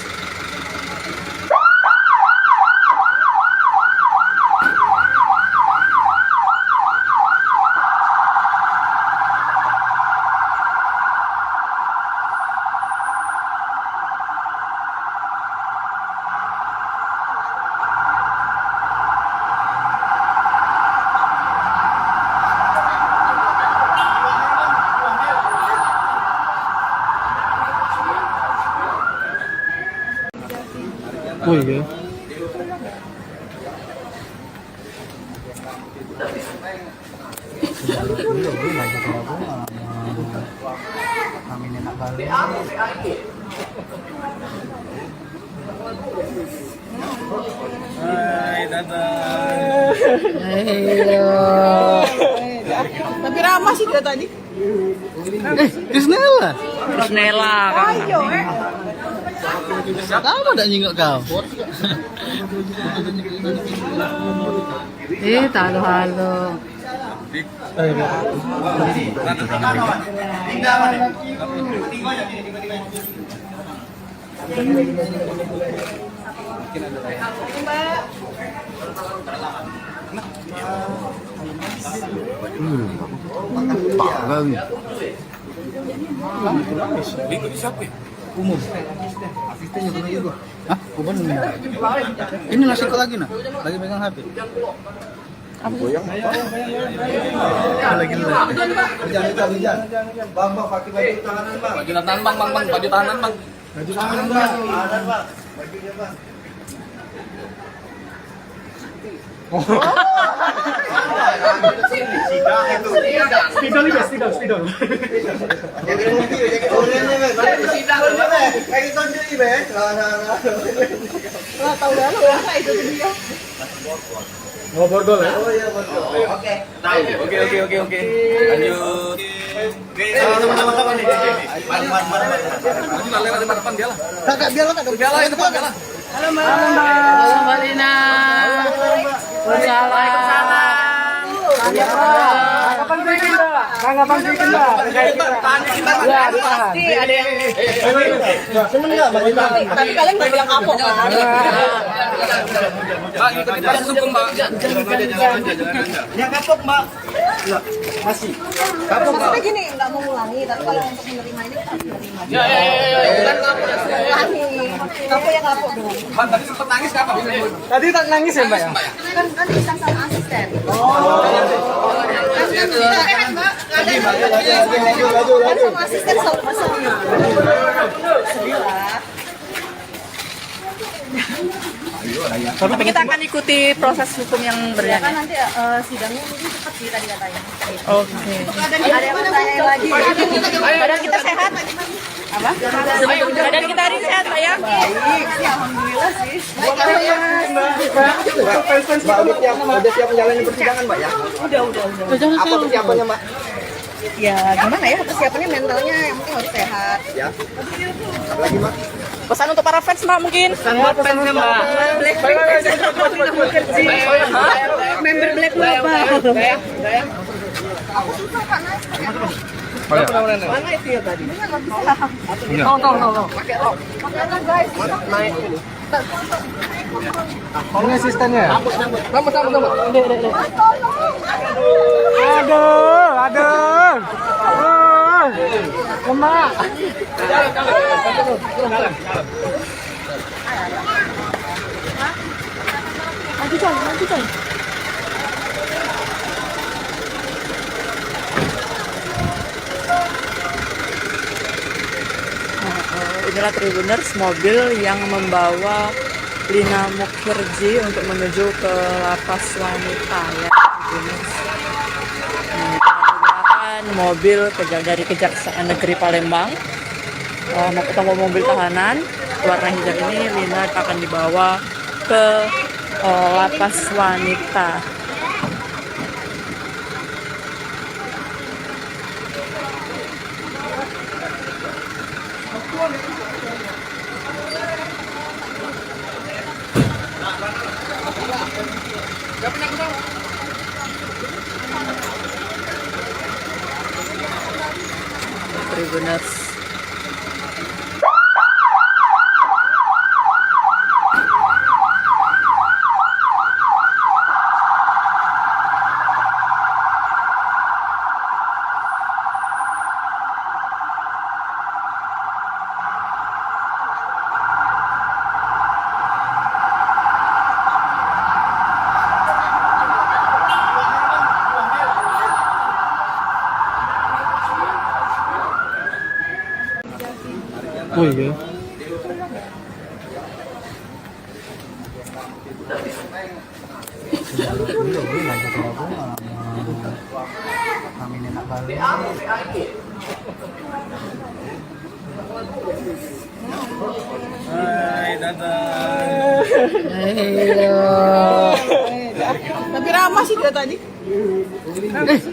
Speaker 6: Oh iya.
Speaker 1: Kami enak kali.
Speaker 5: Hai, dadah.
Speaker 3: Tapi ramah sih dia tadi.
Speaker 1: Krisnella.
Speaker 4: Krisnella kan.
Speaker 3: Ayo,
Speaker 1: Kamu udah nyingok kau.
Speaker 6: Halo.
Speaker 5: Itu siapa?
Speaker 1: Umum.
Speaker 2: Asistennya pernah juga.
Speaker 1: Hah? Kuban ini nasi kok lagi nah? Lagi megang HP. Lagi
Speaker 2: Hujan. Bang, pakai baju tahanan, Bang.
Speaker 5: Baju tahanan bang, baju tahanan bang.
Speaker 2: Baju tahanan, Bang. Bajunya, Bang.
Speaker 6: Spidol juga, spidol.
Speaker 2: Jaga mobil, jaga orangnya, Bang. Kayak gitu sendiri, Bang.
Speaker 3: lah tahu dah lu apa itu dia.
Speaker 6: Mau borgol ya?
Speaker 2: Oh iya, betul. Oke.
Speaker 5: Oke. Lanjut. Sama-sama nih. Lanjut lewat depan dia lah.
Speaker 2: Kakak biar lah, Kak.
Speaker 5: Dia lah, depan dia lah.
Speaker 3: Halo Mbak.
Speaker 4: Halo Mbak Dina. Waalaikumsalam.
Speaker 6: Kapan bikin, Mbak? Kapan bikin, Mbak? Ya, ditahan.
Speaker 3: Pasti ada yang
Speaker 2: Seneng nggak, Mbak?
Speaker 3: tapi kalian nggak bilang kapok kan?
Speaker 5: Mbak, ikutin proses hukum, Mbak.
Speaker 2: Yang kapok, Mbak. Iya, masih. Kapok, Mbak.
Speaker 3: Maksudnya gini, nggak mau ngulangi, tapi kalau untuk menerima ini kita harus menerima.
Speaker 5: Bukan kapok.
Speaker 3: Ngulangi, kapok ya kapok dong.
Speaker 5: Bang, tadi sempat nangis kapan?
Speaker 6: Tadi tak nangis ya, Mbak ya?
Speaker 3: Kan bisa sama asisten. Kan sama asisten selalu masalahnya. Sedih lah.
Speaker 4: Tapi kita akan ikuti proses hukum yang
Speaker 3: Ya kan
Speaker 4: berjalan.
Speaker 3: nanti sidangnya mungkin cepat sih tadi katanya.
Speaker 4: Oke.
Speaker 3: Ada yang bertanya lagi. Badan kita sehat? Apa?
Speaker 4: Badan kita hari ini sehat, Mbak ya?
Speaker 3: Baik, sih alhamdulillah sih.
Speaker 2: Mbak, udah siap menjalani persidangan, Mbak ya?
Speaker 3: Udah.
Speaker 2: Apa persiapannya, Mbak?
Speaker 3: Ya gimana ya persiapannya mentalnya yang penting harus sehat.
Speaker 2: Ya. Apa lagi, Mbak?
Speaker 4: Pesan untuk para fans, Mbak mungkin?
Speaker 3: Blackpink member Black Mamba. Aku susah Pak Nas. Mana itu ya tadi? Ini nggak bisa.
Speaker 6: Tolong.
Speaker 3: Pakai rok guys.
Speaker 6: Ini asistennya.
Speaker 3: Tolong.
Speaker 6: Aduh. Lemak.
Speaker 3: Maju coy.
Speaker 4: Inilah Tribuners, mobil yang membawa Lina Mukherjee untuk menuju ke lapas wanita ya Tribuners. Menggunakan mobil dari Kejaksaan Negeri Palembang. Mau ketemu mobil tahanan warna hijau ini, Lina akan dibawa ke lapas wanita. Tribuners.
Speaker 6: Oh iya.
Speaker 1: Kami nenek balik.
Speaker 5: Hai, dadah.
Speaker 3: Tapi ramah sih dia tadi.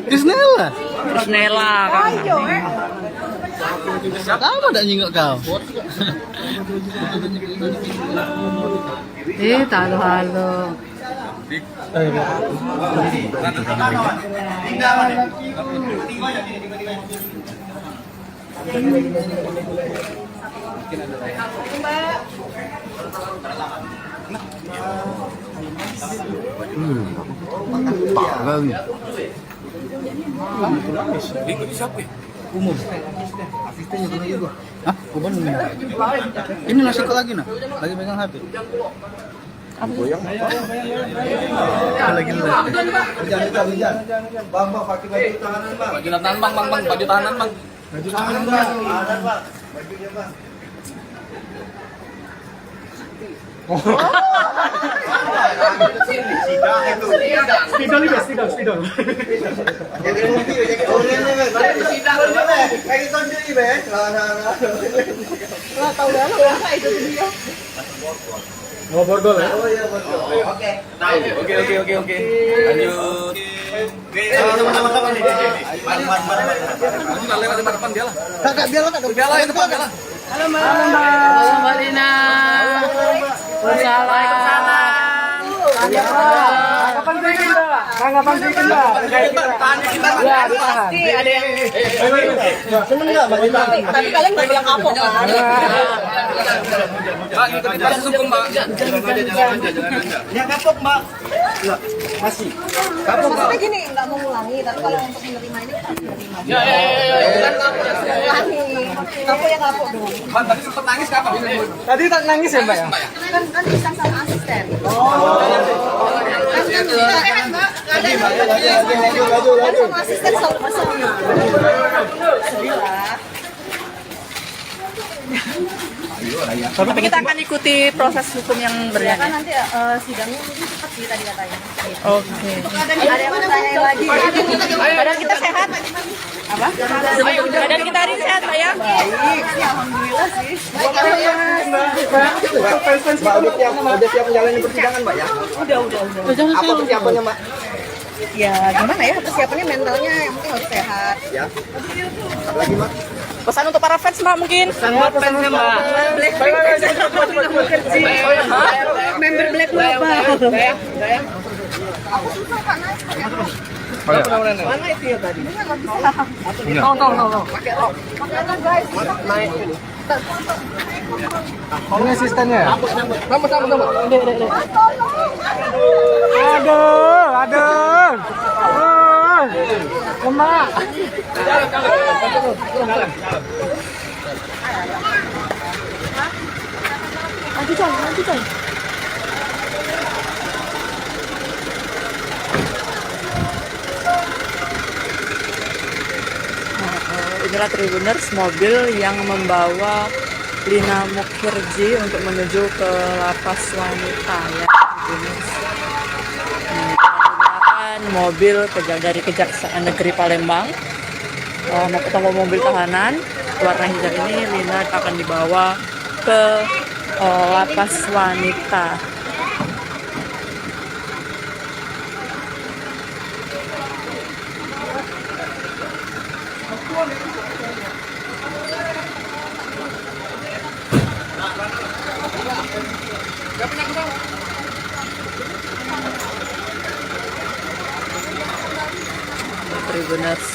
Speaker 1: Krisnella.
Speaker 4: Terus Nela kan.
Speaker 3: Ayo,
Speaker 1: Kamu tak nyingok kau? Halo. Bang.
Speaker 5: Ini siapa?
Speaker 1: Umum. Asistennya pernah juga. Hah? Kuban ini nasi kok lagi nah? Lagi megang HP. Lagi
Speaker 2: Bang, pakai baju tahanan, Bang.
Speaker 5: Baju tahanan bang, baju tahanan bang.
Speaker 2: Baju tahanan, Bang. Bajunya, Bang.
Speaker 6: Spidol juga, spidol.
Speaker 2: Jaga kopi, jaga orangnya, Bang. Kayak gitu sendiri, Bang.
Speaker 3: lah tahu dah lah itu dia.
Speaker 6: Mau borgol ya?
Speaker 2: Oh iya, betul. Oke.
Speaker 5: Oke. Lanjut.
Speaker 2: Sama-sama nih.
Speaker 5: Kamu nggak lewat depan dia lah.
Speaker 1: Kakak biar lah,
Speaker 5: Dia lah, depan dia lah.
Speaker 3: Halo Mbak.
Speaker 4: Halo Mbak Dina. Waalaikumsalam.
Speaker 6: Kapan bikin, Mbak? Kapan bikin, Mbak? Ya, ditahan.
Speaker 3: Pasti ada yang
Speaker 2: Seneng nggak, Mbak?
Speaker 3: tapi kalian nggak bilang kapok kan?
Speaker 5: Mbak, ngikutin proses hukum mbak.
Speaker 2: Yang kapok, Mbak. Enggak, masih. Kapok, Mbak.
Speaker 3: Maksudnya gini, nggak mau ngulangi, tapi kalau untuk menerima ini kita harus menerima.
Speaker 5: Ya. Bukan kapok.
Speaker 3: Ngulangi, kapok ya kapok dong.
Speaker 5: Mbak, tadi sempat nangis kapan?
Speaker 6: Tadi tak nangis ya, Mbak ya?
Speaker 3: Kan disang sama asisten. Kan sama asisten selalu masalahnya. Sedih lah.
Speaker 4: Tapi kita akan ikuti proses hukum yang
Speaker 3: Ya kan
Speaker 4: berjalan.
Speaker 3: nanti sidangnya mungkin cepat sih tadi katanya.
Speaker 4: Oke.
Speaker 3: Ada yang bertanya lagi.
Speaker 4: Badan kita sehat? Apa? Badan kita hari ini sehat, Mbak ya?
Speaker 3: Baik, sih, alhamdulillah sih.
Speaker 2: Mbak, udah siap menjalani persidangan, Mbak ya?
Speaker 3: Udah.
Speaker 2: Apa persiapannya, Mbak?
Speaker 3: Ya gimana ya persiapannya mentalnya yang penting harus sehat.
Speaker 2: Ya. Apa lagi, Mbak?
Speaker 4: Pesan untuk para fans, Mbak mungkin?
Speaker 3: Blackpink member Black Mamba. Aku susah Pak naik. Mana itu ya tadi? Ini nggak bisa.
Speaker 6: No.
Speaker 3: Pakai rok guys.
Speaker 2: Naik.
Speaker 6: Ini asistennya.
Speaker 2: Sama.
Speaker 6: Aduh. Lemak.
Speaker 3: Nanti coy.
Speaker 4: Inilah Tribuners, mobil yang membawa Lina Mukherjee untuk menuju ke lapas wanita ya. Tribuners. Menggunakan mobil dari Kejaksaan Negeri Palembang. Mau ketemu mobil tahanan warna hijau ini, Lina akan dibawa ke lapas wanita. Tribuners.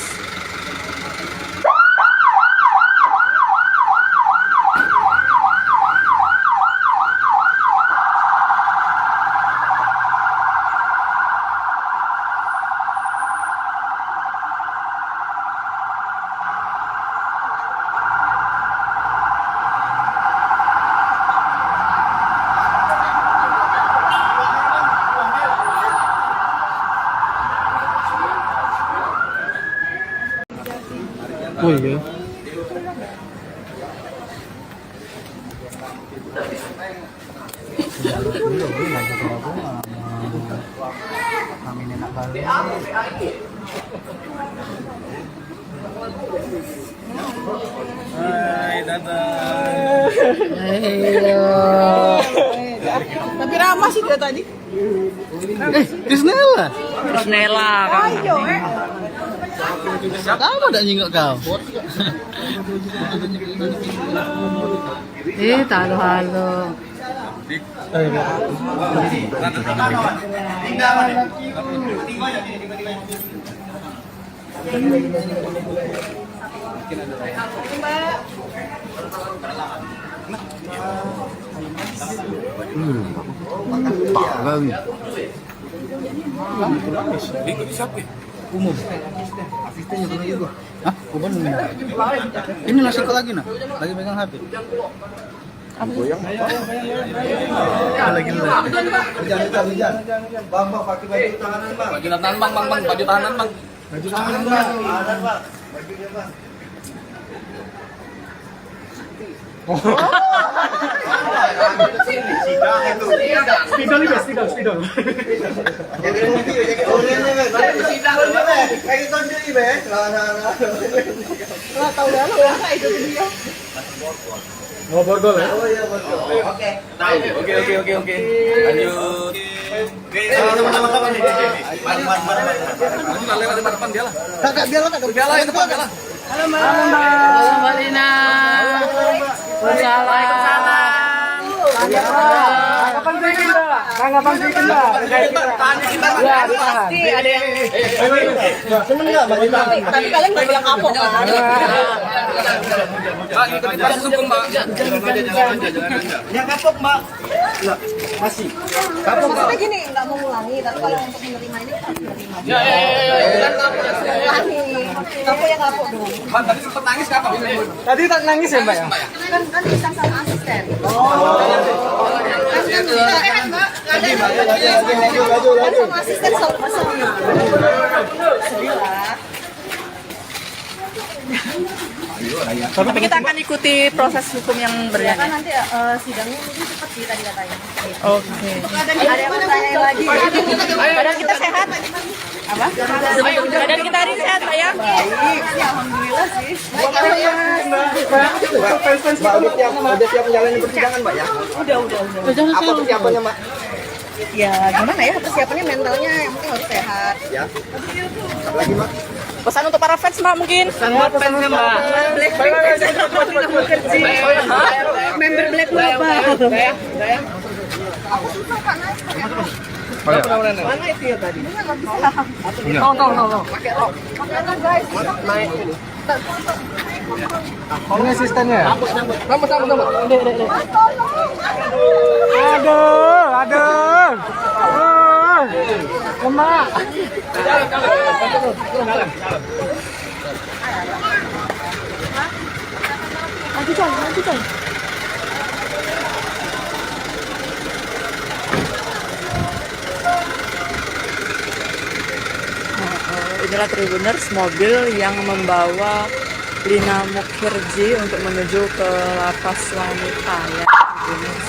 Speaker 6: Oh iya.
Speaker 1: Kami nenek balik.
Speaker 3: Tapi ramah sih dia tadi.
Speaker 1: Krisnella.
Speaker 4: Krisnella kan.
Speaker 3: Ayo,
Speaker 1: Kamu udah nyingok kau.
Speaker 4: Halo.
Speaker 1: Siapa? Umum. Asistennya pernah juga. Hah? Umum. Ini nasi kok lagi nah? Lagi megang HP. Lagi
Speaker 2: Hujan. Bang, pakai baju tahanan, Bang.
Speaker 5: Baju tahanan bang, baju tahanan bang.
Speaker 2: Baju tahanan, Bang. Tahanan, Bang. Bajunya, Bang.
Speaker 6: Spidol juga, spidol.
Speaker 2: Jadi mobil, jadi orangnya, Bang. Kayak gitu sendiri, Bang.
Speaker 3: lah tahu dah lo ya itu dia.
Speaker 6: Mau borgol ya?
Speaker 2: Oh iya, betul. Oke.
Speaker 5: Oke. Lanjut.
Speaker 2: Sama-sama nih.
Speaker 5: Maju lah lewat depan dia lah.
Speaker 1: Kakak biarlah kakak.
Speaker 5: Dia lah, depan dia lah.
Speaker 3: Halo Mbak.
Speaker 4: Halo Mbak Lina. Waalaikumsalam.
Speaker 6: Tanggapan sedikit, Mbak. Tanggapan sedikit, Mbak. Terkait kita. Ya, ditahan.
Speaker 3: Pasti ada yang
Speaker 2: Temen enggak, Bang?
Speaker 3: tapi kalian nggak bilang kapok kan?
Speaker 5: Mbak, ikutin proses hukum mbak.
Speaker 2: Yang kapok, Mbak. Enggak. Masih. Kapok, Mbak.
Speaker 3: Maksudnya gini, nggak mau ngulangi, tapi kalau untuk menerima ini kita harus menerima.
Speaker 5: Ya.
Speaker 3: Ngulangi, kapok ya kapok dong.
Speaker 5: Bang, tadi sempat nangis kapan?
Speaker 6: Tadi tak nangis ya, Mbak ya?
Speaker 3: Kan bisa sama asisten. Kan sama asisten selalu bersama. Sedih lah.
Speaker 4: Tapi kita akan ikuti proses hukum yang
Speaker 3: Kan
Speaker 4: berjalan.
Speaker 3: nanti sidangnya mungkin cepat sih tadi katanya.
Speaker 4: Oke.
Speaker 3: Ada yang bertanya lagi.
Speaker 4: Badan kita sehat. Apa? Badan kita hari sehat, Pak ya?
Speaker 3: Baik, ya alhamdulillah sih.
Speaker 2: Mbak, udah siap menjalani persidangan, Mbak ya?
Speaker 3: Udah.
Speaker 2: Apa persiapannya, Mbak?
Speaker 3: Ya gimana ya persiapannya mentalnya yang penting harus sehat.
Speaker 2: Ya. Lagi, Mbak?
Speaker 4: Pesan untuk para fans, Mbak mungkin.
Speaker 3: Member Black apa? Aku susah Pak naik pakai rok. Mana itu ya tadi? Nggak bisa.
Speaker 6: Tolong.
Speaker 3: Pakai rok guys. Naik.
Speaker 6: Ini asistennya.
Speaker 3: Rambut.
Speaker 6: Aduh. Lemak.
Speaker 3: Maju coy.
Speaker 4: Inilah Tribuners, mobil yang membawa Lina Mukhirji untuk menuju ke lapas wanita ya. Tribuners.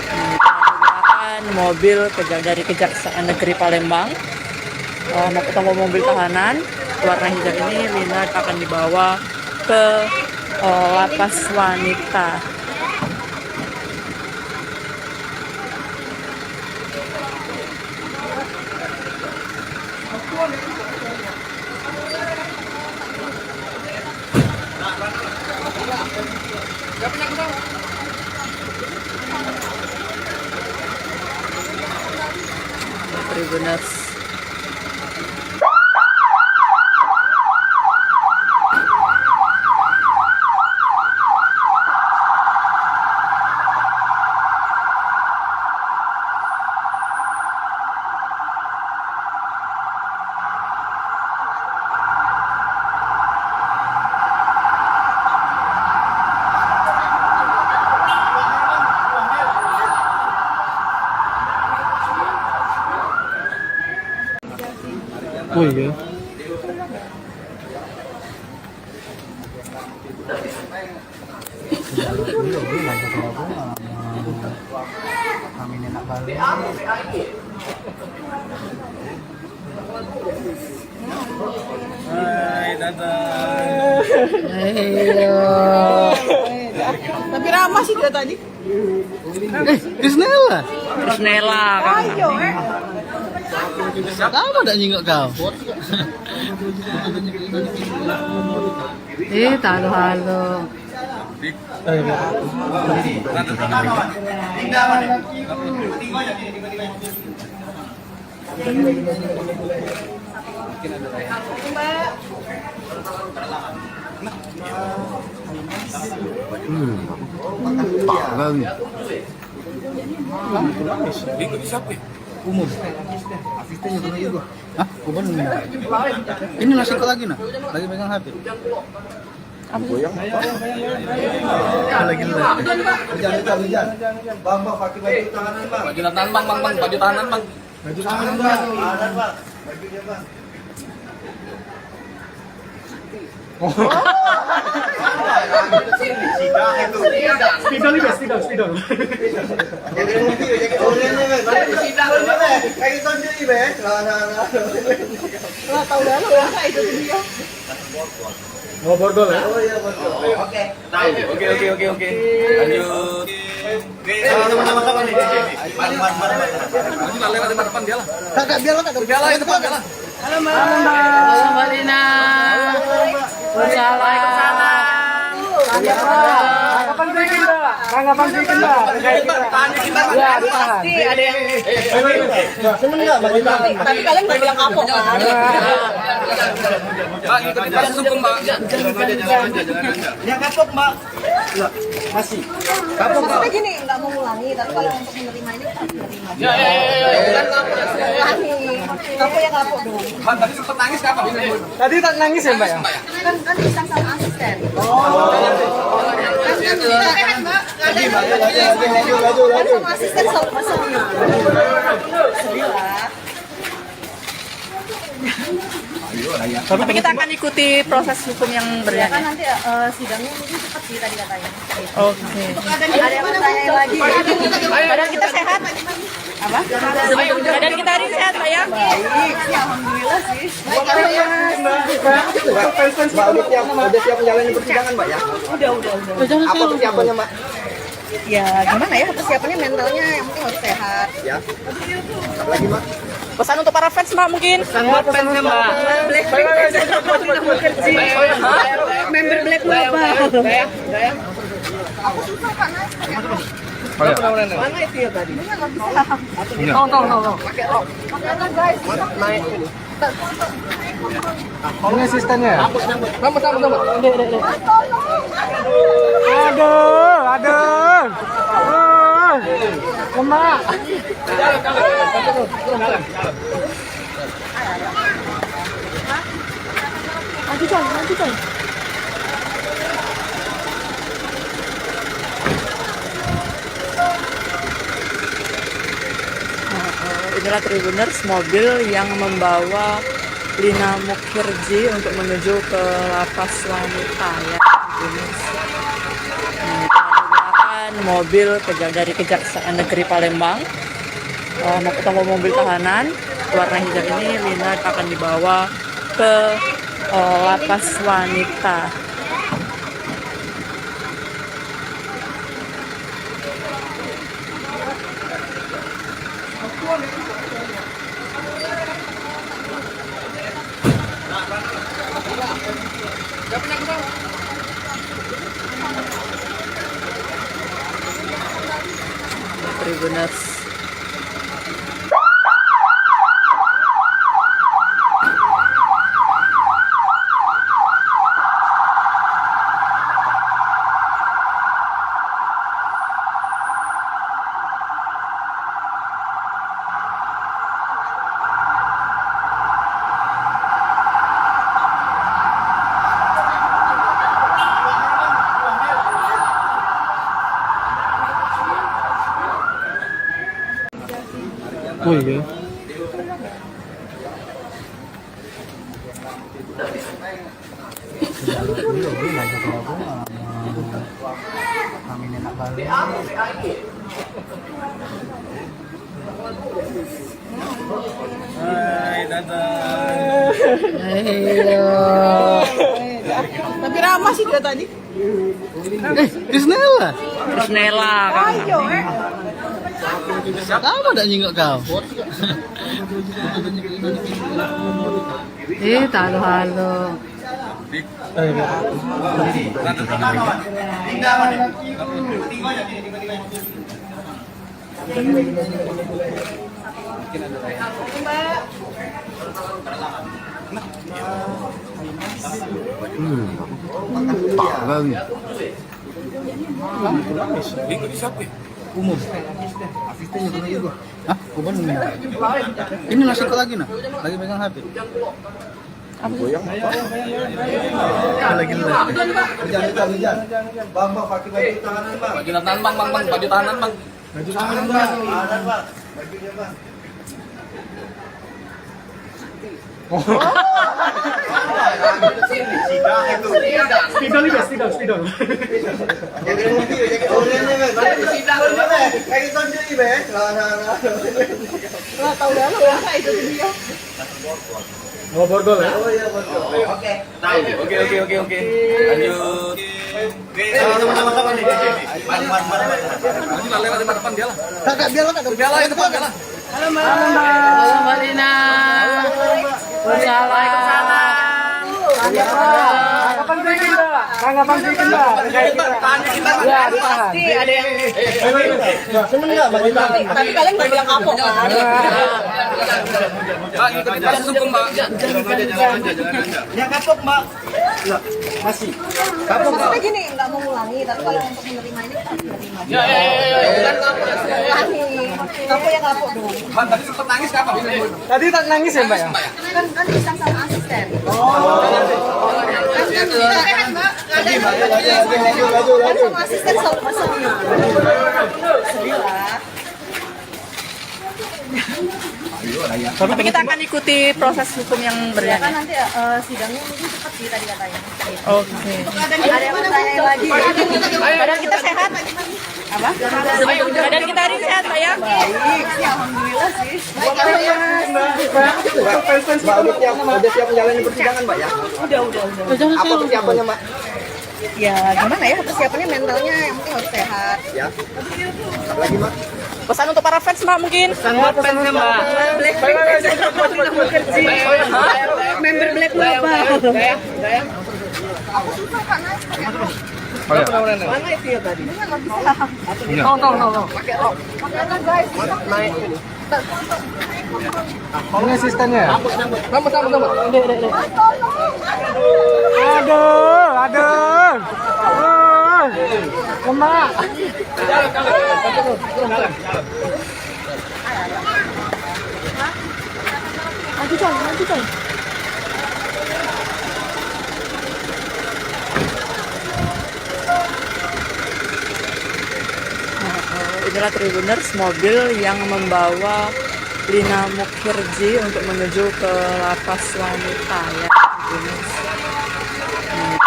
Speaker 4: Menggunakan mobil dari Kejaksaan Negeri Palembang. Mau ketemu mobil tahanan warna hijau ini, Lina akan dibawa ke lapas wanita. Tribuners.
Speaker 6: Oh iya.
Speaker 5: Hai, dadah.
Speaker 4: Halo.
Speaker 3: Tapi ramah sih dia tadi.
Speaker 1: Krisnella.
Speaker 4: Krisnella kan.
Speaker 3: Ayo,
Speaker 1: Kamu tak nyingok kau?
Speaker 3: halo.
Speaker 1: Parang.
Speaker 5: Itu siapa?
Speaker 1: Umum. Asistennya pernah juga. Hah? Umum. Ini nasi kok lagi nah? Lagi pegang HP. Lagi
Speaker 2: Hujan. Bang, pakai baju tahanan, Bang.
Speaker 5: Baju tahanan bang, baju tahanan bang.
Speaker 2: Baju tahanan, Bang. Tahanan, Bang. Bajunya, Bang.
Speaker 6: Spidol juga, spidol.
Speaker 2: Jadi mobil, jadi orangnya, Bang. Kayak gitu sendiri, Bang.
Speaker 3: Lah tahu dah lo ya itu dia.
Speaker 6: Mau borgol ya?
Speaker 2: Oh iya, betul. Oke.
Speaker 5: Oke. Lanjut.
Speaker 2: Sama-sama nih.
Speaker 5: Maju lah lewat depan dia lah.
Speaker 1: Kakak biar lo kakak.
Speaker 5: Dia lah itu dia lah.
Speaker 3: Halo Mbak Lina. Waalaikumsalam.
Speaker 6: Tanggapan sedikit, Mbak. Tanggapan sedikit, Mbak. Terkait kita. Ya, ditahan.
Speaker 3: Pasti ada yang
Speaker 2: Seneng nggak, Mbak?
Speaker 3: tapi kalian nggak bilang kapok kan?
Speaker 5: Mbak, ikutin proses hukum, Mbak.
Speaker 2: Yang kapok, Mbak. Masih. Kapok, Mbak.
Speaker 3: Maksudnya gini, nggak mau ngulangi, tapi kalau untuk menerima ini kita harus menerima.
Speaker 5: Ya.
Speaker 3: Bukan ngulangi. Kapok ya kapok dong.
Speaker 5: Mbak, tadi sempat nangis kapan?
Speaker 6: Tadi tak nangis ya, Mbak ya?
Speaker 3: Kan bisa sama asisten.
Speaker 2: Laju.
Speaker 3: Sama asisten selalu pasang.
Speaker 4: Tapi kita akan ikuti proses hukum yang
Speaker 3: Kan
Speaker 4: berjalan.
Speaker 3: nanti sidangnya mungkin cepat sih tadi katanya.
Speaker 4: Oke.
Speaker 3: Ada yang bertanya lagi.
Speaker 4: Badan kita sehat? Apa? Badan kita hari sehat, Mbak ya?
Speaker 3: Baik, ya alhamdulillah sih.
Speaker 2: Mbak, udah siap menjalani persidangan, Mbak, ya?
Speaker 3: Udah.
Speaker 2: Apa persiapannya, Mbak?
Speaker 3: Ya gimana ya persiapannya mentalnya yang penting harus sehat.
Speaker 2: Ya. Apa lagi, Mbak?
Speaker 4: Pesan untuk para fans, Mbak mungkin?
Speaker 3: Member Black Global. Aku susah karena mana itu ya tadi? Nggak bisa.
Speaker 6: Tolong.
Speaker 3: Pakai rok guys. Naik.
Speaker 6: Ini asistennya.
Speaker 5: Sambut.
Speaker 6: Aduh. Lemak.
Speaker 3: Maju coy.
Speaker 4: Inilah Tribuners, mobil yang membawa Lina Mukhirji untuk menuju ke lapas wanita ya. Tribuners. Menggunakan mobil dari Kejaksaan Negeri Palembang. Mau ketemu mobil tahanan warna hijau ini, Lina akan dibawa ke lapas wanita. Tribuners.
Speaker 6: Oh iya.
Speaker 5: Hai, dadah.
Speaker 3: Tapi ramah sih dia tadi.
Speaker 1: Krisnella.
Speaker 4: Krisnella kan.
Speaker 1: Kamu udah nyingok kau.
Speaker 3: Halo.
Speaker 1: Parang. Umum. Asistennya pernah juga. Hah? Kuban. Ini nasi kok lagi nah? Lagi pegang HP. Lagi
Speaker 2: Hujan. Bang, pakai baju tahanan, Bang.
Speaker 5: Baju tahanan bang, baju tahanan bang.
Speaker 2: Baju tahanan, Bang. Tahanan, Bang. Bajunya, Bang.
Speaker 6: Spidol juga, spidol.
Speaker 2: Jadi mobil, jadi orangnya, Bang. Kayak gitu sendiri, Bang.
Speaker 3: Lah tahu dah lo ya itu dia.
Speaker 6: Mau borgol ya?
Speaker 2: Oh iya, betul. Oke.
Speaker 5: Oke. Lanjut.
Speaker 2: Sama-sama nih.
Speaker 5: Lanjut lah, lewat depan dia lah.
Speaker 1: Kakak biarlah kak.
Speaker 5: Bela itu bang, bela.
Speaker 4: Halo Mbak Lina. Waalaikumsalam.
Speaker 6: Kapan bikin, Mbak? Tanggapan bikin, Mbak? Terkait kita. Ya, ditahan.
Speaker 3: Pasti ada yang
Speaker 2: Seneng nggak, Bang?
Speaker 3: tapi kalian nggak bilang kapok kan?
Speaker 5: Bang, ikutin proses hukum bang.
Speaker 2: Jalan aja. Ya kapok, Mbak. Ya, masih. Kapok, Mbak.
Speaker 3: Maksudnya gini, nggak mau ngulangi, tapi kalau untuk menerima ini kita harus menerima.
Speaker 5: Ya. Bukan kapok.
Speaker 3: Ngulangi, kapok ya kapok dong.
Speaker 5: Bang, tadi sempet nangis kapan?
Speaker 6: Tadi tak nangis ya, Mbak ya?
Speaker 3: Kan bisa sama asisten. Kan sama asisten selalu pasang.
Speaker 4: Tapi kita akan ikuti proses hukum yang
Speaker 3: Kan
Speaker 4: berjalan.
Speaker 3: nanti sidangnya mungkin cepat sih tadi katanya.
Speaker 4: Oke.
Speaker 3: Ada yang bertanya lagi.
Speaker 4: Badan kita sehat. Apa? Badan kita hari sehat, Pak ya?
Speaker 3: Baik, sih, alhamdulillah sih.
Speaker 2: Mbak, udah siap menjalani persidangan, Mbak, ya?
Speaker 3: Udah.
Speaker 2: Apa persiapannya, Mbak?
Speaker 3: Ya gimana ya persiapannya mentalnya yang penting harus sehat.
Speaker 2: Ya. Apa lagi, Mbak?
Speaker 4: Pesan untuk para fans, Mbak, mungkin.
Speaker 3: Member Black berapa? Mana itu ya tadi? Nggak bisa.
Speaker 6: Tolong. Ini asistennya. Aduh. Lemak.
Speaker 3: Maju coy.
Speaker 4: Inilah Tribuners, mobil yang membawa Lina Mukhirji untuk menuju ke lapas wanita ya. Tribuners.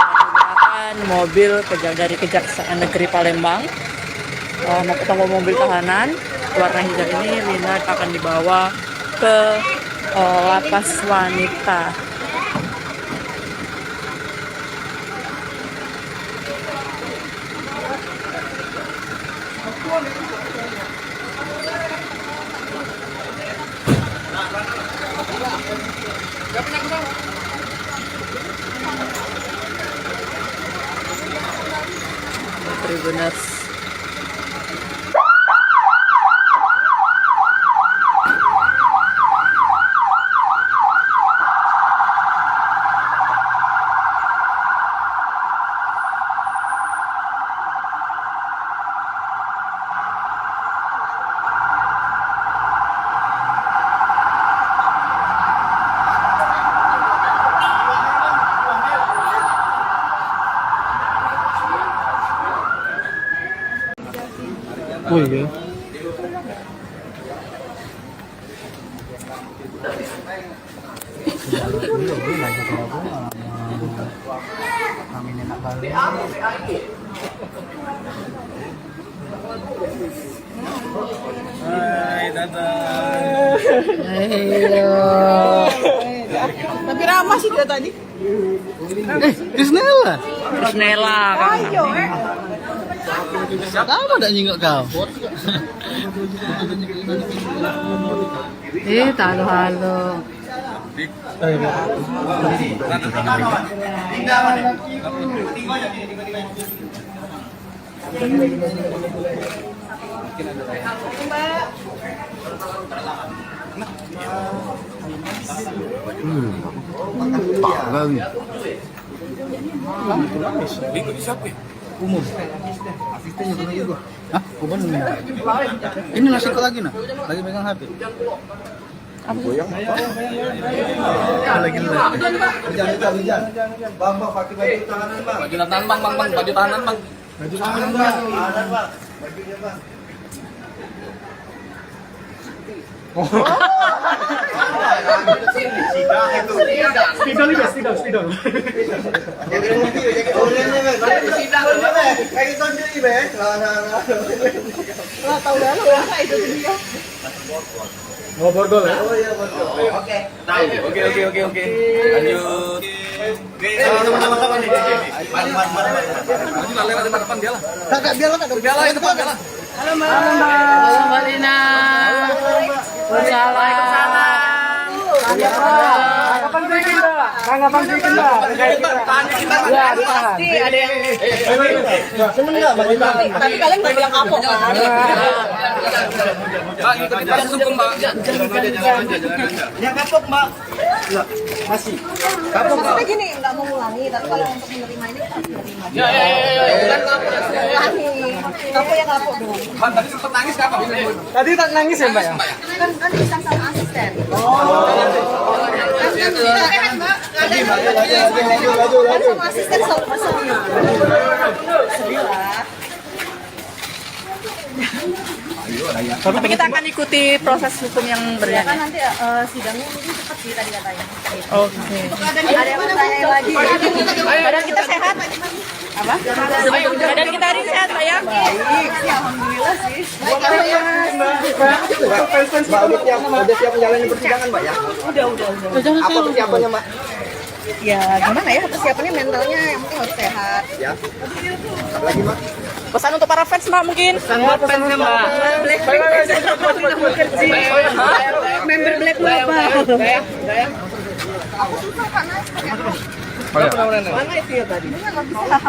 Speaker 4: Menggunakan mobil dari Kejaksaan Negeri Palembang. Mau ketemu mobil tahanan warna hijau ini, Lina akan dibawa ke lapas wanita. Tribuners.
Speaker 6: Oh iya.
Speaker 5: Hai, dadah.
Speaker 3: Tapi ramah sih dia tadi.
Speaker 1: Krisnella.
Speaker 4: Krisnella kan.
Speaker 1: Kamu udah nyingok kau.
Speaker 3: Halo-halo.
Speaker 5: Itu siapa?
Speaker 1: Umum. Asistennya pernah juga. Hah? Umum. Ini nasi kok lagi nah? Lagi megang HP. Lagi
Speaker 2: Jangan. Bang, pakai baju tahanan, Bang.
Speaker 5: Baju tahanan bang, baju tahanan bang.
Speaker 2: Baju tahanan, Bang. Tahanan, Bang. Bajunya, Bang.
Speaker 6: Spidol juga, spidol. Oh, borgol ya?
Speaker 5: Oke. Lanjut.
Speaker 2: Sama-sama nih.
Speaker 5: Maju lah lewat depan dia lah.
Speaker 1: Kakak biarlah kak.
Speaker 5: Biarlah itu depan dia lah.
Speaker 4: Halo Mbak Lina. Waalaikumsalam.
Speaker 6: Kapan bikin, Mbak? Kapan bikin, Mbak? Ya, ditahan.
Speaker 3: Pasti ada yang
Speaker 1: Seneng nggak baju tahanan?
Speaker 3: tapi kalian nggak bilang kapok kan?
Speaker 5: Mbak, ikutin dia langsung Mbak.
Speaker 2: Yang kapok, Mbak. Masih. Kapok, Mbak.
Speaker 3: Maksudnya gini, nggak mau ngulangi, tapi kalau untuk menerima ini harus menerima.
Speaker 5: Ya. Bukan kapok.
Speaker 3: Ngulangi, kapok ya kapok dong.
Speaker 5: Bang, tadi sempet nangis kapok.
Speaker 6: Tadi tak nangis ya, Mbak ya?
Speaker 3: Kan bisa sama asisten. Kan sama asisten selalu bersama. Sedih lah.
Speaker 4: Tapi kita akan ikuti proses hukum yang
Speaker 3: Ya kan
Speaker 4: berjalan.
Speaker 3: nanti sidangnya mungkin cepat sih tadi katanya.
Speaker 4: Oke.
Speaker 3: Ada yang bertanya lagi.
Speaker 4: Badan kita sehat? Apa? Badan kita hari sehat, Pak ya?
Speaker 3: Baik, sih, alhamdulillah sih.
Speaker 2: Mbak, udah siap menjalani persidangan, Mbak ya?
Speaker 3: Udah.
Speaker 2: Apa persiapannya, Mbak?
Speaker 3: Ya gimana ya persiapannya mentalnya yang penting harus sehat.
Speaker 2: Ya. Apa lagi, Mbak?
Speaker 4: Pesan untuk para fans, Mbak, mungkin?
Speaker 3: Member Black apa? Aku susah karena mana itu ya tadi? Nggak bisa.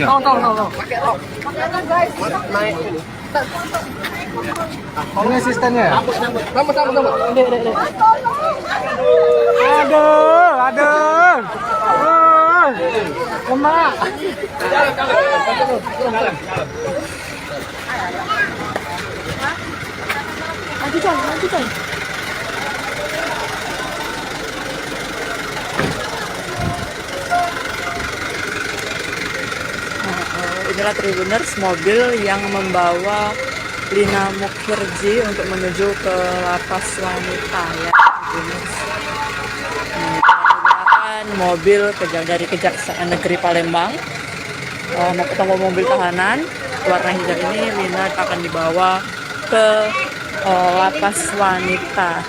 Speaker 6: Tolong.
Speaker 3: Pakai rok guys. Naik.
Speaker 6: Ini asistennya ya?
Speaker 5: Sama.
Speaker 6: Aduh. Lemak.
Speaker 3: Maju coy.
Speaker 4: Inilah Tribuners, mobil yang membawa Lina Mukhirji untuk menuju ke lapas wanita ya, Tribuners. Menggunakan mobil dari Kejaksaan Negeri Palembang. Mau ketemu mobil tahanan warna hijau ini, Lina akan dibawa ke lapas wanita.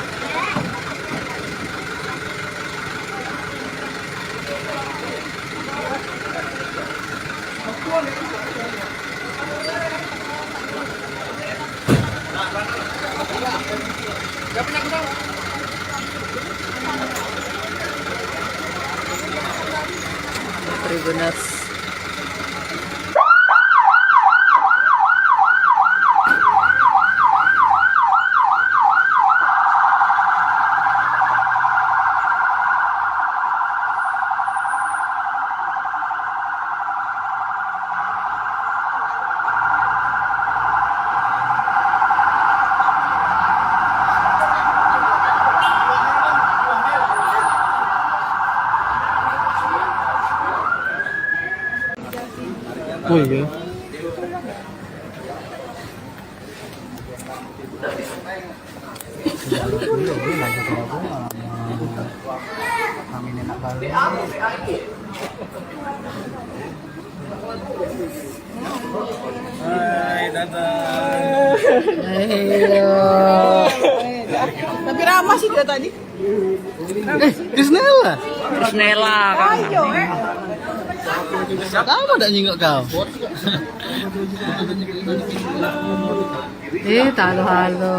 Speaker 4: Tribuners.
Speaker 6: Oh iya.
Speaker 5: Hai, dadah.
Speaker 3: Tapi ramah sih dia tadi.
Speaker 1: Krisnella.
Speaker 4: Krisnella kan.
Speaker 1: Kamu ada nyingok kau.
Speaker 4: Halo-halo.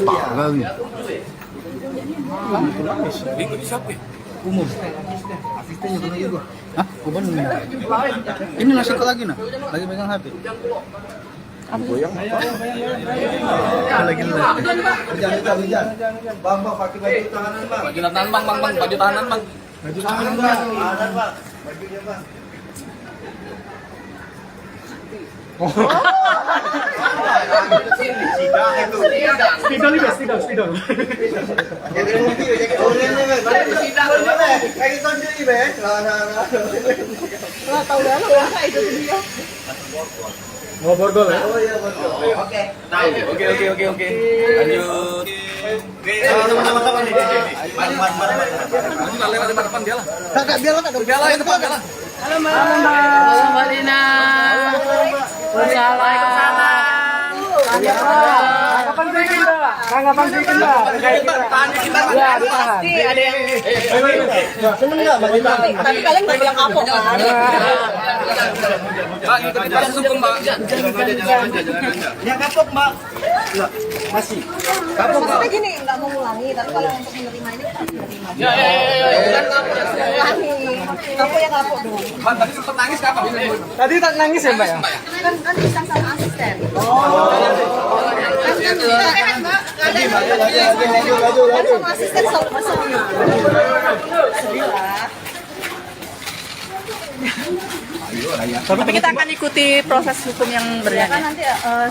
Speaker 1: Parah nih.
Speaker 5: Ini siapa?
Speaker 1: Umum. Asistennya pernah juga. Hah? Kuban. Ini nasi kok lagi nah? Lagi pegang HP. Goyang. Lagi lah.
Speaker 2: Jangan. Bang, pakai baju tahanan, Bang.
Speaker 5: Baju tahanan bang, baju tahanan bang.
Speaker 2: Baju tahanan, Bang. Tahanan, Bang. Bajunya, Bang.
Speaker 6: Spidol juga, spidol.
Speaker 2: Jaket mobil, jaket oranye, Bang. Kayak tonjol ini, Bang.
Speaker 3: Lah tahu dah lo ya itu dia.
Speaker 6: Mau borgol ya?
Speaker 2: Oh iya, betul. Oke.
Speaker 5: Oke. Lanjut.
Speaker 2: Sama-sama nih.
Speaker 5: Lanjut lah lewat depan dia lah.
Speaker 1: Kakak biar kakak
Speaker 5: Dia lah yang depan dia lah.
Speaker 4: Halo Mbak Lina. Waalaikumsalam.
Speaker 6: Tanggapan sedikit, Mbak. Tanggapan sedikit, Mbak. Ya, ditahan.
Speaker 3: Pasti ada yang
Speaker 2: Seneng nggak baju tahanan?
Speaker 3: tapi kalian nggak bilang kapok kan?
Speaker 5: Mbak, ikutin proses hukum mbak.
Speaker 2: Yang kapok, Mbak. Enggak, masih. Kapok, Mbak.
Speaker 3: Maksudnya gini nggak mau ngulangi tapi kalau untuk menerima ini kita harus menerima.
Speaker 5: Ya.
Speaker 3: Ngulangi. Kapok ya kapok dong.
Speaker 5: Mbak, tadi sempat nangis kapan?
Speaker 6: Tadi tak nangis ya, Mbak ya?
Speaker 3: Kan bisa sama asisten. Kan sama asisten selalu bersama. Sedih lah.
Speaker 4: Tapi kita akan ikuti proses hukum yang
Speaker 3: Ya kan
Speaker 4: berjalan.
Speaker 3: nanti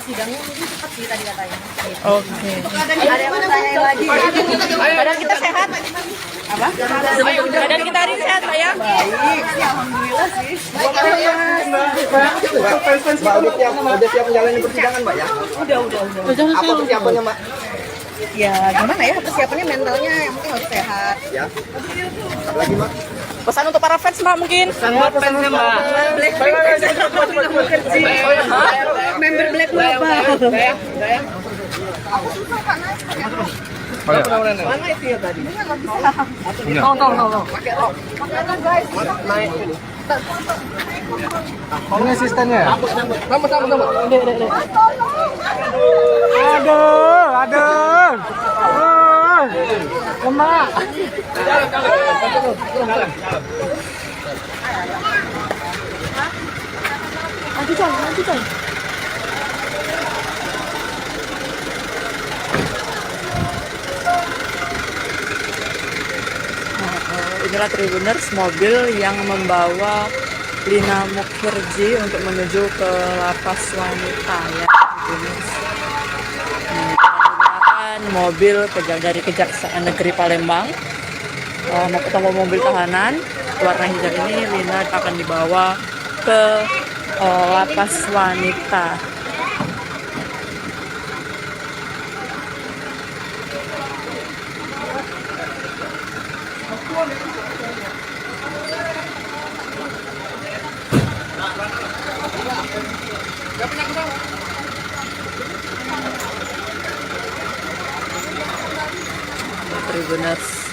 Speaker 3: sidangnya mungkin cepat sih tadi katanya.
Speaker 4: Oke.
Speaker 3: Ada yang bertanya lagi.
Speaker 4: Badan kita sehat? Apa? Badan kita hari sehat, Pak ya?
Speaker 3: Alhamdulillah sih.
Speaker 2: Mbak, udah siap menjalani persidangan, Mbak ya?
Speaker 3: Udah.
Speaker 2: Apa persiapannya, Mbak?
Speaker 3: Ya gimana ya persiapannya mentalnya yang penting harus sehat.
Speaker 2: Ya. Apa lagi, Mbak?
Speaker 4: Pesan untuk para fans, Mbak, mungkin?
Speaker 6: Buat fansnya, Mbak.
Speaker 3: Member Black apa?
Speaker 6: Mana itu ya tadi?
Speaker 3: Pakai rok guys.
Speaker 6: Ini asistennya ya?
Speaker 5: Sama.
Speaker 6: Aduh. Lemak.
Speaker 3: Maju coy.
Speaker 4: Inilah Tribuners, mobil yang membawa Lina Mukhirji untuk menuju ke lapas wanita ya. Tribuners. Menggunakan mobil dari Kejaksaan Negeri Palembang. Mau ketemu mobil tahanan warna hijau ini, Lina akan dibawa ke lapas wanita. Tribuners.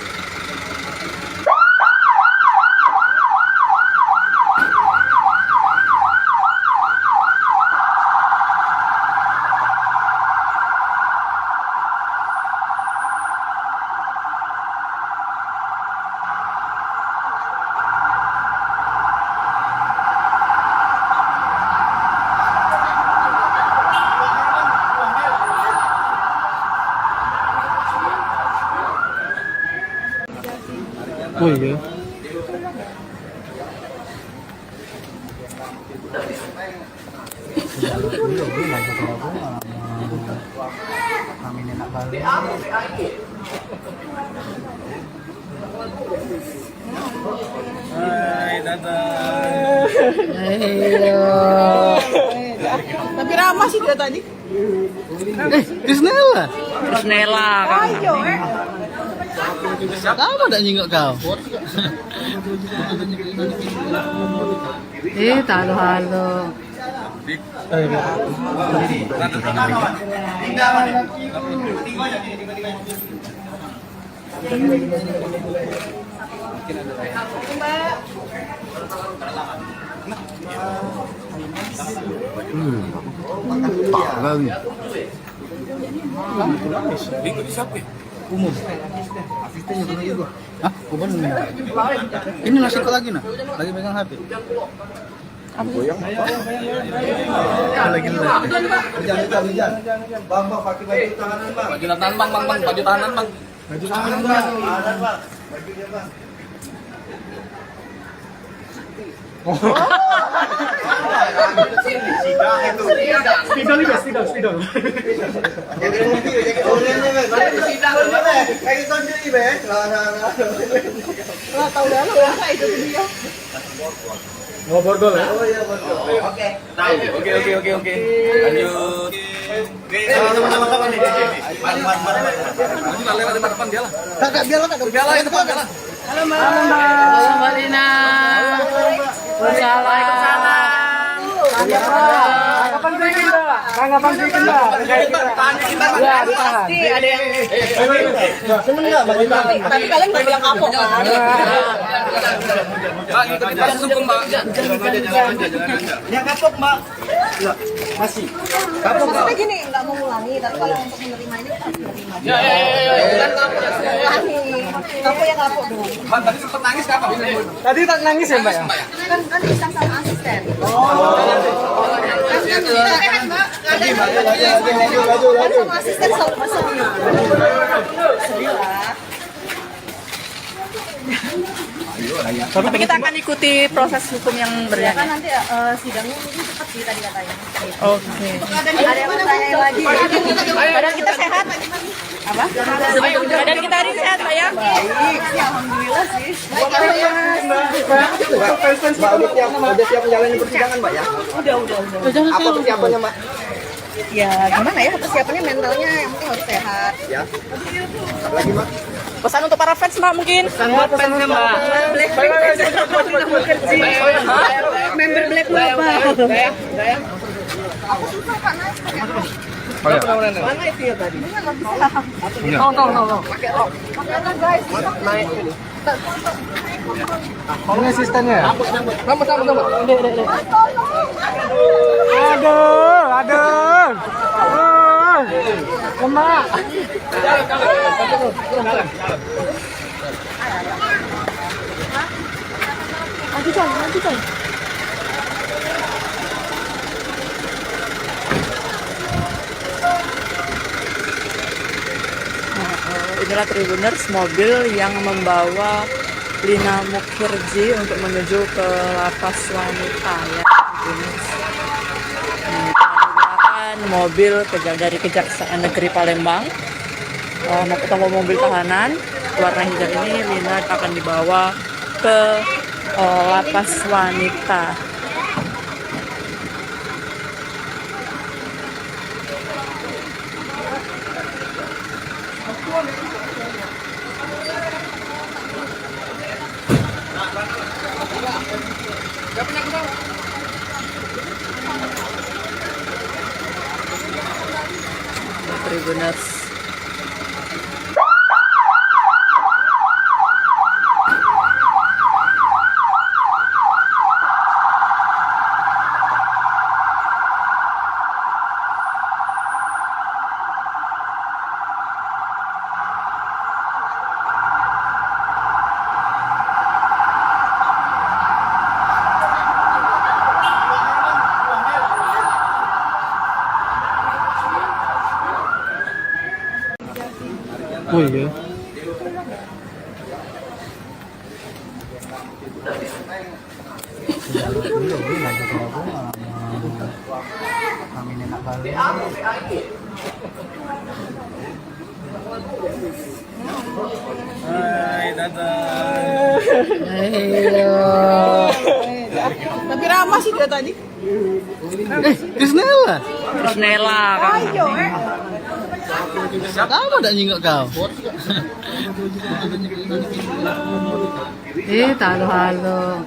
Speaker 6: Oh iya.
Speaker 5: Hai, dadah.
Speaker 3: Tapi ramah sih dia tadi.
Speaker 1: Krisnella.
Speaker 4: Terus Nela kan.
Speaker 1: Kamu tak nyingok kau?
Speaker 3: Halo.
Speaker 1: Umum. Asistennya pernah juga. Hah? Kuban. Ini nasi kok lagi nah? Lagi pegang HP. Lagi
Speaker 2: Jangan. Bang, pakai baju tahanan, Bang.
Speaker 5: Baju tahanan bang, baju tahanan bang.
Speaker 2: Baju tahanan, Bang. Tahanan, Bang. Bajunya, Bang.
Speaker 6: Spidol ibe, spidol. Oh, borgol ya?
Speaker 5: Oke. Lanjut. Sama-sama nih. Maju lah lewat depan dia lah.
Speaker 1: Kakak biarlah kakak.
Speaker 5: Biarlah itu Pak, biarlah.
Speaker 4: Halo Mbak Lina. Waalaikumsalam.
Speaker 6: Kapan bikin, Mbak? Kapan bikin, Mbak? Ya, ditahan.
Speaker 3: Pasti ada yang
Speaker 1: Seneng nggak bagi kami?
Speaker 3: tapi kalian nggak bilang kapok kan?
Speaker 5: Mbak, ngikutin pas hukum Mbak.
Speaker 1: Yang kapok mbak. Masih. Kapok mbak.
Speaker 3: Maksudnya gini, nggak mau ngulangi, tapi kalau untuk menerima ini harus menerima.
Speaker 5: Ya.
Speaker 3: Bukan kapok, ngulangi. Kapok ya kapok dong.
Speaker 5: Mbak, tadi sempat nangis kapan?
Speaker 6: Tadi tak nangis ya, Mbak?
Speaker 3: Kan bisa sama asisten. Sehat mbak. Kan sama asisten selalu pasang. Sedih lah.
Speaker 4: Tapi kita akan ikuti proses hukum yang
Speaker 3: Kan
Speaker 4: berjalan.
Speaker 3: nanti sidangnya mungkin cepat sih tadi katanya.
Speaker 4: Oke.
Speaker 3: Ada yang bertanya lagi.
Speaker 4: Badan kita sehat? Apa? Badan kita hari sehat, Pak ya?
Speaker 3: Baik, ya alhamdulillah sih.
Speaker 2: Mbak, udah siap menjalani persidangan, Mbak ya?
Speaker 3: Udah.
Speaker 2: Apa persiapannya, Mbak?
Speaker 3: Ya gimana ya persiapannya mentalnya yang penting harus sehat.
Speaker 2: Ya. Apa lagi, Mbak?
Speaker 4: Pesan untuk para fans, Mbak, mungkin?
Speaker 6: Buat fansnya, Mbak.
Speaker 3: Member Black apa? Aku susah Pak naik pakai rok. Mana itu ya tadi? Nggak bisa.
Speaker 6: Tolong.
Speaker 3: Pakai rok guys. Naik.
Speaker 6: Ini asistennya ya?
Speaker 3: Mas, tolong.
Speaker 6: Aduh. Lemak.
Speaker 3: Lanjutkan.
Speaker 4: Inilah Tribuners, mobil yang membawa Lina Mukhirji untuk menuju ke lapas wanita ya. Tribuners. Menggunakan mobil dari Kejaksaan Negeri Palembang. Mau ketemu mobil tahanan warna hijau ini, Lina akan dibawa ke lapas wanita. Tribuners.
Speaker 6: Oh iya.
Speaker 1: Kami enak kali.
Speaker 5: Hai, dadah.
Speaker 3: Tapi ramah sih dia tadi.
Speaker 1: Krisnella.
Speaker 4: Terus Nela kan.
Speaker 1: Kamu tak nyingok kau?
Speaker 4: Halo-halo.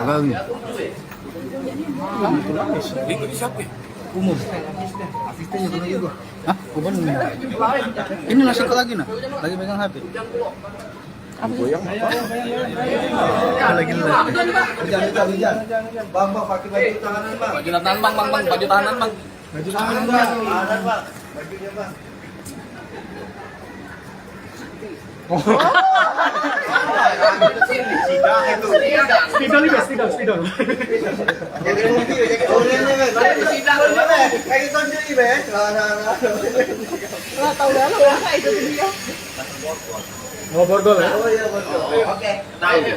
Speaker 1: Bang. Umum. Asistennya kena juga. Hah? Kuban. Ini nasi kok lagi nah? Lagi megang HP. Lagi. Jangan. Bang, pakai baju tahanan, Bang.
Speaker 5: Baju tahanan, Bang. Baju tahanan, Bang.
Speaker 1: Baju tahanan, Bang. Tahanan, Bang. Bajunya, Bang.
Speaker 2: Spidol. Oh, borgol ya?
Speaker 5: Oke. Lanjut.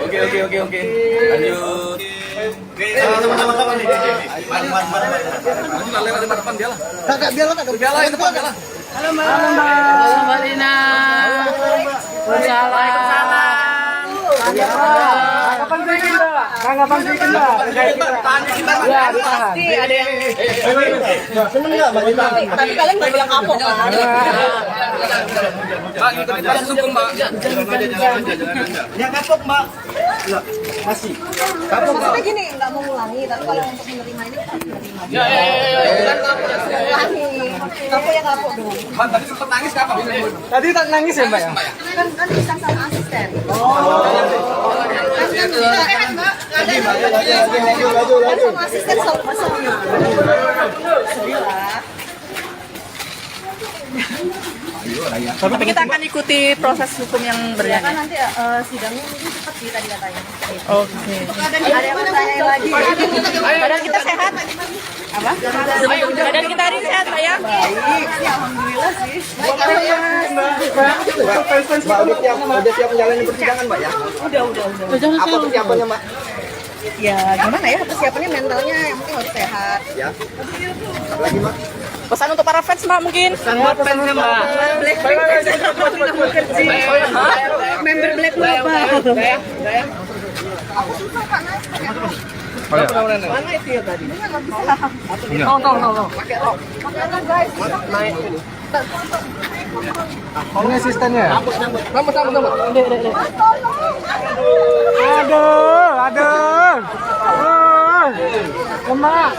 Speaker 5: Sama-sama nih. Lanjut lewat depan dia lah.
Speaker 1: Kakak biar lah.
Speaker 4: Halo Mbak Lina. Waalaikumsalam.
Speaker 6: Kapan bikin Mbak? Kapan bikin Mbak? Ya, ditahan.
Speaker 3: Pasti ada yang
Speaker 1: Seneng nggak Mbak ditahan?
Speaker 3: tapi kalian nggak bilang kapok kan?
Speaker 5: Mbak, ikutin proses hukum, Mbak.
Speaker 1: Yang kapok Mbak. Masih. Kapok Mbak.
Speaker 3: Maksudnya gini, nggak mau ngulangi, tapi kalau untuk menerima ini kita menerima.
Speaker 5: Ya.
Speaker 3: Bukan kapok, ngulangi. Kapok ya kapok dong.
Speaker 5: Bang, tadi sempat nangis kapan?
Speaker 6: Tadi tak nangis ya Mbak ya?
Speaker 3: Kan bisa sama asisten. Kan sama asisten selalu bersama. Sedih lah.
Speaker 4: Kita akan ikuti proses hukum yang
Speaker 3: Ya kan
Speaker 4: berjalan.
Speaker 3: nanti sidangnya mungkin cepat sih tadi katanya.
Speaker 4: Oke.
Speaker 3: Ada yang bertanya lagi.
Speaker 4: Badan kita sehat? Apa? Badan kita hari sehat, Pak ya?
Speaker 3: Baik, sih, alhamdulillah sih.
Speaker 1: Mbak udah siap menjalani persidangan Mbak ya?
Speaker 3: Udah.
Speaker 1: Apa persiapannya Mbak?
Speaker 3: Ya gimana ya persiapannya mentalnya yang penting harus sehat.
Speaker 1: Ya. Apa lagi Mbak?
Speaker 4: Pesan untuk para fans, Mbak, mungkin?
Speaker 3: Member Black apa? Aku susah Pak Nas. Mana itu ya tadi? Ini nggak bisa.
Speaker 6: Tolong.
Speaker 3: Pakai rok guys. Naik.
Speaker 6: Ini asistennya.
Speaker 3: Sama.
Speaker 6: Aduh. Lemak.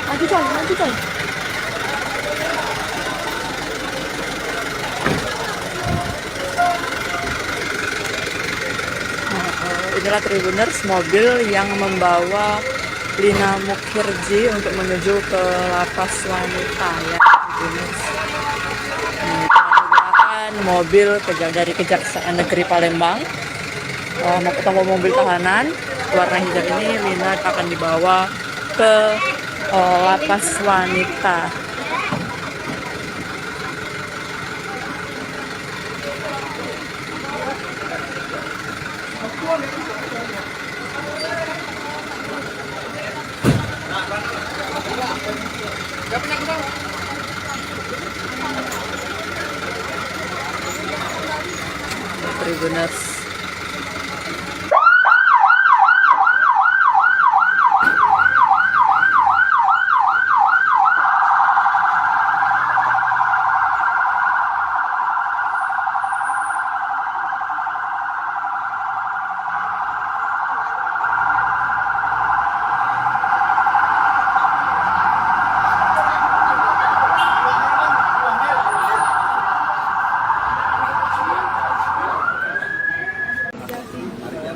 Speaker 3: Maju coy.
Speaker 4: Inilah Tribuners, mobil yang membawa Lina Mukhirji untuk menuju ke lapas wanita ya, Tribuners. Menggunakan mobil dari Kejaksaan Negeri Palembang. Mau ketemu mobil tahanan warna hijau ini, Lina akan dibawa ke lapas wanita. Tribuners.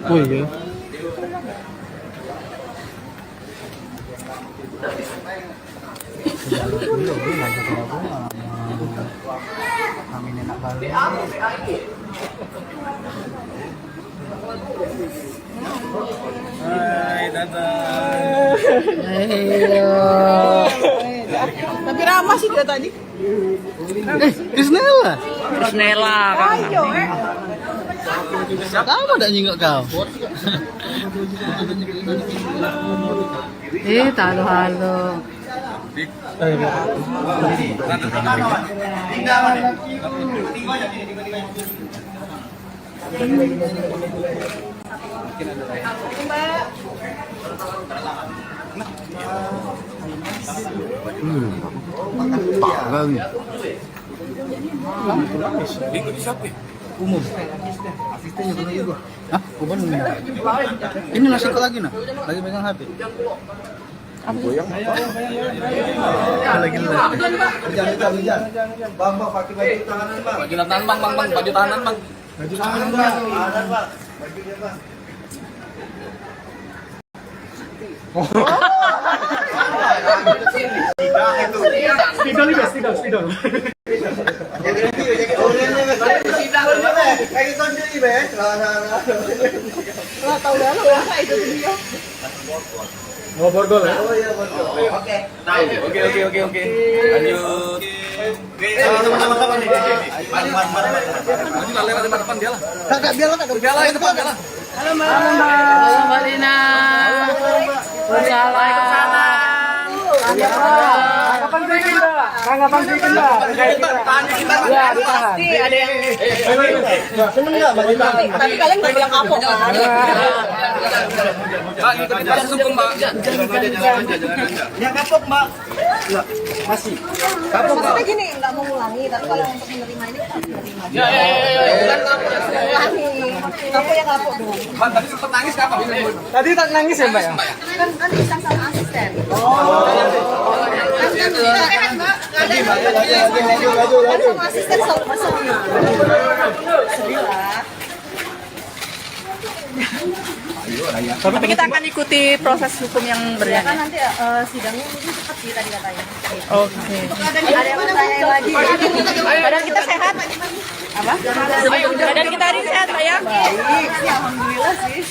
Speaker 6: Oh iya.
Speaker 5: Hai, dadah.
Speaker 3: Tapi ramah sih dia tadi.
Speaker 1: Krisnella.
Speaker 4: Krisnella kan.
Speaker 1: Kamu tak nyingok kau?
Speaker 3: Halo.
Speaker 1: Bang. Umum. Asistennya pernah juga. Hah? Kuban. Ini nasi kok lagi nah? Lagi pegang HP. Lagi Jangan. Bang, pakai baju tahanan, Bang.
Speaker 5: Baju tahanan bang, baju tahanan bang.
Speaker 1: Baju tahanan, Bang. Ada, Pak. Baju dia, Bang.
Speaker 2: Spidol. Oh, borgol ya?
Speaker 5: Oke. Lanjut. Sama-sama kapan nih? Maju lewat depan dia lah.
Speaker 1: Kakak biar lah,
Speaker 5: Dia lah, depan dia lah.
Speaker 4: Halo Mbak Lina. Waalaikumsalam.
Speaker 6: Tanggapan sedikit Mbak. Ya, ditahan.
Speaker 3: Pasti ada yang
Speaker 1: seneng nggak baju tahanan?
Speaker 3: tapi kalian nggak bilang kapok kan?
Speaker 5: Mbak, ikutin proses hukum mbak.
Speaker 1: Yang kapok, Mbak. Enggak, masih. Kapok, Mbak.
Speaker 3: Maksudnya gini, nggak mau ngulangi, tapi kalau untuk menerima ini kita harus menerima.
Speaker 5: Ya.
Speaker 3: Bukan kapok yang ngulangi, kapok yang kapok dong.
Speaker 5: Bang, tadi sempat nangis kapan?
Speaker 6: Tadi tak nangis ya Mbak ya?
Speaker 3: Kan bisa sama asisten. Kan sama asisten selalu sedih. Sedih lah.
Speaker 4: Kita akan ikuti proses hukum yang
Speaker 3: Ya kan
Speaker 4: berjalan.
Speaker 3: nanti sidangnya mungkin cepat sih tadi katanya.
Speaker 4: Oke.
Speaker 3: Ada yang bertanya lagi.
Speaker 4: Badan kita sehat? Apa? Badan kita hari sehat, Mbak ya?
Speaker 3: Baik, ya, alhamdulillah sih.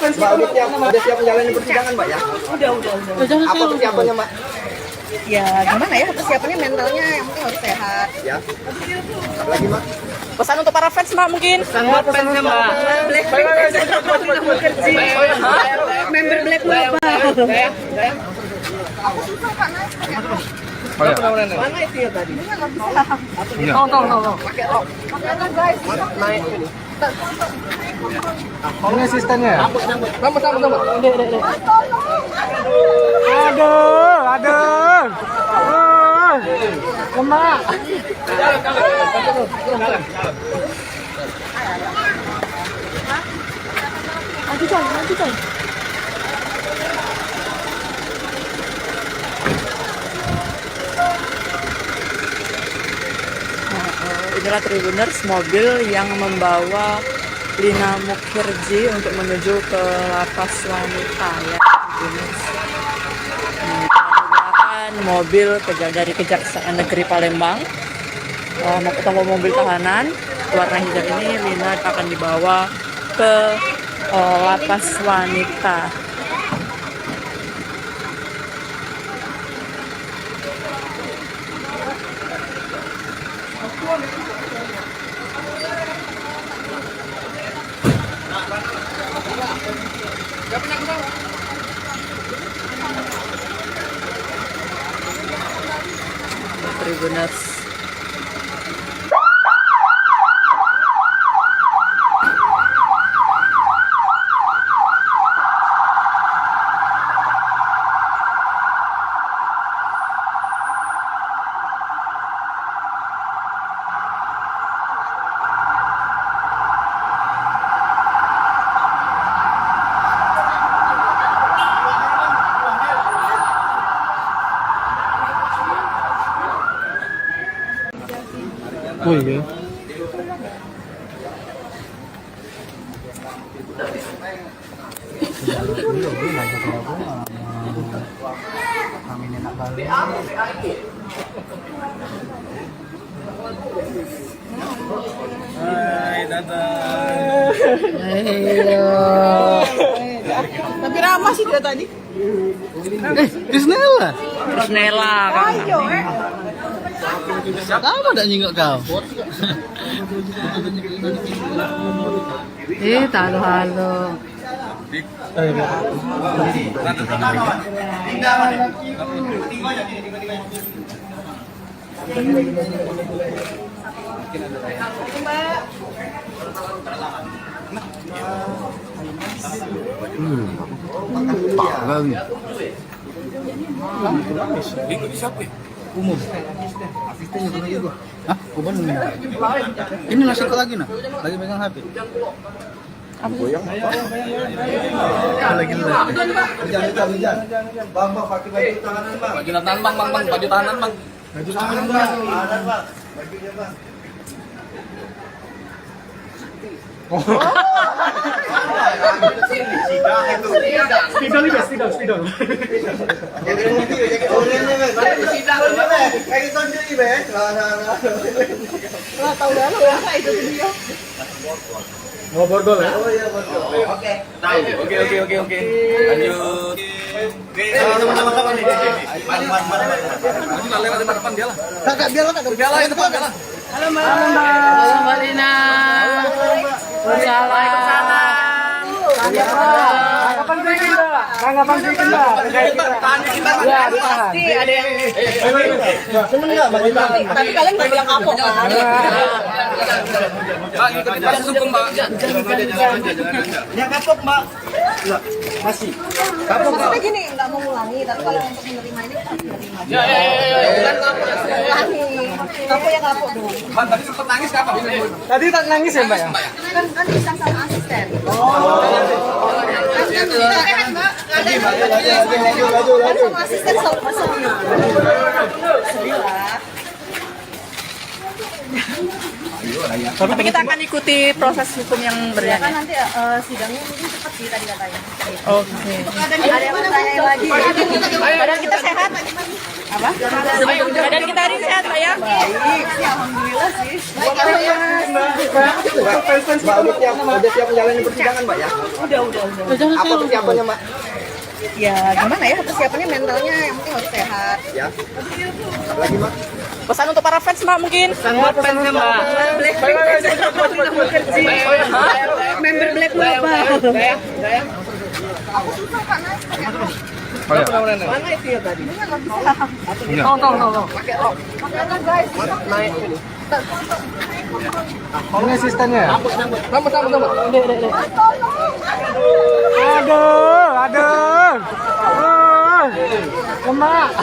Speaker 1: Mbak, udah siap menjalani persidangan, Mbak ya?
Speaker 3: Udah.
Speaker 1: Apa persiapannya, Mbak?
Speaker 3: Ya gimana ya, persiapannya mentalnya yang penting harus sehat.
Speaker 1: Ya. Apa lagi, Mbak?
Speaker 4: Pesan untuk para fans, Mbak, mungkin?
Speaker 3: Member Black apa? Aku susah Pak naik. Mana itu ya tadi? Ini nggak bisa.
Speaker 6: Tolong.
Speaker 3: Pakai rok guys.
Speaker 1: Naik.
Speaker 6: Ini asistennya ya?
Speaker 1: Sama.
Speaker 6: Aduh. Lemak.
Speaker 3: Maju coy.
Speaker 4: Inilah Tribuners, mobil yang membawa Lina Mukhirji untuk menuju ke lapas wanita ya. Tribuners. Menggunakan mobil dari Kejaksaan Negeri Palembang. Mau ketemu mobil tahanan warna hijau ini, Lina akan dibawa ke lapas wanita. Tribuners.
Speaker 6: Oh iya.
Speaker 5: Hai, dadah.
Speaker 3: Tapi ramah sih dia tadi.
Speaker 1: Krisnella.
Speaker 4: Krisnella kan.
Speaker 3: Ayo
Speaker 1: Kamu tak nyingok kau?
Speaker 3: Halo.
Speaker 1: Bang. Umum. Asistennya pernah juga. Hah? Kuban. Ini nasi kok lagi nah? Lagi pegang HP. Lagi. Jangan. Bang, pakai baju tahanan, Bang.
Speaker 5: Baju tahanan bang, baju tahanan bang.
Speaker 1: Baju tahanan, Bang. Tahanan, Bang. Bajunya, Bang.
Speaker 2: Spidol. Oh, borgol ya?
Speaker 5: Oke. Lanjut. Sama-sama kapan nih? Lanjut lewat depan dia lah.
Speaker 1: Kakak biar lah,
Speaker 5: Dia lah depan dia lah.
Speaker 3: Halo Mbak Lina. Waalaikumsalam.
Speaker 6: Tanggapan sedikit Mbak. Tanggapan sedikit Mbak. Ya, ditahan.
Speaker 3: Pasti ada yang
Speaker 1: seneng nggak Mbak ditahan?
Speaker 3: tapi kalian nggak bilang kapok kan?
Speaker 5: Mbak, ikutin proses hukum Mbak.
Speaker 1: Ya kapok Mbak. Masih. Kapok Mbak.
Speaker 3: Maksudnya gini, nggak mau ngulangi, tapi kalau untuk menerima ini kita menerima.
Speaker 5: Ya.
Speaker 3: Bukan kapok, ngulangi. Kapok ya kapok dong.
Speaker 5: Bang, tadi sempat nangis kapan?
Speaker 6: Tadi tak nangis ya Mbak ya?
Speaker 3: Kan bisa sama asisten. Kan sama asisten selalu masalah. Sedih lah.
Speaker 4: Tapi kita akan ikuti proses hukum yang
Speaker 3: Ya kan
Speaker 4: berjalan.
Speaker 3: nanti sidangnya mungkin cepat sih tadi katanya.
Speaker 4: Oke.
Speaker 3: Ada yang bertanya lagi.
Speaker 4: Badan kita sehat? Apa? Badan kita hari ini sehat, Pak ya?
Speaker 3: Baik, sih alhamdulillah sih.
Speaker 1: Mbak udah siap menjalani persidangan Mbak ya?
Speaker 3: Udah.
Speaker 1: Apa persiapannya Mbak?
Speaker 3: Ya gimana ya persiapannya mentalnya yang penting harus sehat.
Speaker 1: Ya. Lagi Mbak?
Speaker 4: Pesan untuk para fans, Mbak, mungkin?
Speaker 3: Member Black Mamba. Aku susah Pak naik. Mana itu ya tadi? Ini nggak bisa.
Speaker 6: Tolong.
Speaker 3: Pakai apa guys? Naik ini.
Speaker 6: Ini asistennya ya?
Speaker 3: Sama.
Speaker 6: Aduh. Lemak.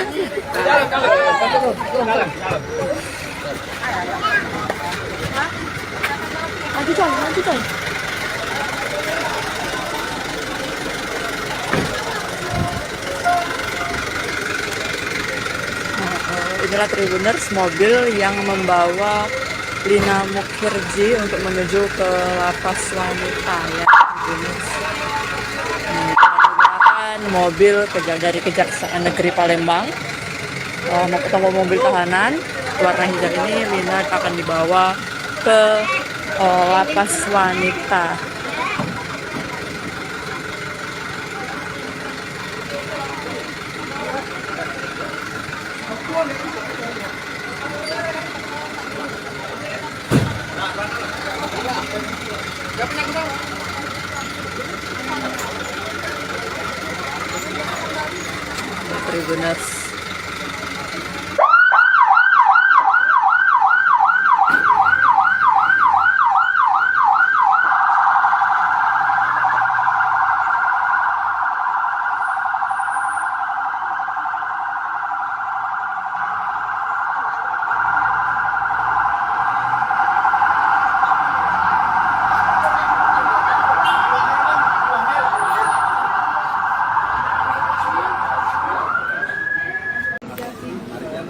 Speaker 3: Maju coy.
Speaker 4: Inilah Tribuners, mobil yang membawa Lina Mukhirji untuk menuju ke lapas wanita ya. Tribuners. Menggunakan mobil dari Kejaksaan Negeri Palembang. Mau ketemu mobil tahanan warna hijau ini, Lina akan dibawa ke lapas wanita. Tribuners.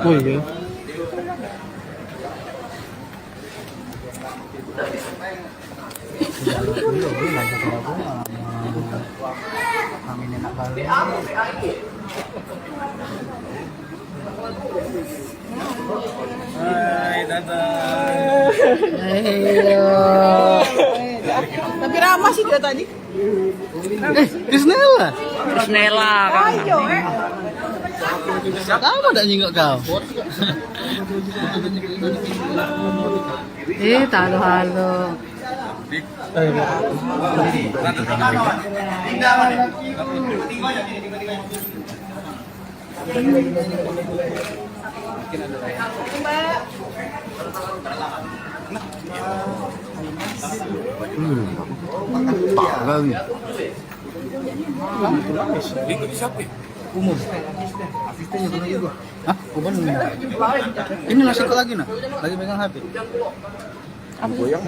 Speaker 6: Oh iya.
Speaker 5: Hai, dadah.
Speaker 3: Tapi ramah sih dia tadi.
Speaker 1: Krisnella.
Speaker 4: Terus Nela kan.
Speaker 3: Ayo
Speaker 1: Kamu tak nyingok kau?
Speaker 4: Halo-halo.
Speaker 1: Umum. Asistennya pernah juga. Hah? Kuban. Ini nasi kok lagi nah? Lagi megang HP. Goyang.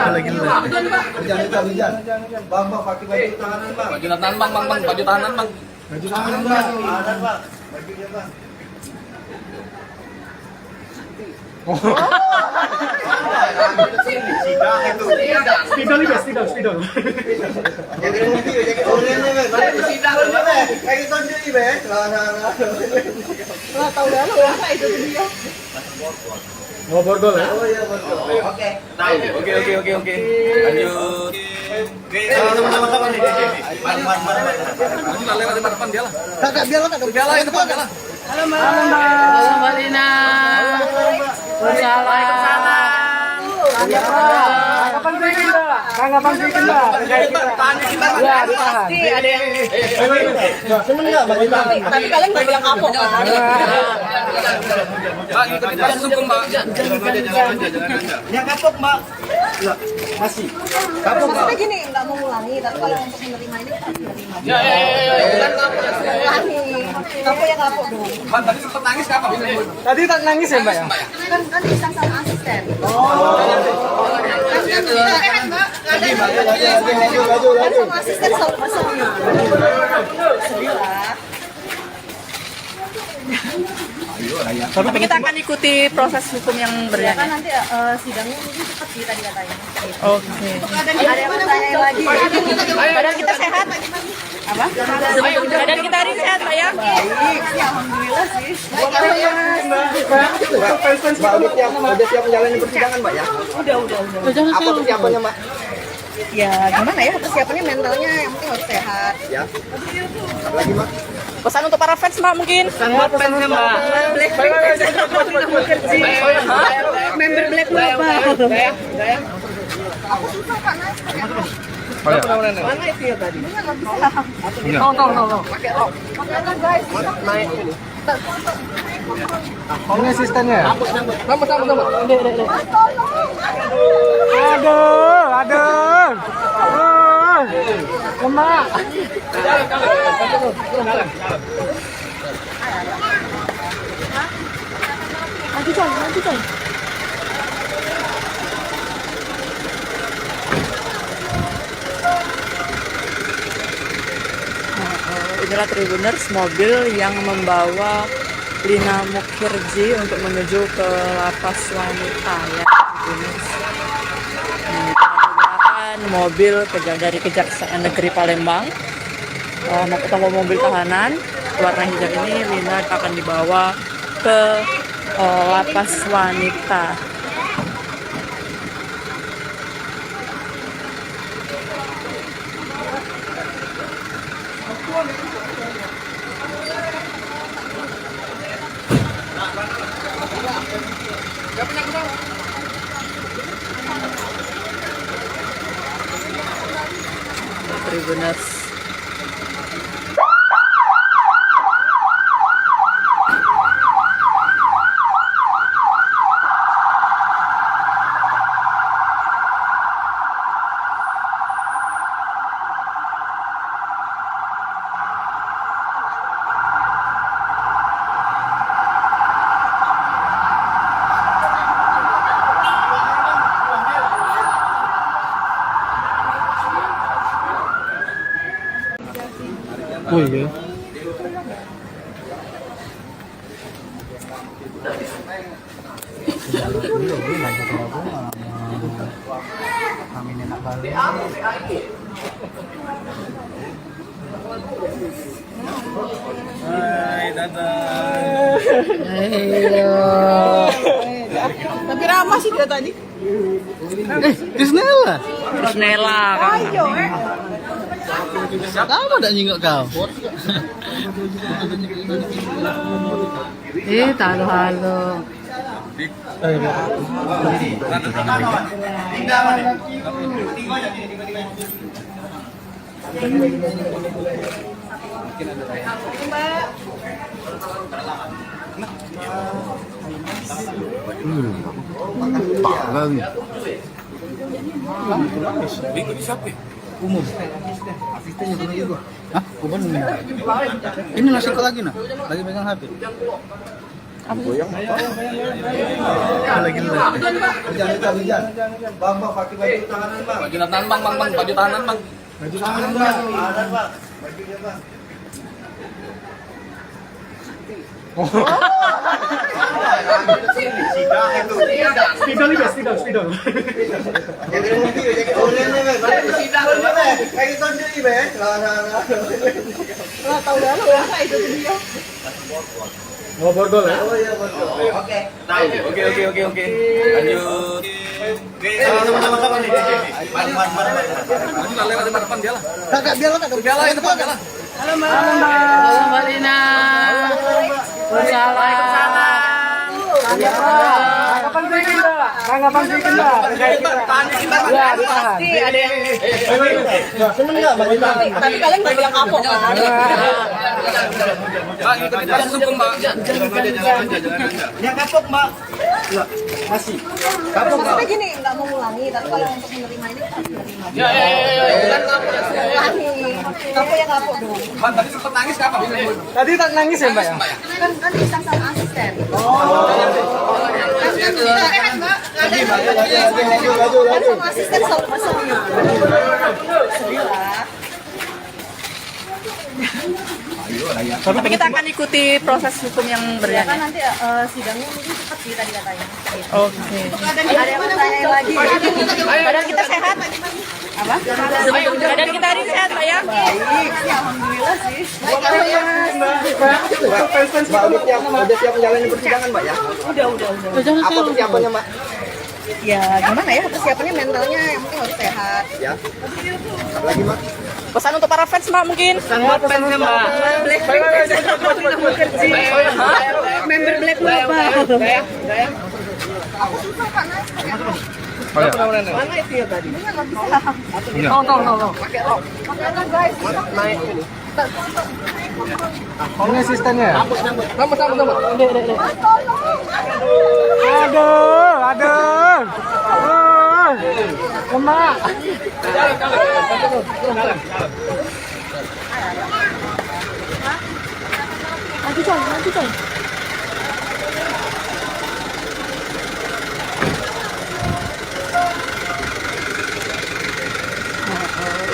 Speaker 1: Lagi
Speaker 2: Hujan. Bang, pakai baju tahanan, Bang.
Speaker 5: Baju tahanan bang, baju tahanan bang.
Speaker 2: Baju tahanan, Bang. Bajunya, Bang. Spidol. Jadi kopi, jadi orangnya, Bang. Kayak gitu sendiri, Bang.
Speaker 3: Tahu dah lo apa itu dia.
Speaker 2: Mau borgol ya?
Speaker 3: Oh iya borgol. Oke.
Speaker 5: Oke. Lanjut. Sama-sama nih. Mari lewat depan dia lah.
Speaker 1: Kakak biarlah kakak.
Speaker 5: Biarlah depan dia lah.
Speaker 3: Halo Mbak.
Speaker 4: Halo Mbak Dina. Waalaikumsalam.
Speaker 6: Kapan bikin Mbak? Kapan bikin Mbak? Ya, ditahan.
Speaker 3: Pasti ada yang
Speaker 1: Seneng nggak baju tahanan?
Speaker 3: tapi kalian nggak bilang kapok kan?
Speaker 5: Mbak, ikutin proses hukum Mbak.
Speaker 1: Yang kapok mbak. Enggak. Masih. Kapok mbak.
Speaker 3: Maksudnya gini, nggak mau ngulangi, tapi kalau untuk menerima ini kita harus menerima.
Speaker 5: Bukan kapok.
Speaker 3: Ngulangi, kapok ya kapok dong.
Speaker 5: Mbak, tadi sempat nangis kapan?
Speaker 6: Tadi tak nangis ya Mbak ya?
Speaker 3: Kan disang sama asisten. Kan sama asisten selalu pasangnya. Sedih lah.
Speaker 4: Tapi kita akan ikuti proses hukum yang
Speaker 3: Ya kan
Speaker 4: berjalan.
Speaker 3: nanti sidangnya mungkin cepat sih tadi katanya.
Speaker 4: Oke.
Speaker 3: Ada yang bertanya lagi.
Speaker 4: Badan kita sehat? Apa? Badan kita hari ini sehat, Mbak ya?
Speaker 3: Baik, ya alhamdulillah sih.
Speaker 1: Mbak udah siap menjalani persidangan mbak ya?
Speaker 3: Udah.
Speaker 1: Apa persiapannya mbak?
Speaker 3: Ya gimana ya persiapannya mentalnya yang penting harus sehat.
Speaker 1: Ya. Apa lagi mbak?
Speaker 4: Pesan untuk para fans, Mbak mungkin?
Speaker 3: Member Black Mobile. Aku susah Pak naik. Mana itu ya tadi? Nggak bisa.
Speaker 6: Tolong.
Speaker 3: Pakai rok guys. Naik.
Speaker 6: Ini asistennya.
Speaker 3: Sama.
Speaker 6: Aduh. Lemak.
Speaker 3: Nanti Con.
Speaker 4: Inilah Tribuners, mobil yang membawa Lina Mukherjee untuk menuju ke lapas wanita ya, Tribuners. Menggunakan mobil dari Kejaksaan Negeri Palembang. Mau ketemu mobil tahanan warna hijau ini, Lina akan dibawa ke lapas wanita. Tribuners.
Speaker 6: Oh iya.
Speaker 5: Hai, dadah.
Speaker 3: Tapi ramah sih dia tadi.
Speaker 1: Krisnella.
Speaker 4: Terus Nela kan.
Speaker 3: Ayo.
Speaker 1: Apa tak nyingok kau?
Speaker 4: Halo-halo.
Speaker 1: Parang. Umum. Asistennya pernah juga. Hah? Kuban ini nasi kok lagi nah? Lagi megang HP. Goyang apa? Lagi Jangan. Bang, pakai baju tahanan, Bang.
Speaker 5: Baju tahanan, Bang, baju tahanan, Bang.
Speaker 1: Baju tahanan, Bang. Bajunya, Bang.
Speaker 2: Spidol guys, spidol.
Speaker 1: Jadi mobil, jadi orangnya, Bang. Kayak gitu sendiri, Bang.
Speaker 3: Lah tahu dah lu ya itu dia.
Speaker 2: Mau borgol ya?
Speaker 1: Oh iya, betul. Oke.
Speaker 5: Oke. Lanjut. Sama-sama nih. Maju lewat depan dia lah.
Speaker 1: Kakak biar lah,
Speaker 5: Dia lah depan dia lah.
Speaker 4: Halo Mbak Dina. Waalaikumsalam.
Speaker 6: Kapan bikin Mbak? Tanggapan bikin Mbak? Ya, ditahan.
Speaker 3: Pasti ada yang
Speaker 1: Seneng nggak baju tahanan?
Speaker 3: tapi kalian nggak bilang kapok kan?
Speaker 5: Mbak, ikutin proses hukum, Mbak.
Speaker 1: Yang kapok, Mbak. Enggak, masih. Kapok, Mbak.
Speaker 3: Maksudnya gini, nggak mau ngulangi, tapi kalau untuk menerima ini harus menerima.
Speaker 5: Ya. Bukan kapok.
Speaker 3: Ngulangi, kapok ya kapok dong.
Speaker 5: Mbak, tadi sempat nangis kapan?
Speaker 6: Tadi tak nangis ya Mbak ya?
Speaker 3: Kan disang sama asisten.
Speaker 1: Laju.
Speaker 3: Kan sama asisten selalu masalahnya.
Speaker 4: Tapi kita akan ikuti proses hukum yang
Speaker 3: Kan
Speaker 4: berjalan.
Speaker 3: nanti sidangnya mungkin cepat sih tadi katanya.
Speaker 4: Oke.
Speaker 3: Ada yang bertanya lagi.
Speaker 4: Badan kita sehat? Apa? Badan kita hari ini sehat, Pak ya?
Speaker 3: Alhamdulillah sih.
Speaker 1: Mbak, udah siap menjalani persidangan, Mbak ya?
Speaker 3: Udah.
Speaker 1: Apa persiapannya, Mbak?
Speaker 3: Ya gimana ya persiapannya mentalnya yang penting harus sehat.
Speaker 1: Ya. Apa lagi, Mbak?
Speaker 4: Pesan untuk para fans, Mbak, mungkin?
Speaker 3: Member Black Global. Aku susah Pak naik. Mana itu ya tadi? Ini nggak bisa.
Speaker 6: Tolong.
Speaker 3: Pakai rok guys.
Speaker 6: Naik. Ini asistennya. Aduh. Lemak.
Speaker 3: Maju coy.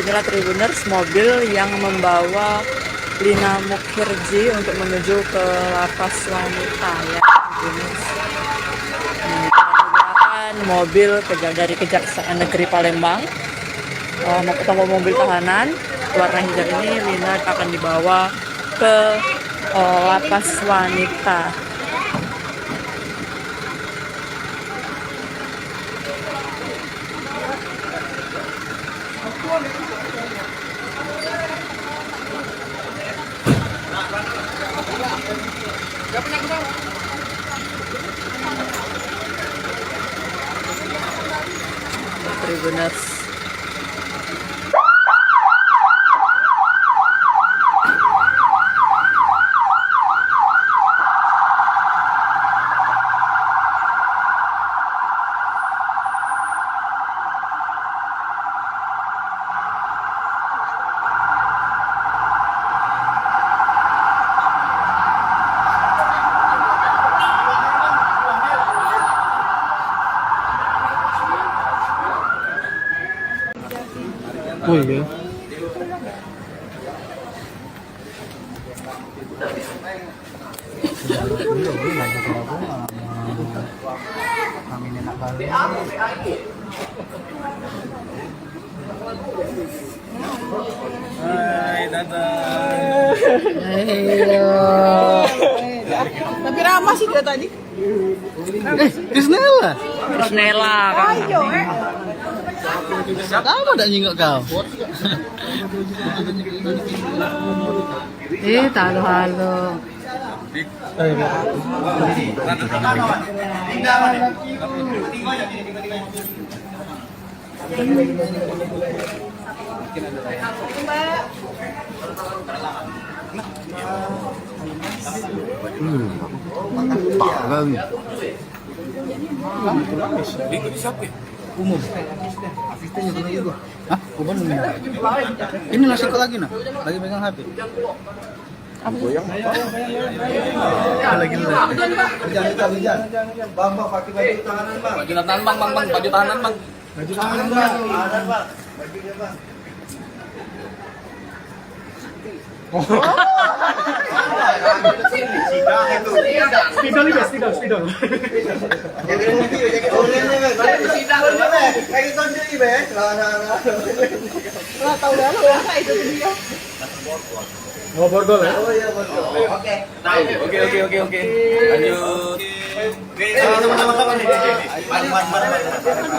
Speaker 4: Inilah Tribuners, mobil yang membawa Lina Mukhirji untuk menuju ke lapas wanita ya. Tribuners. Menggunakan mobil dari Kejaksaan Negeri Palembang. Mau ketemu mobil tahanan warna hijau ini, Lina akan dibawa ke lapas wanita. Tribuners.
Speaker 6: Oh iya.
Speaker 5: Hai, dadah.
Speaker 3: Tapi ramah sih dia tadi.
Speaker 1: Krisnella.
Speaker 4: Nela kan.
Speaker 3: Ayo
Speaker 1: Apa tak nyingok kau?
Speaker 4: Halo-halo.
Speaker 5: Itu di siapa?
Speaker 1: Umum. Asistennya pernah juga. Hah? Kuban nominal. Ini nasi kok lagi nah? Lagi megang HP. Lagi
Speaker 2: Bang, pakai baju tahanan, Bang.
Speaker 5: Baju tahanan bang, baju tahanan bang.
Speaker 2: Baju tahanan, Bang. Tahanan, Bang. Bajunya, Bang.
Speaker 6: Spidol juga, spidol.
Speaker 2: Jaga mobil, jaga orangnya, Bang. Kayak gitu sendiri, Bang.
Speaker 3: Lah tahu dah lu ya itu dia.
Speaker 6: Mau borgol ya?
Speaker 2: Oh iya, betul. Oke.
Speaker 5: Oke. Lanjut.
Speaker 2: Sama-sama kapan nih?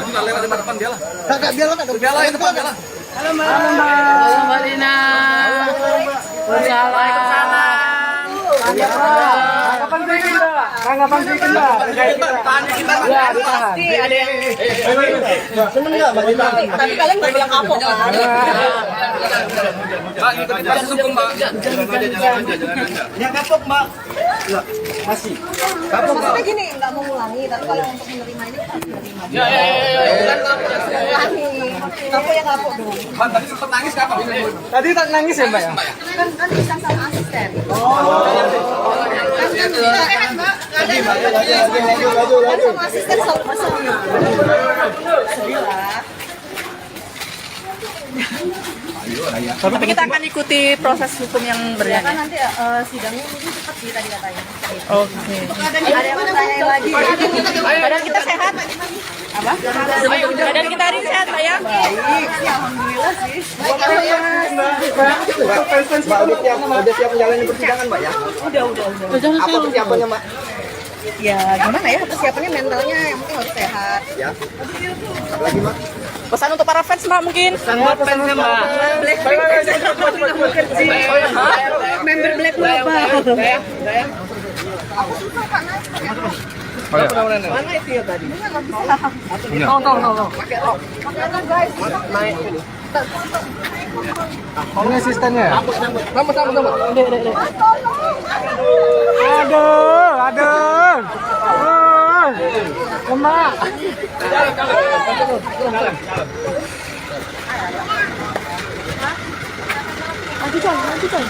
Speaker 5: Udah lewat depan dia lah.
Speaker 1: Kakak biar lah,
Speaker 5: Dia lah depan dia lah.
Speaker 4: Halo Mbak Dina. Waalaikumsalam.
Speaker 6: Kapan bikin, Mbak? Kapan bikin, Mbak? Ya, ditahan.
Speaker 3: Pasti ada yang
Speaker 2: Seneng nggak baju tahanan?
Speaker 3: tapi kalian nggak bilang kapok kan?
Speaker 5: Mbak, ikutin proses hukum mbak.
Speaker 2: Yang kapok, Mbak. Iya, masih. Kapok, Mbak.
Speaker 3: Maksudnya gini, nggak mau ngulangi, tapi kalau untuk menerima ini kita harus menerima.
Speaker 5: Ya. Bukan kapok.
Speaker 3: Ngulangi, kapok ya kapok dong.
Speaker 5: Bang, tadi sempat nangis kapan?
Speaker 6: Tadi tak nangis ya, Mbak ya?
Speaker 3: Kan bisa sama asisten. Kan sama asisten sama
Speaker 4: Tapi kita akan ikuti proses hukum yang
Speaker 3: kan
Speaker 4: berjalan.
Speaker 3: nanti sidangnya mungkin cepat sih tadi katanya.
Speaker 4: Oke.
Speaker 3: Ada yang bertanya lagi.
Speaker 4: Badan kita sehat? Apa? Badan kita hari ini sehat, Pak ya?
Speaker 3: Baik, sih, alhamdulillah sih.
Speaker 2: Mbak, udah siap menjalani persidangan, Mbak ya?
Speaker 3: Udah.
Speaker 2: Apa persiapannya, Mbak?
Speaker 3: Ya gimana ya persiapannya mentalnya yang penting harus sehat.
Speaker 2: Ya. Apa lagi, Mbak?
Speaker 4: Pesan untuk para fans, Mbak mungkin?
Speaker 3: Blackpink member Black Mamba. Aku susah Pak naik. Mana itu ya tadi? Nggak bisa.
Speaker 6: Tolong.
Speaker 3: Pakai rok guys.
Speaker 6: Naik. Ini asistennya. Aduh. Lemak.
Speaker 3: Nanti coy.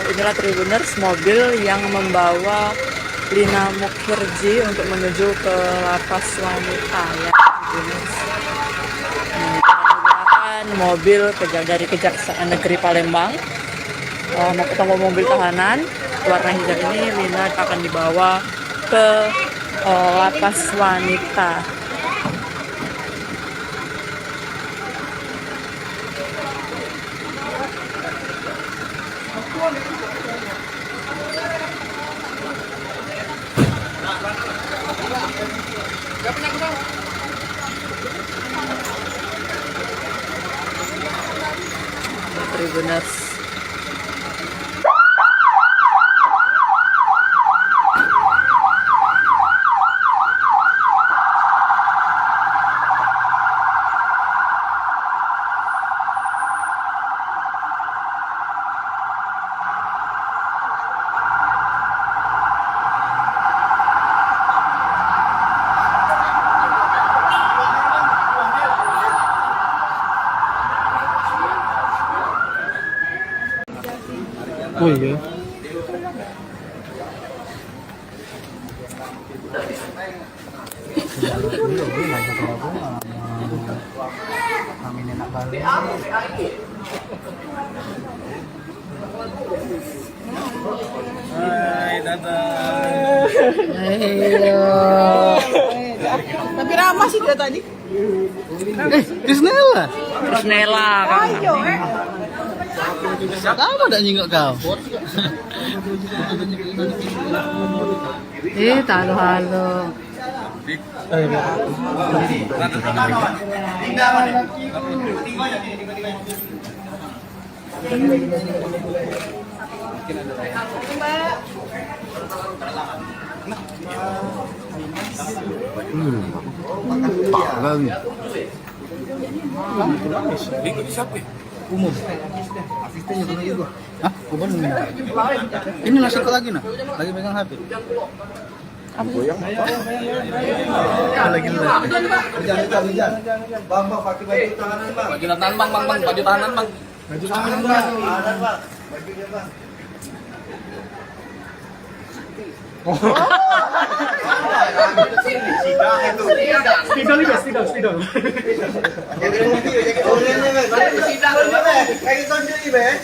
Speaker 4: Inilah Tribuners, mobil yang membawa Lina Mukherjee untuk menuju ke lapas wanita ya. Tribuners. Menggunakan mobil dari Kejaksaan Negeri Palembang. Mau ketemu mobil tahanan warna hijau ini, Lina akan dibawa ke lapas wanita. Tribuners.
Speaker 6: Oh iya.
Speaker 1: Kami enak balik.
Speaker 5: Hai, dadah.
Speaker 3: Tapi ramah sih dia tadi.
Speaker 1: Krisnella.
Speaker 4: Krisnella kan.
Speaker 3: Ayo.
Speaker 1: Kamu tak nyingok kau?
Speaker 4: Halo-halo.
Speaker 1: Parah.
Speaker 5: Ini siapa?
Speaker 1: Umum. Asistennya kena juga. Hah? Umum minum. Ini nasi kok lagi nah? Lagi megang HP. Lagi
Speaker 2: Jangan. Bang, pakai baju tahanan, Bang.
Speaker 5: Bagi tahanan bang, baju tahanan bang.
Speaker 2: Baju tahanan, Bang. Tahanan, Bang. Bajunya, Bang.
Speaker 6: Spidol juga, spidol.
Speaker 2: Jadi mobil, jadi orangnya, Bang. Kayak gitu jadi, Bang.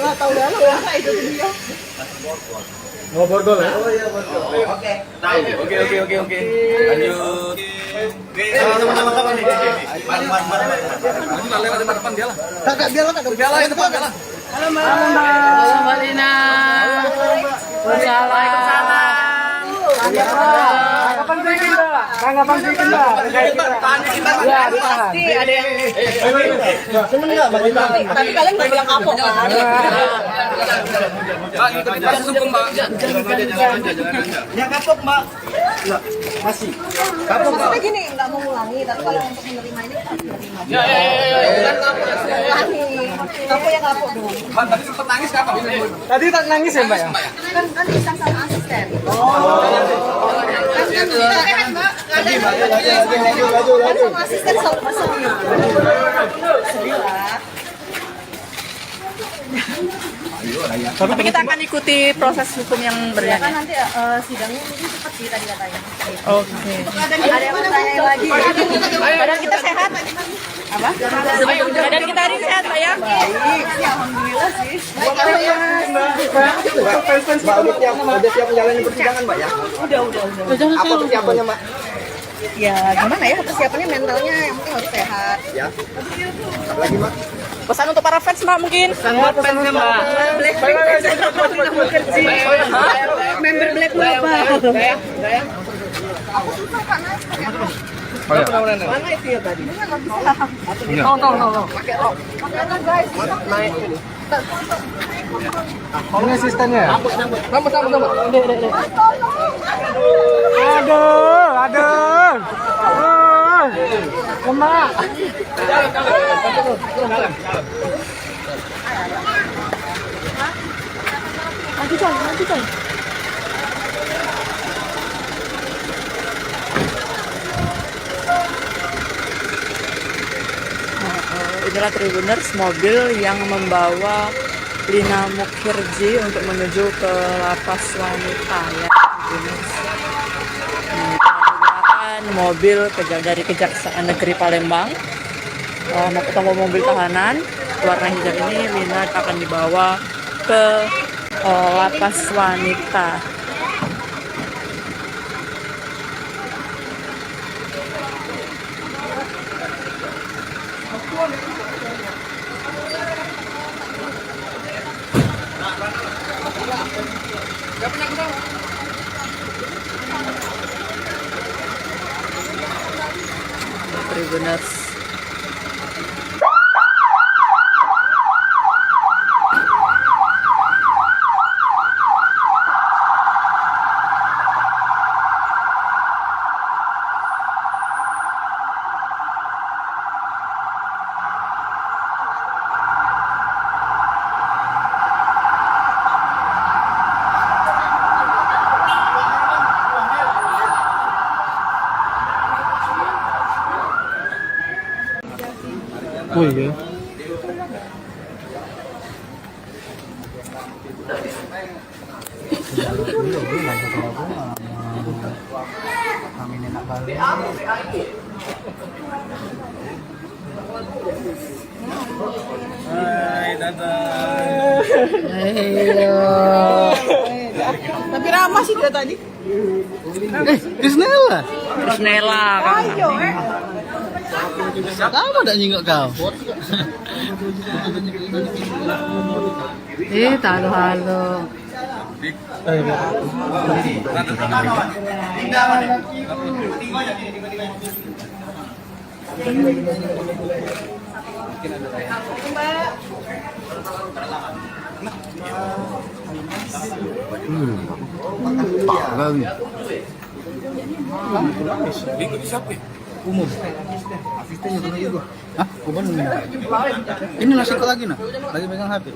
Speaker 3: Lah tahu dah lah itu dia.
Speaker 6: Mau borgol ya?
Speaker 2: Oh iya, betul. Oke.
Speaker 5: Oke. Lanjut.
Speaker 2: Sama-sama kapan nih?
Speaker 5: Maju lewat depan dia lah.
Speaker 1: Kakak dia lah, kakak.
Speaker 5: Dia lah depan dia lah.
Speaker 4: Halo Mbak Lina. Waalaikumsalam.
Speaker 6: Kapan bikin Mbak? Tanggapan bikin Mbak? Ya, ditahan.
Speaker 3: Pasti ada yang
Speaker 2: Seneng nggak, Mbak?
Speaker 3: tapi kalian nggak bilang kapok kan?
Speaker 5: Mbak, ikuti proses hukum mbak.
Speaker 2: Yang kapok, Mbak. Enggak, masih. Kapok, Mbak.
Speaker 3: Maksudnya gini, nggak mau ngulangi, tapi kalau untuk menerima ini kita harus menerima.
Speaker 5: Ya.
Speaker 3: Ngulangi, kapok ya kapok dong.
Speaker 5: Mbak, tadi sempat nangis kapan?
Speaker 6: Tadi tak nangis ya Mbak ya?
Speaker 3: Kan bisa sama asisten. Kan sama asisten selalu masalah. Sedih lah.
Speaker 4: Tapi kita akan ikuti proses hukum yang
Speaker 3: Kan
Speaker 4: berjalan.
Speaker 3: nanti sidangnya mungkin cepat sih tadi katanya.
Speaker 4: Oke.
Speaker 3: Ada yang mau tanya lagi.
Speaker 4: Badan kita sehat? Apa? Badan kita hari sehat, Pak ya?
Speaker 3: Baik, ya alhamdulillah sih.
Speaker 2: Mbak, udah siap menjalani persidangan, Mbak ya?
Speaker 3: Udah.
Speaker 2: Apa persiapannya, Mbak?
Speaker 3: Ya gimana ya persiapannya mentalnya yang penting harus sehat.
Speaker 2: Ya. Lagi, Mbak?
Speaker 4: Pesan untuk para fans, Mbak mungkin?
Speaker 3: Member Black Mamba. Aku susah karena mana itu ya tadi? Nggak bisa.
Speaker 6: Tolong.
Speaker 3: Pakai rok guys.
Speaker 2: Naik ini.
Speaker 6: Ini asistennya.
Speaker 2: Rambut.
Speaker 6: Aduh. Lemak.
Speaker 4: Nanti coy. Inilah Tribuners, mobil yang membawa Lina Mukherjee untuk menuju ke lapas wanita ya Tribuners. Menggunakan mobil dari Kejaksaan Negeri Palembang. Mau ketemu mobil tahanan warna hijau ini, Lina akan dibawa ke lapas wanita. Tribuners.
Speaker 6: Oh iya.
Speaker 1: Kami enak kali.
Speaker 5: Hai, dadah.
Speaker 3: Tapi ramah sih dia tadi.
Speaker 1: Krisnella.
Speaker 4: Krisnella kan.
Speaker 3: Ayo,
Speaker 1: Kamu tak nyingok kau?
Speaker 4: Halo-halo.
Speaker 1: Umum. Asistennya pernah juga. Hah? Kuban minum. Ini nasi kok lagi nah? Lagi megang HP.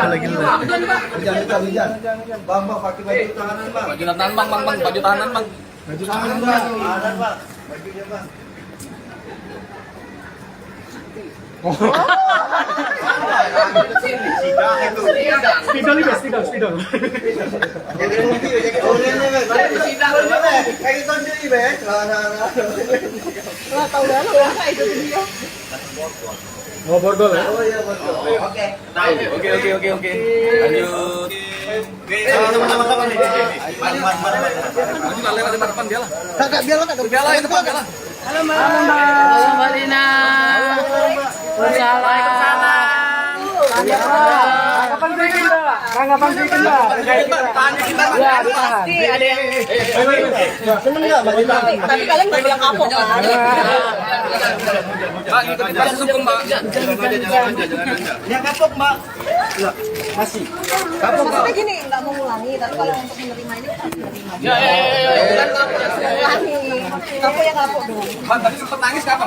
Speaker 1: Lagi
Speaker 2: Jangan. Bang, pakai baju tahanan, Bang.
Speaker 5: Baju tahanan bang, baju tahanan bang.
Speaker 2: Baju tahanan, Bang. Tahanan, Bang. Bajunya, Bang.
Speaker 6: Spidol juga, spidol.
Speaker 2: Jadi rugi, jadi orangnya, Bang. Kayak gitu jadi, Bang.
Speaker 3: Lah tahu dah lo ya itu dia.
Speaker 6: Mau borgol ya?
Speaker 2: Oh iya, betul. Oke.
Speaker 5: Oke. Lanjut.
Speaker 2: Sama-sama kapan nih?
Speaker 5: Maju lah lewat depan dia lah.
Speaker 1: Kakak biar lo kakak.
Speaker 5: Dia lah depan dia lah.
Speaker 4: Halo Mbak Lina. Waalaikumsalam.
Speaker 6: Kapan bikin Mbak? Kapan bikin Mbak? Ya, ditahan.
Speaker 3: Pasti ada yang
Speaker 2: Seneng nggak, Mbak?
Speaker 3: tapi kalian nggak bilang kapok kan?
Speaker 5: Mbak, ikutin proses hukum mbak.
Speaker 2: Yang kapok, Mbak. Masih. Kapok, Mbak.
Speaker 3: Maksudnya gini, nggak mau ngulangi, tapi kalau untuk menerima ini kita harus menerima.
Speaker 5: Ya.
Speaker 3: Ngulangi, kapok ya kapok dong.
Speaker 5: Mbak, tadi sempat nangis kapan?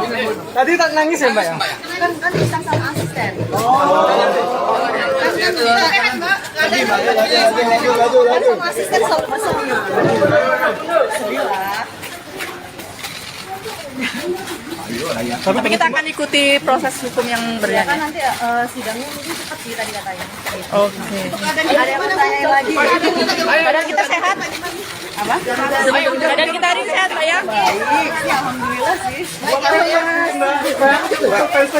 Speaker 6: Tadi tak nangis ya Mbak ya?
Speaker 3: Kan bisa sama asisten. Kan sama asisten selalu masalah. Sedih lah.
Speaker 4: Tapi kita akan ikuti proses hukum yang
Speaker 3: Kan
Speaker 4: berjalan.
Speaker 3: nanti sidangnya mungkin cepat sih tadi katanya.
Speaker 4: Oke.
Speaker 3: Ada yang bertanya lagi.
Speaker 4: Badan kita sehat? Apa? Badan kita hari sehat, Pak ya?
Speaker 3: Baik, ya alhamdulillah sih.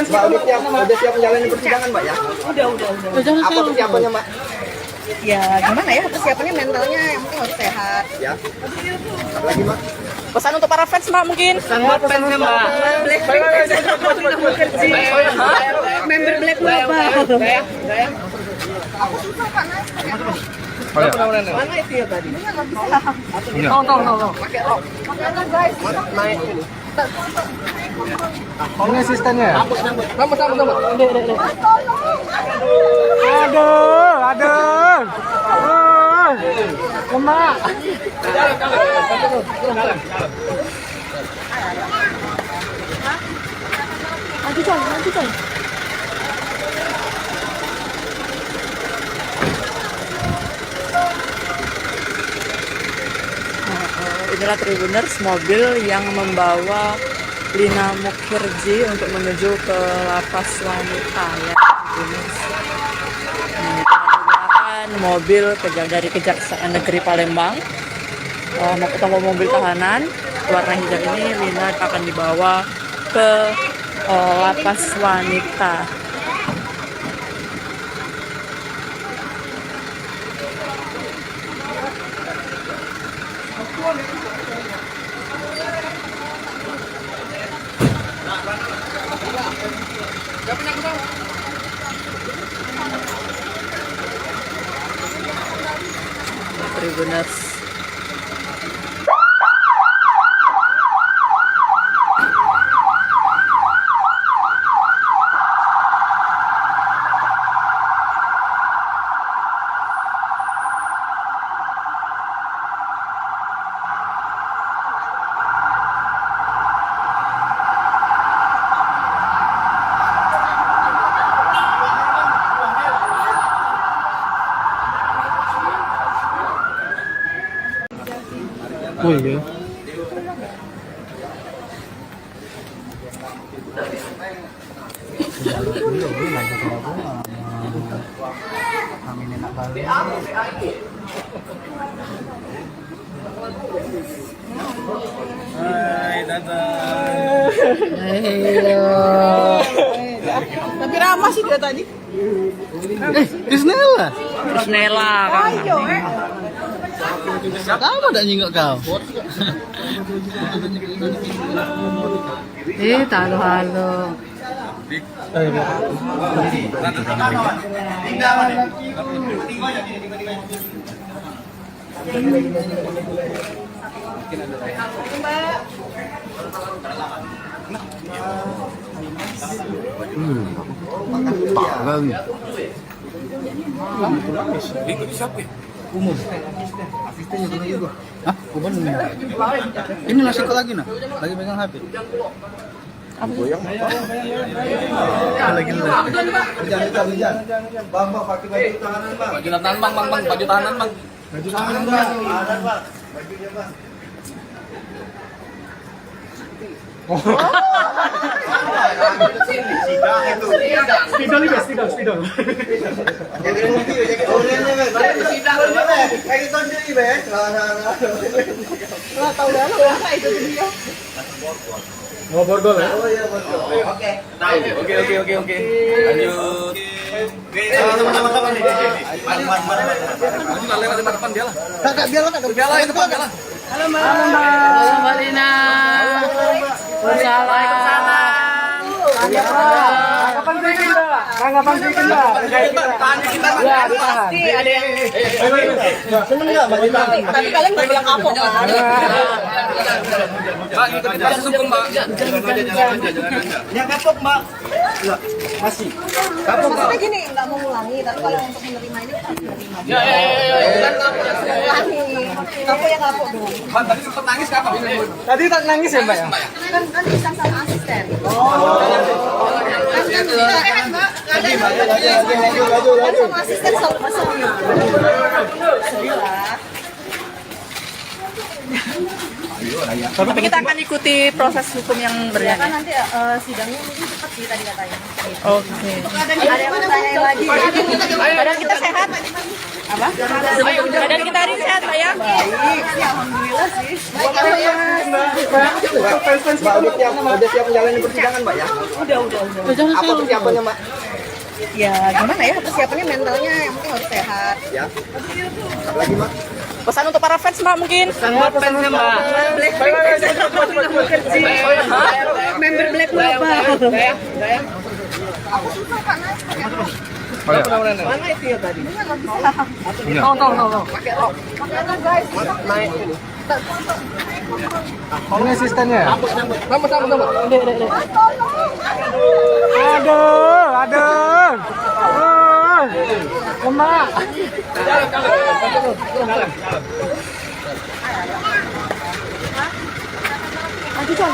Speaker 2: Mbak, udah siap menjalani persidangan, Mbak, ya?
Speaker 3: Udah.
Speaker 2: Apa persiapannya, Mbak?
Speaker 3: Ya gimana ya persiapannya mentalnya yang penting harus sehat.
Speaker 2: Ya. Lagi, Mbak?
Speaker 4: Pesan untuk para fans, Mbak, mungkin?
Speaker 3: Member Black Global. Aku susah karena mana itu ya tadi? Nggak bisa.
Speaker 6: Tolong.
Speaker 3: Pakai guys.
Speaker 6: Ini asistennya. Aduh. Lemak.
Speaker 3: Nanti coy.
Speaker 4: Inilah Tribuners, mobil yang membawa Lina Mukherjee untuk menuju ke lapas wanita ya. Tribuners. Menggunakan mobil dari Kejaksaan Negeri Palembang. Mau ketemu mobil tahanan warna hijau ini, Lina akan dibawa ke lapas wanita. Tribuners.
Speaker 6: Oh iya.
Speaker 1: Amin enak banget.
Speaker 5: Hai, dadah.
Speaker 3: Tapi ramah sih dia tadi.
Speaker 1: Krisnella.
Speaker 4: Terus Nela kan.
Speaker 3: Ayo,
Speaker 1: Kamu tak nyingok kau?
Speaker 3: Halo-halo.
Speaker 5: Ikut siapa?
Speaker 1: Umum. Asistennya pernah juga. Hah? Umum minum. Ini nasi kok lagi nah? Lagi megang HP. Lagi
Speaker 2: Bang, pakai baju tanganan, Bang.
Speaker 5: Baju tahanan bang, baju tahanan bang.
Speaker 2: Baju tanganan, Bang. Tanganan, Bang. Bajunya, Bang.
Speaker 6: Spidol juga, spidol.
Speaker 2: Jaket kopi, jaket oranye, Bang. Kayak gitu sendiri, Bang.
Speaker 3: Lah tahu dah lo apa itu dia.
Speaker 6: Mau borgol ya?
Speaker 2: Oh iya, betul. Oke.
Speaker 5: Oke. Lanjut.
Speaker 2: Sama-sama kapan nih?
Speaker 5: Maju lah lewat depan dia lah.
Speaker 1: Kakak biarlah kakak.
Speaker 5: Biarlah itu bang.
Speaker 3: Halo Mbak Lina. Waalaikumsalam.
Speaker 6: Kapan bikin Mbak? Kapan bikin Mbak?
Speaker 5: Tahan kita bang.
Speaker 6: Ya, ditahan.
Speaker 3: Pasti ada yang
Speaker 2: Seneng nggak, Mbak?
Speaker 3: tapi kalian nggak bilang kapok kan?
Speaker 5: Bang ikutin langsung bang.
Speaker 2: Yang kapok, Mbak. Enggak. Masih. Kapok, Mbak.
Speaker 3: Maksudnya gini, nggak mau ngulangi, tapi kalau untuk menerima ini harus menerima.
Speaker 5: Ya. Kan kapok ya.
Speaker 3: Ngulangi, kapok ya kapok dong.
Speaker 5: Bang tadi sempat nangis kapok.
Speaker 6: Tadi tak nangis ya Mbak ya?
Speaker 3: Kan bisa sama asisten. Kan sama asisten selalu pasangnya.
Speaker 4: Tapi kita akan ikuti proses hukum yang
Speaker 3: Kan
Speaker 4: berjalan.
Speaker 3: nanti sidangnya mungkin cepat sih tadi katanya.
Speaker 4: Oke.
Speaker 3: Ada yang bertanya lagi.
Speaker 4: Badan kita sehat? Apa? Badan kita hari sehat, Pak ya?
Speaker 3: Baik, sih, alhamdulillah sih.
Speaker 2: Mbak udah siap menjalani persidangan, Mbak ya?
Speaker 3: Udah.
Speaker 2: Apa persiapannya, Mbak?
Speaker 3: Ya gimana ya persiapannya mentalnya yang penting harus sehat.
Speaker 2: Ya. Apa lagi, Mbak?
Speaker 4: Pesan untuk para fans, Mbak, mungkin?
Speaker 3: Member Black berapa? Aku susah karena mana itu ya tadi? Nggak bisa.
Speaker 6: Tolong.
Speaker 3: Pakai rok guys.
Speaker 2: Naik.
Speaker 6: Ini asistennya.
Speaker 2: Tambah.
Speaker 6: Aduh. Lemak.
Speaker 3: Maju coy.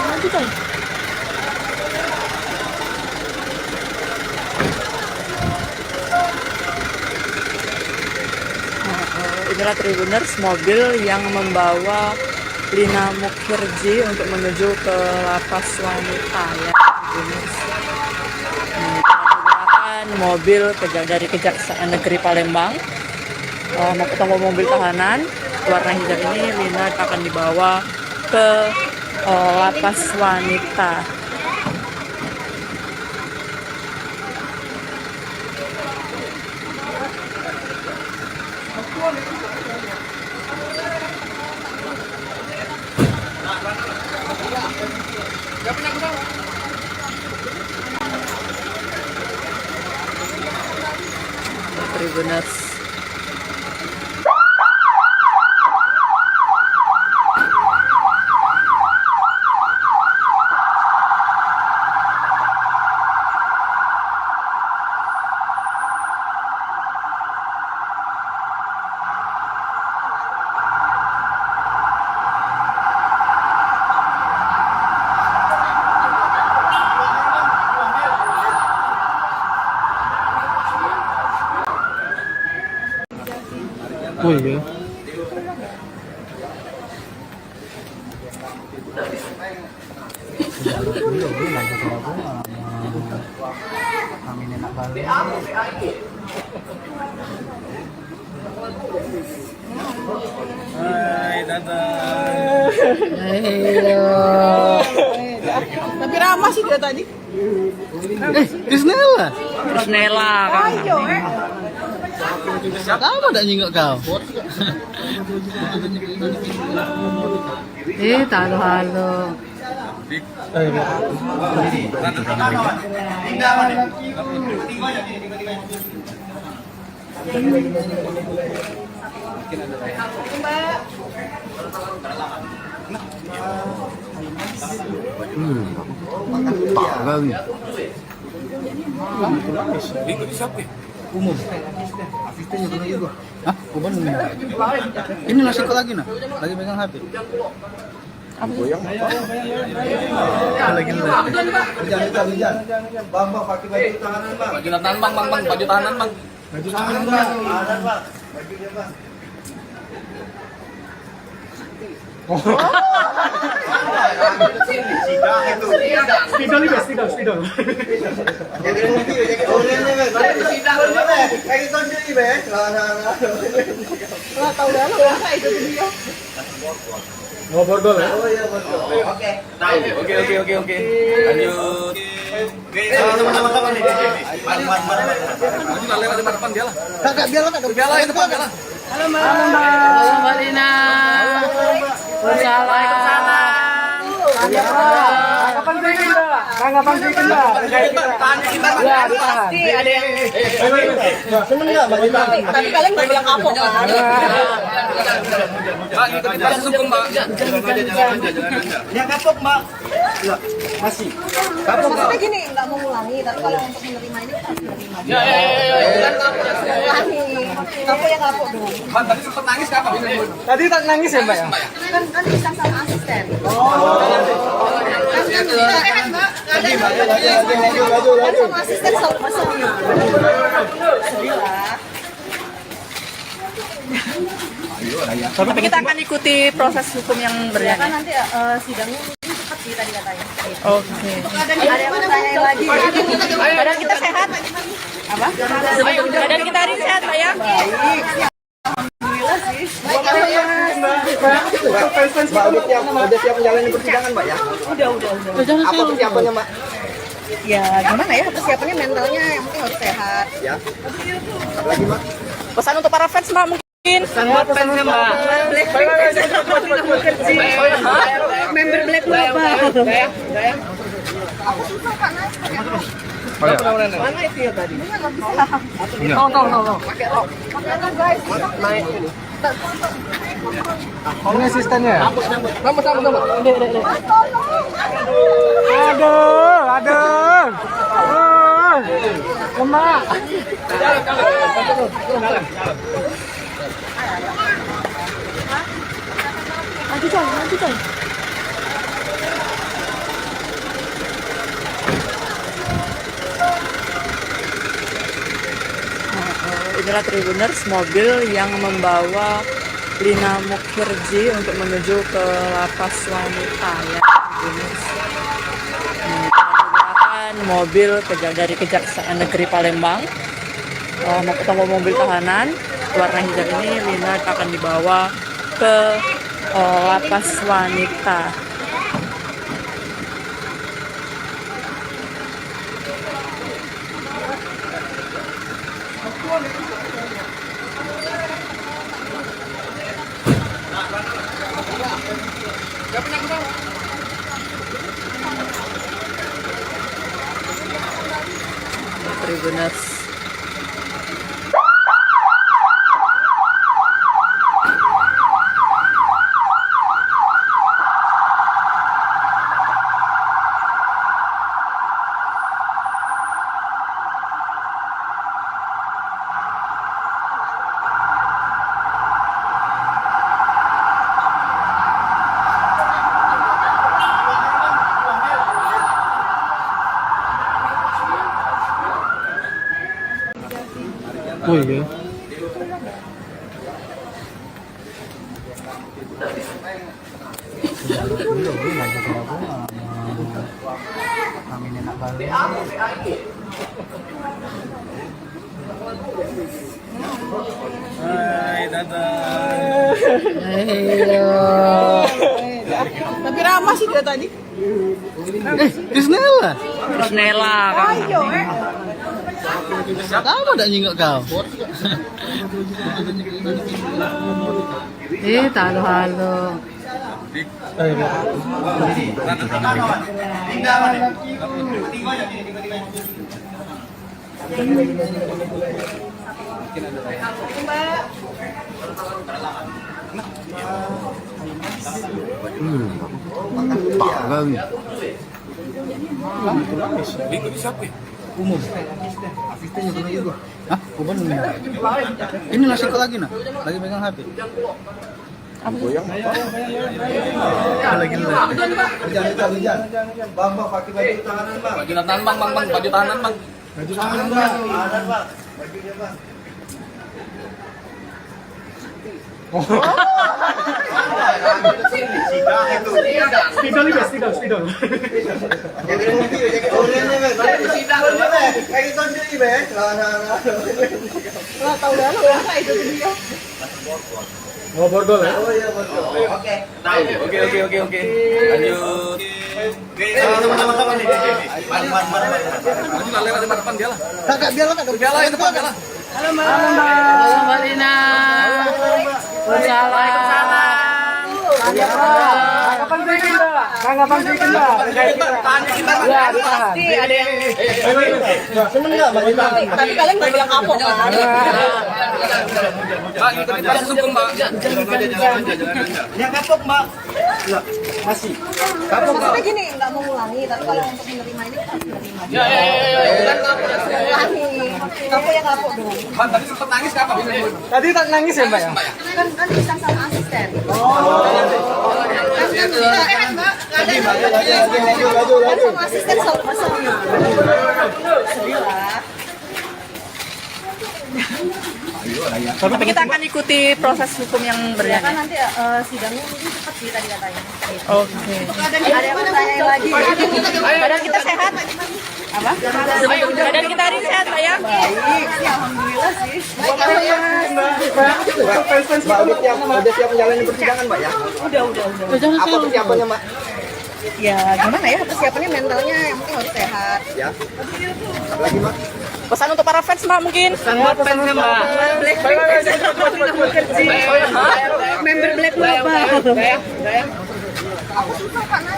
Speaker 4: Inilah Tribuners, mobil yang membawa Lina Mukhirji untuk menuju ke lapas wanita ya Tribuners. Menggunakan mobil dari Kejaksaan Negeri Palembang. Mau ketemu mobil tahanan warna hijau ini, Lina akan dibawa ke lapas wanita. Tribuners.
Speaker 6: Oh iya.
Speaker 1: Kami enak banget.
Speaker 5: Hai Tata.
Speaker 3: Tapi ramah sih dia tadi.
Speaker 1: Krisnella.
Speaker 4: Nela kan.
Speaker 3: Ayo
Speaker 1: Kamu tak nyingok kau?
Speaker 4: halo-halo.
Speaker 5: Ikut siapa?
Speaker 1: Umum. Asistennya pernah juga. Hah? Umum. Ini nasi kok lagi nah? Lagi megang HP. Kerjaan.
Speaker 2: Bang, pakai baju tahanan, Bang.
Speaker 5: Baju tahanan bang, baju tahanan bang.
Speaker 2: Baju tahanan, Bang. Tahanan, Bang. Baju dia, Bang.
Speaker 6: Spidol ini, spidol.
Speaker 2: Jaket mobil, jaket oranye, Bang. Kayak tonjol ini, Bang.
Speaker 3: Wah, tahu dah lo ya, itu dia.
Speaker 6: Oh, bordol ya?
Speaker 2: Oh iya, betul. Oke.
Speaker 5: Oke. Lanjut.
Speaker 2: Sama-sama kapan nih?
Speaker 5: Lanjut lewat depan dia lah.
Speaker 1: Kakak biar lah,
Speaker 5: Biar lah, depan biar lah.
Speaker 4: Halo Mbak Lina. Waalaikumsalam.
Speaker 6: Kapan bikin, Mbak? Kapan bikin, Mbak? Ya, ditahan.
Speaker 3: Pasti ada yang
Speaker 2: Seneng nggak baju tahanan?
Speaker 3: tapi kalian nggak bilang kapok kan?
Speaker 5: Mbak, ikutin proses hukum mbak.
Speaker 2: Yang kapok, Mbak. Enggak, masih. Kapok, Mbak.
Speaker 3: Maksudnya gini, nggak mau ngulangi, tapi kalau untuk menerima ini kita harus menerima.
Speaker 5: Ya.
Speaker 3: Bukan kapok yang ngulangi, kapok yang kapok dong.
Speaker 5: Bang, tadi sempat nangis kapan?
Speaker 6: Tadi tak nangis ya, Mbak ya?
Speaker 3: Kan bisa sama asisten. Kan sama asisten selalu sedih. Sedih lah.
Speaker 4: Tapi kita akan ikuti proses hukum yang
Speaker 3: Kan
Speaker 4: berjalan.
Speaker 3: nanti sidangnya cepat sih tadi katanya.
Speaker 4: Oke.
Speaker 3: Ada yang bertanya lagi.
Speaker 4: Badan kita sehat? Apa? Badan kita hari sehat, Mbak ya?
Speaker 2: Mbak, udah siap menjalani persidangan, Mbak ya?
Speaker 3: Udah.
Speaker 2: Apa persiapannya, Mbak?
Speaker 3: Ya gimana ya, persiapannya mentalnya yang penting harus sehat.
Speaker 2: Ya. Apa lagi, Mbak?
Speaker 4: Pesan untuk para fans, Mbak, mungkin.
Speaker 3: Member Black Global. Aku susah kan? Mana itu ya tadi? Nggak bisa.
Speaker 6: Tahu.
Speaker 3: Pakai rok guys.
Speaker 2: Naik ini.
Speaker 6: Ini asistennya.
Speaker 2: Sama.
Speaker 6: Aduh. Lemak.
Speaker 3: Nanti coy.
Speaker 4: Inilah Tribuners, mobil yang membawa Lina Mukherjee untuk menuju ke lapas wanita ya. Tribuners. Menggunakan mobil dari Kejaksaan Negeri Palembang. Mau ketemu mobil tahanan warna hijau ini, Lina akan dibawa ke lapas wanita. Tribuners.
Speaker 6: Oh iya.
Speaker 1: Kami enak banget.
Speaker 5: Hai, dadah.
Speaker 3: Tapi ramah sih dia tadi.
Speaker 1: Krisnella.
Speaker 4: Krisnella kan.
Speaker 1: Kamu udah nyingok kau.
Speaker 4: halo-halo.
Speaker 1: Umum. Asistennya kena juga. Hah? Kuban minum. Ini nasi kok lagi nah? Lagi megang HP. Lagi
Speaker 2: Jangan. Bang, pakai baju tahanan, Bang.
Speaker 5: Baju tahanan bang, baju tahanan bang.
Speaker 2: Baju tahanan, Bang. Bajunya, Bang.
Speaker 6: Spidol juga, spidol.
Speaker 2: Jadi orangnya, Bang. Kayak gitu sendiri, Bang.
Speaker 3: Lah tahu dah lo apa itu dia.
Speaker 6: Mau borgol ya?
Speaker 2: Oh iya, betul. Oke.
Speaker 5: Oke. Lanjut.
Speaker 2: Sama-sama nih.
Speaker 5: Maju lah lewat depan dia lah.
Speaker 1: Kakak biarlah kakak.
Speaker 5: Dia lah depan dia lah.
Speaker 4: Halo Mbak Lina. Waalaikumsalam.
Speaker 6: Kapan bikin, Mbak? Kapan bikin, Mbak? Ya, ditahan.
Speaker 3: Pasti ada yang
Speaker 2: Seneng enggak, Bang?
Speaker 3: tapi kalian nggak bilang kapok kan?
Speaker 5: Mbak, ikutin proses hukum mbak.
Speaker 2: Yang kapok, Mbak. Masih. Kapok, Mbak.
Speaker 3: Maksudnya gini, nggak mau ngulangi, tapi kalau untuk menerima ini kita harus menerima.
Speaker 5: Ya.
Speaker 3: Ngulangi, kapok ya kapok dong.
Speaker 5: Mbak, tadi sempat nangis kenapa?
Speaker 6: Tadi tak nangis ya, Mbak ya?
Speaker 3: Kan bisa sama asisten. Kan sama asisten selalu pasangan. Sedih lah.
Speaker 4: Tapi kita akan ikuti proses hukum yang
Speaker 3: Kan
Speaker 4: berjalan.
Speaker 3: nanti sidangnya mungkin cepat sih tadi katanya.
Speaker 4: Oke.
Speaker 3: Ada yang bertanya lagi. Badan kita sehat. Apa?
Speaker 4: Badan kita hari sehat, Pak ya?
Speaker 3: Baik, sih, alhamdulillah sih.
Speaker 2: Mbak, udah siap menjalani persidangan, Mbak ya?
Speaker 3: Udah.
Speaker 2: Apa persiapannya, Mbak?
Speaker 3: Ya gimana ya persiapannya mentalnya yang penting harus sehat.
Speaker 2: Ya. Lagi, Mbak?
Speaker 4: Pesan untuk para fans, Mbak mungkin.
Speaker 3: Member Black Global. Aku susah karena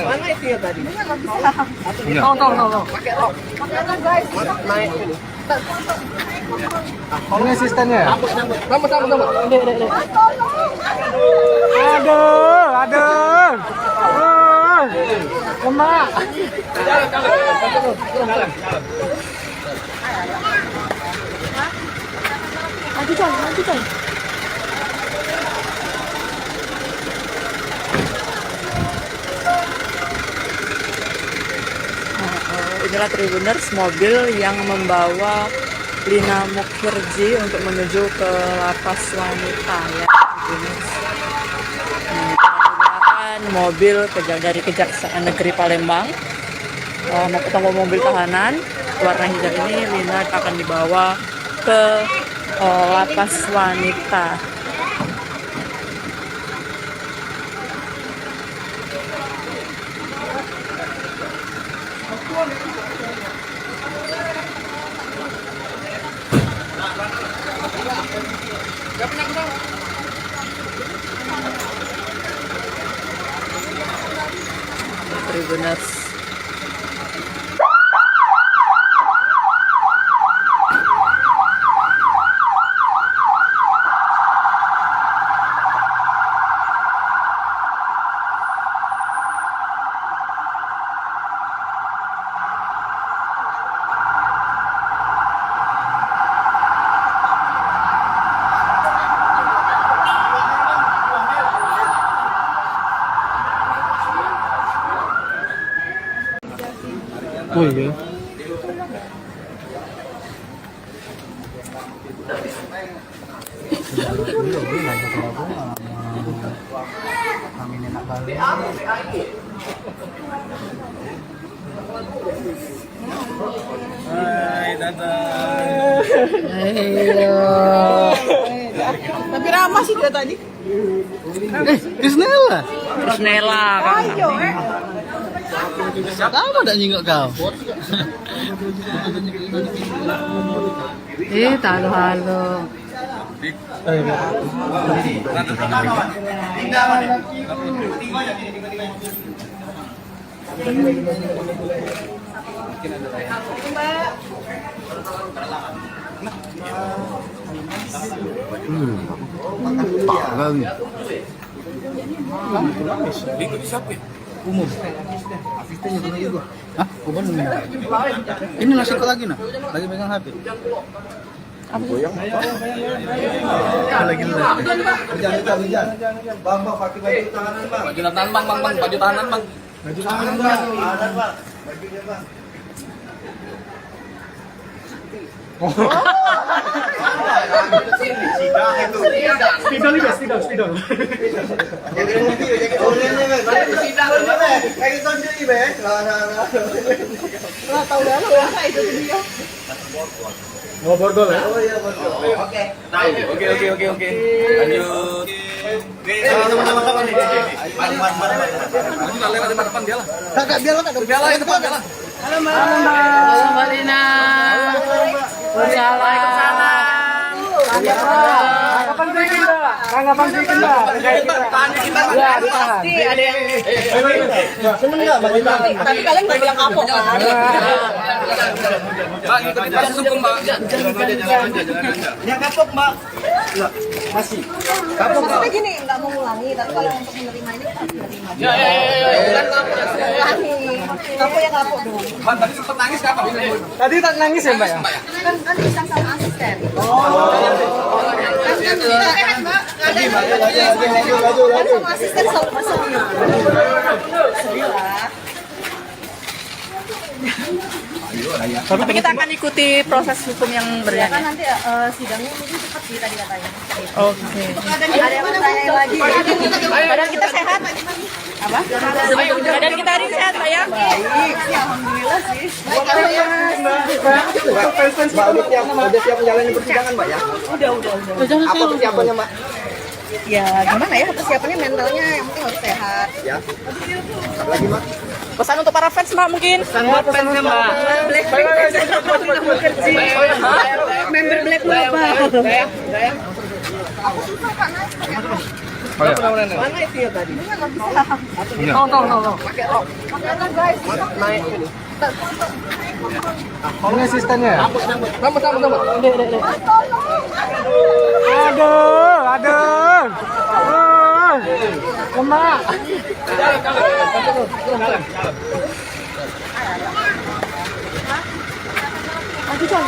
Speaker 3: mana itu ya tadi? Nggak bisa.
Speaker 6: Tolong.
Speaker 3: Pakai rok guys. Naik.
Speaker 6: Ini asistennya.
Speaker 3: Tolong.
Speaker 6: Aduh. Lemak.
Speaker 3: Maju coy.
Speaker 4: Inilah Tribuners, mobil yang membawa Lina Mukherjee untuk menuju ke lapas wanita ya. Tribuners. Menggunakan mobil dari Kejaksaan Negeri Palembang. Mau ketemu mobil tahanan warna hijau ini, Lina akan dibawa ke lapas wanita. Tribuners.
Speaker 6: Oh iya.
Speaker 5: Hai, dadah.
Speaker 3: Tapi ramah sih dia tadi.
Speaker 1: Krisnella.
Speaker 4: Krisnella kan.
Speaker 3: Ayo,
Speaker 1: Kamu tak nyingok kau?
Speaker 4: Halo.
Speaker 5: Itu siapa?
Speaker 1: Umum. Asistennya pernah juga. Hah? Umum minum. Ini nasi kok lagi nah? Lagi megang HP. Lagi
Speaker 2: Hujan. Bang, pakai baju tahanan, Bang.
Speaker 5: Baju tahanan bang, baju tahanan bang.
Speaker 2: Baju tahanan, Bang. Tahanan, Bang. Bajunya, Bang.
Speaker 6: Spidol juga, spidol.
Speaker 2: Jadi mobil, jadi orangnya, Bang. Kayak gitu sendiri, Bang.
Speaker 3: Lah tahu dah lo apa itu dia.
Speaker 6: Mau borgol ya?
Speaker 2: Oh iya, betul. Oke.
Speaker 5: Oke. Lanjut.
Speaker 2: Sama-sama kapan nih?
Speaker 5: Maju lah lewat depan dia lah.
Speaker 1: Kakak biar lo tak
Speaker 5: Dia lah depan dia lah.
Speaker 4: Halo Mbak Lina. Waalaikumsalam.
Speaker 6: Kapan bikin Mbak? Kapan bikin Mbak? Ya, ditahan.
Speaker 3: Ada yang
Speaker 2: Seneng nggak, Bang?
Speaker 3: tapi kalian nggak bilang kapok kan?
Speaker 5: Mbak, ikutin proses hukum mbak.
Speaker 2: Yang kapok, Mbak. Masih. Kapok, Mbak.
Speaker 3: Maksudnya gini, nggak mau ngulangi, tapi kalau untuk menerima ini kita harus menerima.
Speaker 5: Ya.
Speaker 3: Bukan kapok ya ngulangi. Kapok ya kapok dong.
Speaker 5: Mbak, tadi sempat nangis kapan?
Speaker 6: Tadi tak nangis ya Mbak ya?
Speaker 3: Kan bisa sama asisten. Kan sama asisten selalu bersama.
Speaker 4: Tapi kita akan ikuti proses hukum yang
Speaker 3: Kan
Speaker 4: berjalan.
Speaker 3: nanti sidangnya mungkin cepat sih tadi katanya.
Speaker 4: Oke.
Speaker 3: Ada yang bertanya lagi.
Speaker 4: Badan kita sehat? Apa? Badan kita hari sehat, Mbak ya?
Speaker 3: Baik, sih, alhamdulillah sih.
Speaker 2: Mbak, udah siap menjalani persidangan, Mbak, ya?
Speaker 3: Udah.
Speaker 2: Apa persiapannya, Mbak?
Speaker 3: Ya gimana ya persiapannya mentalnya yang penting harus sehat.
Speaker 2: Ya. Apa lagi, Mbak?
Speaker 4: Pesan untuk para fans, Mbak, mungkin? Pesan buat fansnya, Mbak.
Speaker 3: Member Black berapa? Aku susah Pak naik. Mana itu ya tadi? Nggak bisa.
Speaker 6: Tolong.
Speaker 3: Pakai rok guys. Naik.
Speaker 6: Ini asistennya.
Speaker 3: Rambut.
Speaker 6: Aduh. Lemak.
Speaker 3: Nanti coy.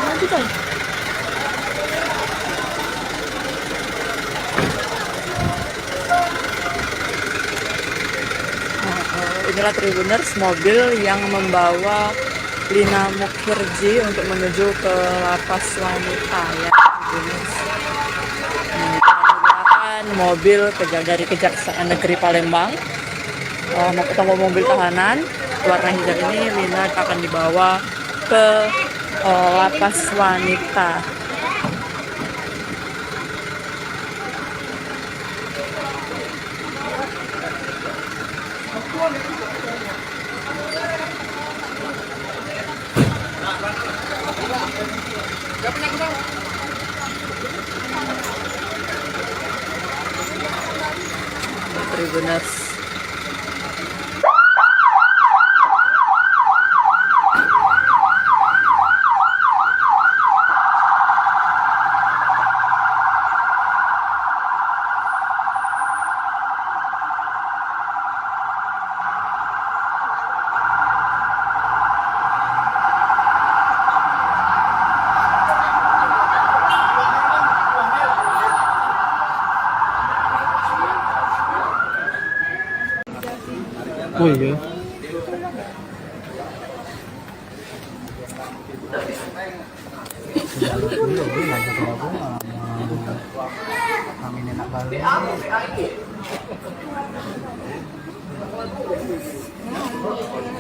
Speaker 4: Inilah Tribuners, mobil yang membawa Lina Mukhirji untuk menuju ke lapas wanita ya. Tribuners. Menggunakan mobil dari Kejaksaan Negeri Palembang. Mau ketemu mobil tahanan warna hijau ini, Lina akan dibawa ke lapas wanita. Tribuners.
Speaker 6: Oh iya.
Speaker 1: Kami enak banget.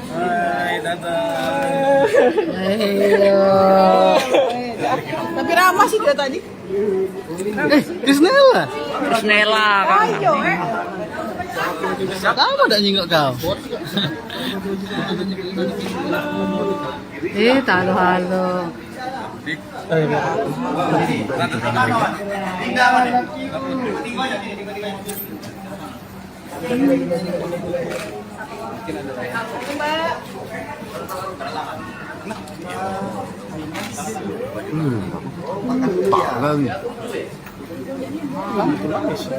Speaker 5: Hai, datang.
Speaker 3: Tapi ramah sih dia tadi.
Speaker 1: Krisnella.
Speaker 4: Nela kan.
Speaker 3: Ayo
Speaker 1: Kamu udah nyingok kau.
Speaker 6: Halo.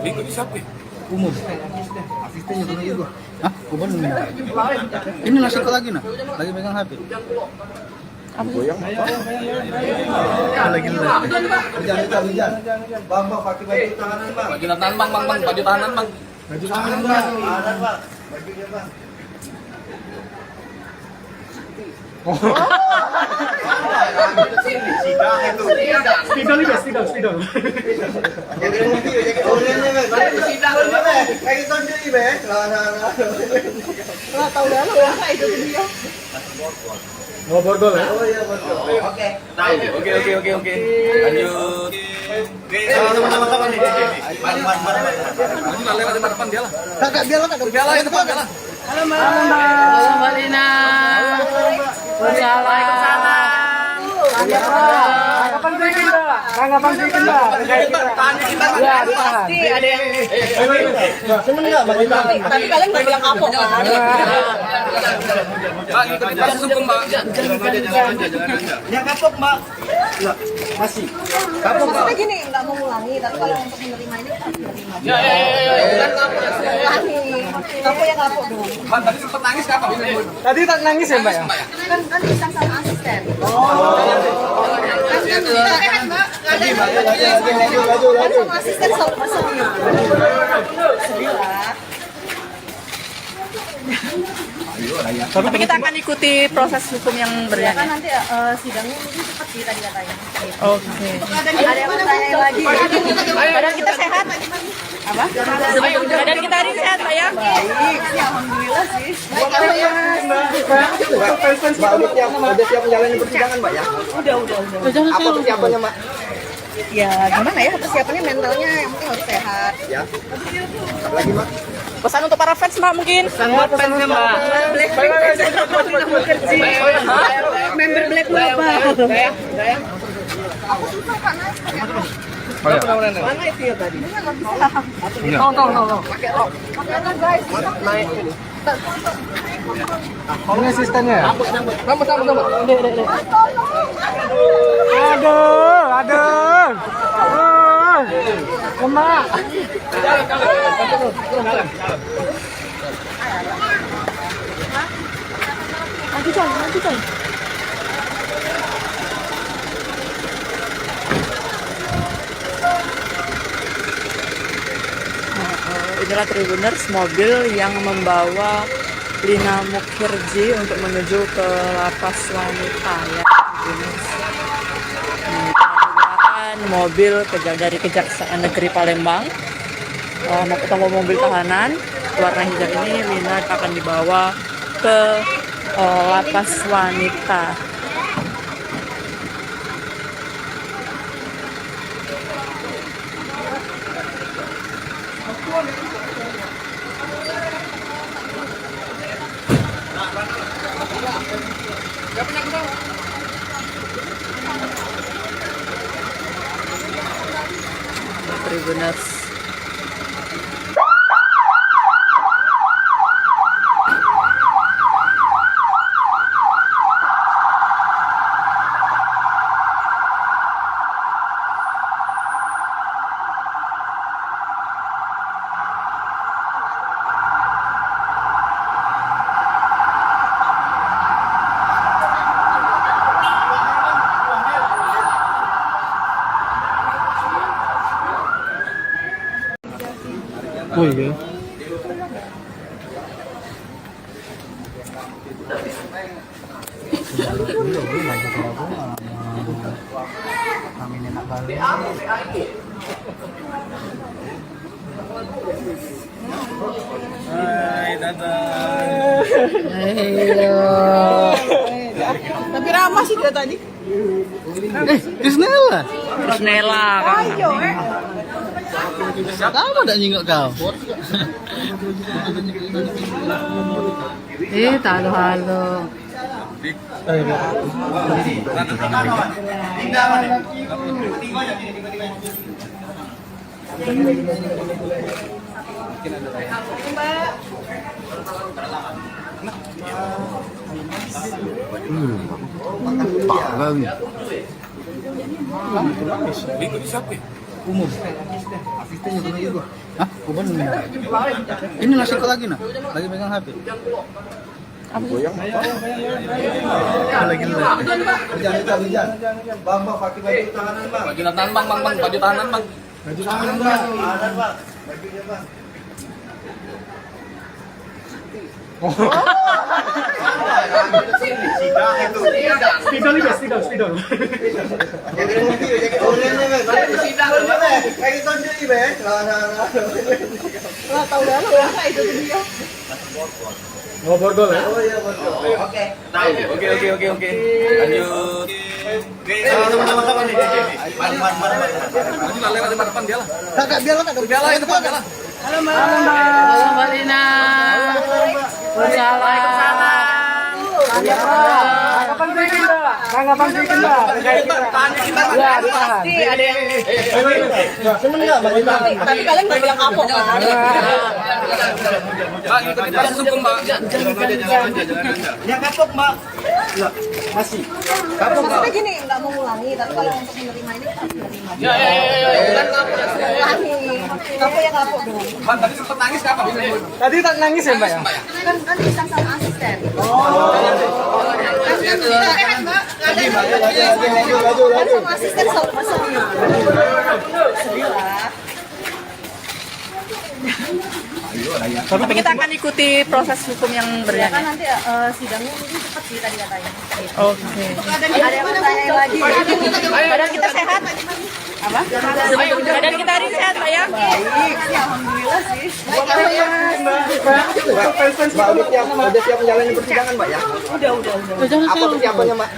Speaker 5: Itu siapa?
Speaker 1: Umum. Asistennya pernah juga. Hah? Umum minum. Ini nasi kok lagi nah? Lagi megang HP. Lagi
Speaker 2: Jangan. Bang, pakai baju tahanan, Bang.
Speaker 5: Baju tahanan bang, baju tahanan bang.
Speaker 2: Baju tahanan, Bang. Tahanan, Bang. Bajunya, Bang.
Speaker 6: Spidol juga, spidol. Oh, borgol ya?
Speaker 5: Oke. Lanjut.
Speaker 2: Sama-sama kapan nih?
Speaker 5: Maju lah lewat depan dia lah.
Speaker 1: Kakak dia lah, kakak
Speaker 5: Dia lah, depan dia lah.
Speaker 4: Halo Mbak Lina. Waalaikumsalam.
Speaker 6: Kapan bikin, Mbak? Kapan bikin, Mbak? Ya, ditahan.
Speaker 3: Pasti ada yang
Speaker 2: Seneng nggak baju tahanan?
Speaker 3: tapi kalian nggak bilang kapok kan?
Speaker 5: Mbak, ngikutin pas hukum mbak.
Speaker 2: Yang kapok, Mbak. Enggak, masih. Kapok, Mbak.
Speaker 3: Maksudnya gini, nggak mau ngulangi, tapi kalau untuk menerima ini harus menerima.
Speaker 5: Ya.
Speaker 3: Ngulangi, kapok ya kapok dong.
Speaker 5: Mbak, tadi sempat nangis kapan?
Speaker 6: Tadi tak nangis ya, Mbak ya?
Speaker 3: Kan bisa sama asisten. Kan sama asisten selalu bersedia.
Speaker 4: Tapi kita akan ikuti proses hukum yang
Speaker 3: Kan
Speaker 4: berjalan.
Speaker 3: nanti sidangnya mungkin cepat sih tadi katanya.
Speaker 4: Oke.
Speaker 3: Ada yang bertanya lagi.
Speaker 4: Badan kita sehat? Apa? Badan kita hari sehat, Pak ya?
Speaker 3: Baik, ya alhamdulillah sih.
Speaker 2: Mbak, udah siap menjalani persidangan, Mbak ya?
Speaker 3: Udah.
Speaker 2: Apa persiapannya, Mbak?
Speaker 3: Ya gimana ya persiapannya mentalnya yang penting harus sehat.
Speaker 2: Ya. Apa lagi, Mbak?
Speaker 4: Pesan untuk para fans, Mbak, mungkin?
Speaker 6: Buat fansnya, Mbak.
Speaker 3: Member Black apa? Aku susah Kak Nas pakai rok.
Speaker 6: Mana itu ya tadi?
Speaker 3: Ini nggak bisa.
Speaker 6: Tolong.
Speaker 3: Pakai rok guys.
Speaker 6: Naik. Ini asistennya ya?
Speaker 5: Sambut.
Speaker 6: Aduh. Lemak.
Speaker 4: Maju, Coy. Inilah Tribuners, mobil yang membawa Lina Mukhirji untuk menuju ke lapas wanita ya. Tribuners. Menggunakan mobil dari Kejaksaan Negeri Palembang. Mau ketemu mobil tahanan warna hijau ini, Lina akan dibawa ke lapas wanita. Tribuners.
Speaker 6: Oh iya.
Speaker 1: Kami enak kali.
Speaker 5: Hai, dadah.
Speaker 3: Tapi ramah sih dia tadi.
Speaker 1: Krisnella.
Speaker 4: Krisnella kan.
Speaker 1: Kamu udah nyingok kau.
Speaker 4: Halo.
Speaker 5: Siapa?
Speaker 1: Umum. Asistennya pernah juga. Hah? Kuban minum. Ini nasi kok lagi nah? Lagi megang HP. Lagi
Speaker 2: Bang, pakai baju tahanan, Bang.
Speaker 5: Baju tahanan bang, baju tahanan bang.
Speaker 1: Baju tangan bang.
Speaker 2: Tahanan, Bang. Bajunya, Bang.
Speaker 6: Spidol juga, spidol.
Speaker 2: Jadi mobil, jadi orangnya, Bang. Kayak gitu jadi, Bang.
Speaker 3: Lah tahu dah apa itu dia.
Speaker 6: Oh, borgol ya?
Speaker 2: Oh iya, betul. Oke.
Speaker 5: Oke. Lanjut.
Speaker 2: Sama-sama kapan nih?
Speaker 5: Maju lah lewat depan dia lah.
Speaker 1: Kakak biarlah kakak.
Speaker 5: Dia lah depan dia lah.
Speaker 4: Halo Mbak Lina. Waalaikumsalam.
Speaker 6: Kapan bikin, Mbak? Tanggapan bikin, Mbak? Ya, ditahan.
Speaker 3: Pasti ada yang
Speaker 2: Seneng nggak, Bang?
Speaker 3: tapi kalian nggak bilang kapok kan?
Speaker 5: Mbak, ikutin proses hukum mbak.
Speaker 2: Yang kapok, Mbak. Masih. Kapok, Mbak.
Speaker 3: Maksudnya gini, nggak mau ngulangi, tapi kalau untuk menerima ini kita harus menerima.
Speaker 5: Ya. Kan kapok.
Speaker 3: Ngulangi, kapok ya kapok dong.
Speaker 5: Bang, tadi sempat nangis kapan?
Speaker 6: Tadi tak nangis ya, Mbak ya?
Speaker 3: Kan bisa sama asisten. Kan sama asisten selalu masalah. Sedih lah.
Speaker 4: Tapi kita akan ikuti proses hukum yang
Speaker 3: Kan
Speaker 4: berjalan.
Speaker 3: nanti sidangnya mungkin cepat sih tadi katanya.
Speaker 4: Oke.
Speaker 3: Ada yang bertanya lagi.
Speaker 4: Badan kita sehat? Apa? Badan kita hari sehat, Pak ya?
Speaker 3: Baik, alhamdulillah sih.
Speaker 2: Mbak, udah siap menjalani persidangan, Mbak, ya?
Speaker 3: Udah.
Speaker 2: Apa persiapannya, Mbak?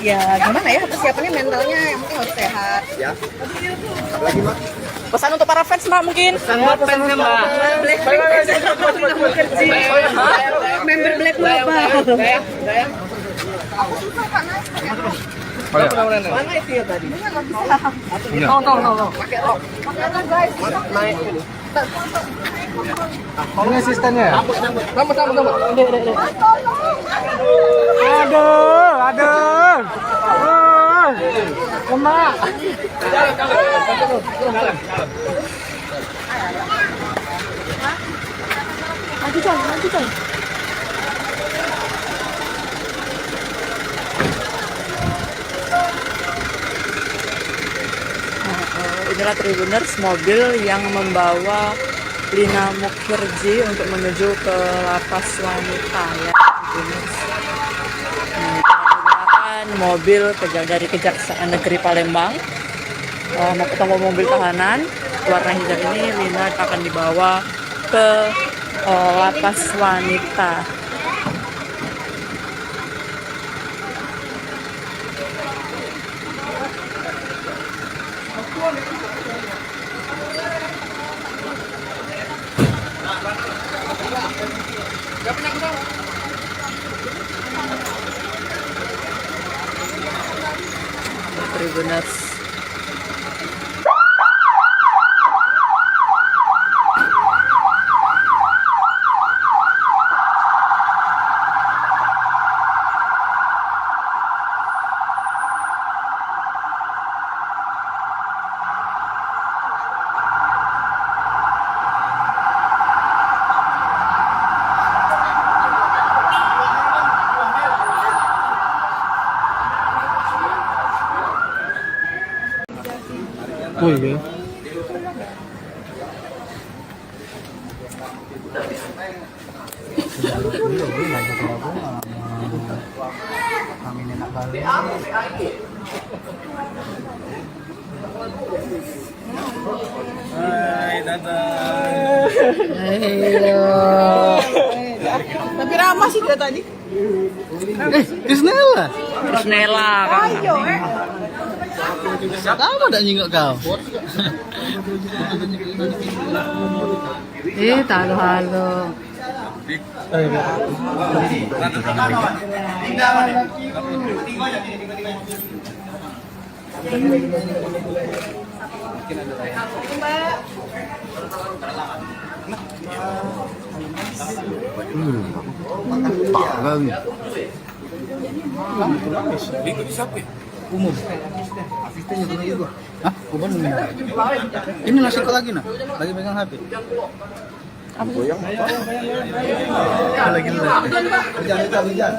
Speaker 3: Ya gimana ya persiapannya mentalnya yang penting harus sehat.
Speaker 2: Ya. Lagi, Mbak?
Speaker 4: Pesan untuk para fans, Mbak, mungkin?
Speaker 3: Member Black Mamba. Aku susah karena mana itu ya tadi? Nggak bisa.
Speaker 6: Tolong.
Speaker 3: Pakai rok guys. Naik.
Speaker 6: Ini asistennya ya?
Speaker 3: Tolong.
Speaker 6: Aduh. Lemak.
Speaker 3: Maju coy.
Speaker 4: Inilah Tribuners, mobil yang membawa Lina Mukherjee untuk menuju ke lapas wanita ya, Tribuners. Menggunakan mobil dari Kejaksaan Negeri Palembang. Mau ketemu mobil tahanan warna hijau ini, Lina akan dibawa ke lapas wanita. Tribuners.
Speaker 6: Oh iya.
Speaker 1: Amin enak kali.
Speaker 5: Hai, dadah.
Speaker 3: Tapi ramah sih dia tadi.
Speaker 1: Krisnella.
Speaker 4: Krisnella kan.
Speaker 3: Ayo,
Speaker 1: Kamu tak nyingok kau?
Speaker 6: Halo.
Speaker 5: Itu siapa?
Speaker 1: Umum. Asistennya pernah juga. Hah? Umum minum. Ini nasi kok lagi nah? Lagi megang HP. Lagi
Speaker 2: Hujan.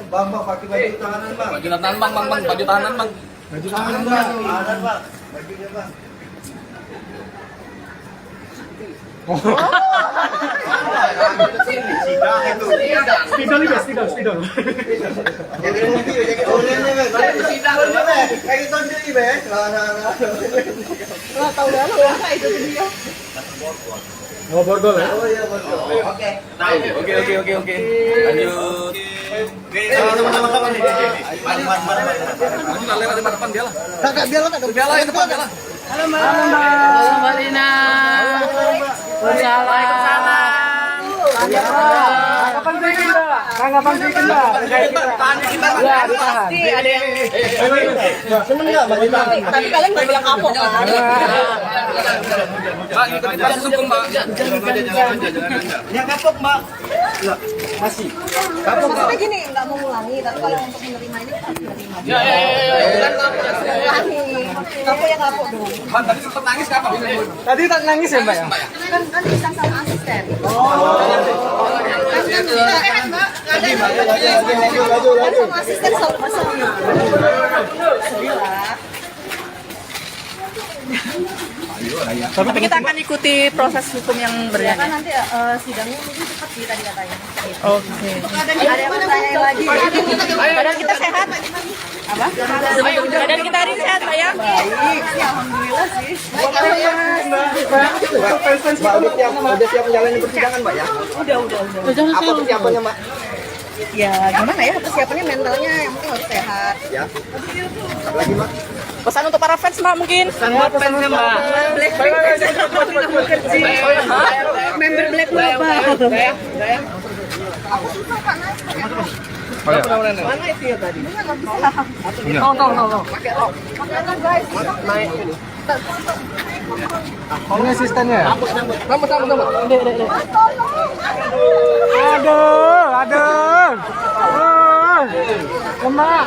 Speaker 2: Bang, pakai baju tahanan, Bang.
Speaker 5: Baju tahanan bang, baju tahanan bang.
Speaker 2: Baju tahanan, Bang. Tahanan, Bang. Bajunya, Bang.
Speaker 6: Spidol juga, spidol.
Speaker 2: Jadi mobil, jadi orangnya, Bang. Kayak gitu sendiri, Bang.
Speaker 3: Lah tahu dah lo apa itu dia.
Speaker 6: Oh, borgol ya?
Speaker 2: Oh iya, betul. Oke.
Speaker 5: Oke. Lanjut.
Speaker 2: Sama-sama kapan nih?
Speaker 5: Maju lah lewat depan dia lah.
Speaker 1: Kakak biar lah dong.
Speaker 5: Dia lah yang depan dia lah.
Speaker 4: Halo Mbak Lina. Waalaikumsalam.
Speaker 6: Kapan bikin, Mbak? Tanggapan bikin, Mbak? Terkait kita. Ya, ditahan.
Speaker 3: Ada yang
Speaker 2: Seneng nggak bagi Bang?
Speaker 3: tapi kalian nggak bilang kapok kan?
Speaker 5: Mbak, ikutin proses hukum mbak.
Speaker 2: Yang kapok, Mbak. Masih. Kapok, Mbak.
Speaker 3: Maksudnya gini, nggak mau ngulangi, tapi kalau untuk menerima ini kita harus menerima.
Speaker 5: Ya.
Speaker 3: Bukan kapok yang ngulangi. Kapok ya kapok dong.
Speaker 5: Bang, tadi sempat nangis kapan?
Speaker 6: Tadi tak nangis ya, Mbak ya?
Speaker 3: Kan bisa sama asisten. Kan sama asisten selalu bersama.
Speaker 4: Tapi kita akan ikuti proses hukum yang
Speaker 3: Kan
Speaker 4: berjalan.
Speaker 3: nanti sidangnya mungkin cepat sih tadi katanya.
Speaker 4: Oke.
Speaker 3: Ada yang bertanya lagi.
Speaker 4: Badan kita sehat. Apa? Badan kita hari sehat, Mbak ya?
Speaker 3: Baik, sih, alhamdulillah sih.
Speaker 2: Mbak udah siap menjalani persidangan, Mbak ya?
Speaker 3: Udah.
Speaker 2: Apa persiapannya, Mbak?
Speaker 3: Ya gimana ya persiapannya mentalnya yang penting harus sehat.
Speaker 2: Ya. Apa lagi, Mbak?
Speaker 4: Pesan untuk para fans, Mbak mungkin.
Speaker 3: Member Black berapa? Aku susah Pak Nas. Mana itu ya tadi? Nggak bisa.
Speaker 6: Tolong.
Speaker 3: Pakai rok guys. Naik ini.
Speaker 6: Ini asistennya.
Speaker 3: Rambut.
Speaker 6: Aduh. Lemak.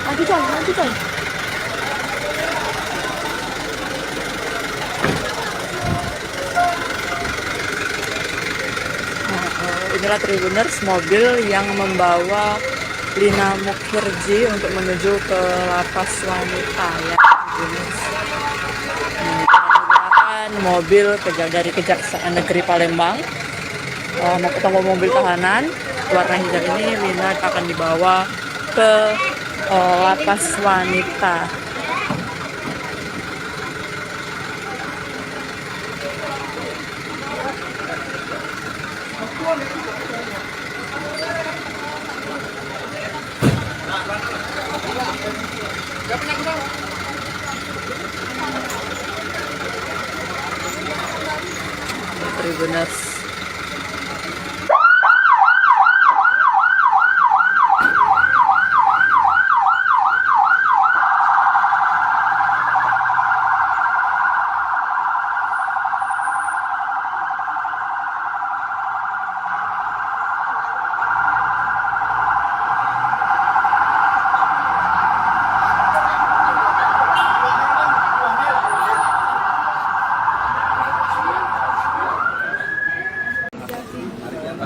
Speaker 3: Nanti coy.
Speaker 4: Inilah Tribuners, mobil yang membawa Lina Mukhirji untuk menuju ke lapas wanita ya. Tribuners. Menggunakan mobil dari Kejaksaan Negeri Palembang. Mau ketemu mobil tahanan warna hijau ini, Lina akan dibawa ke lapas wanita. Tribuners.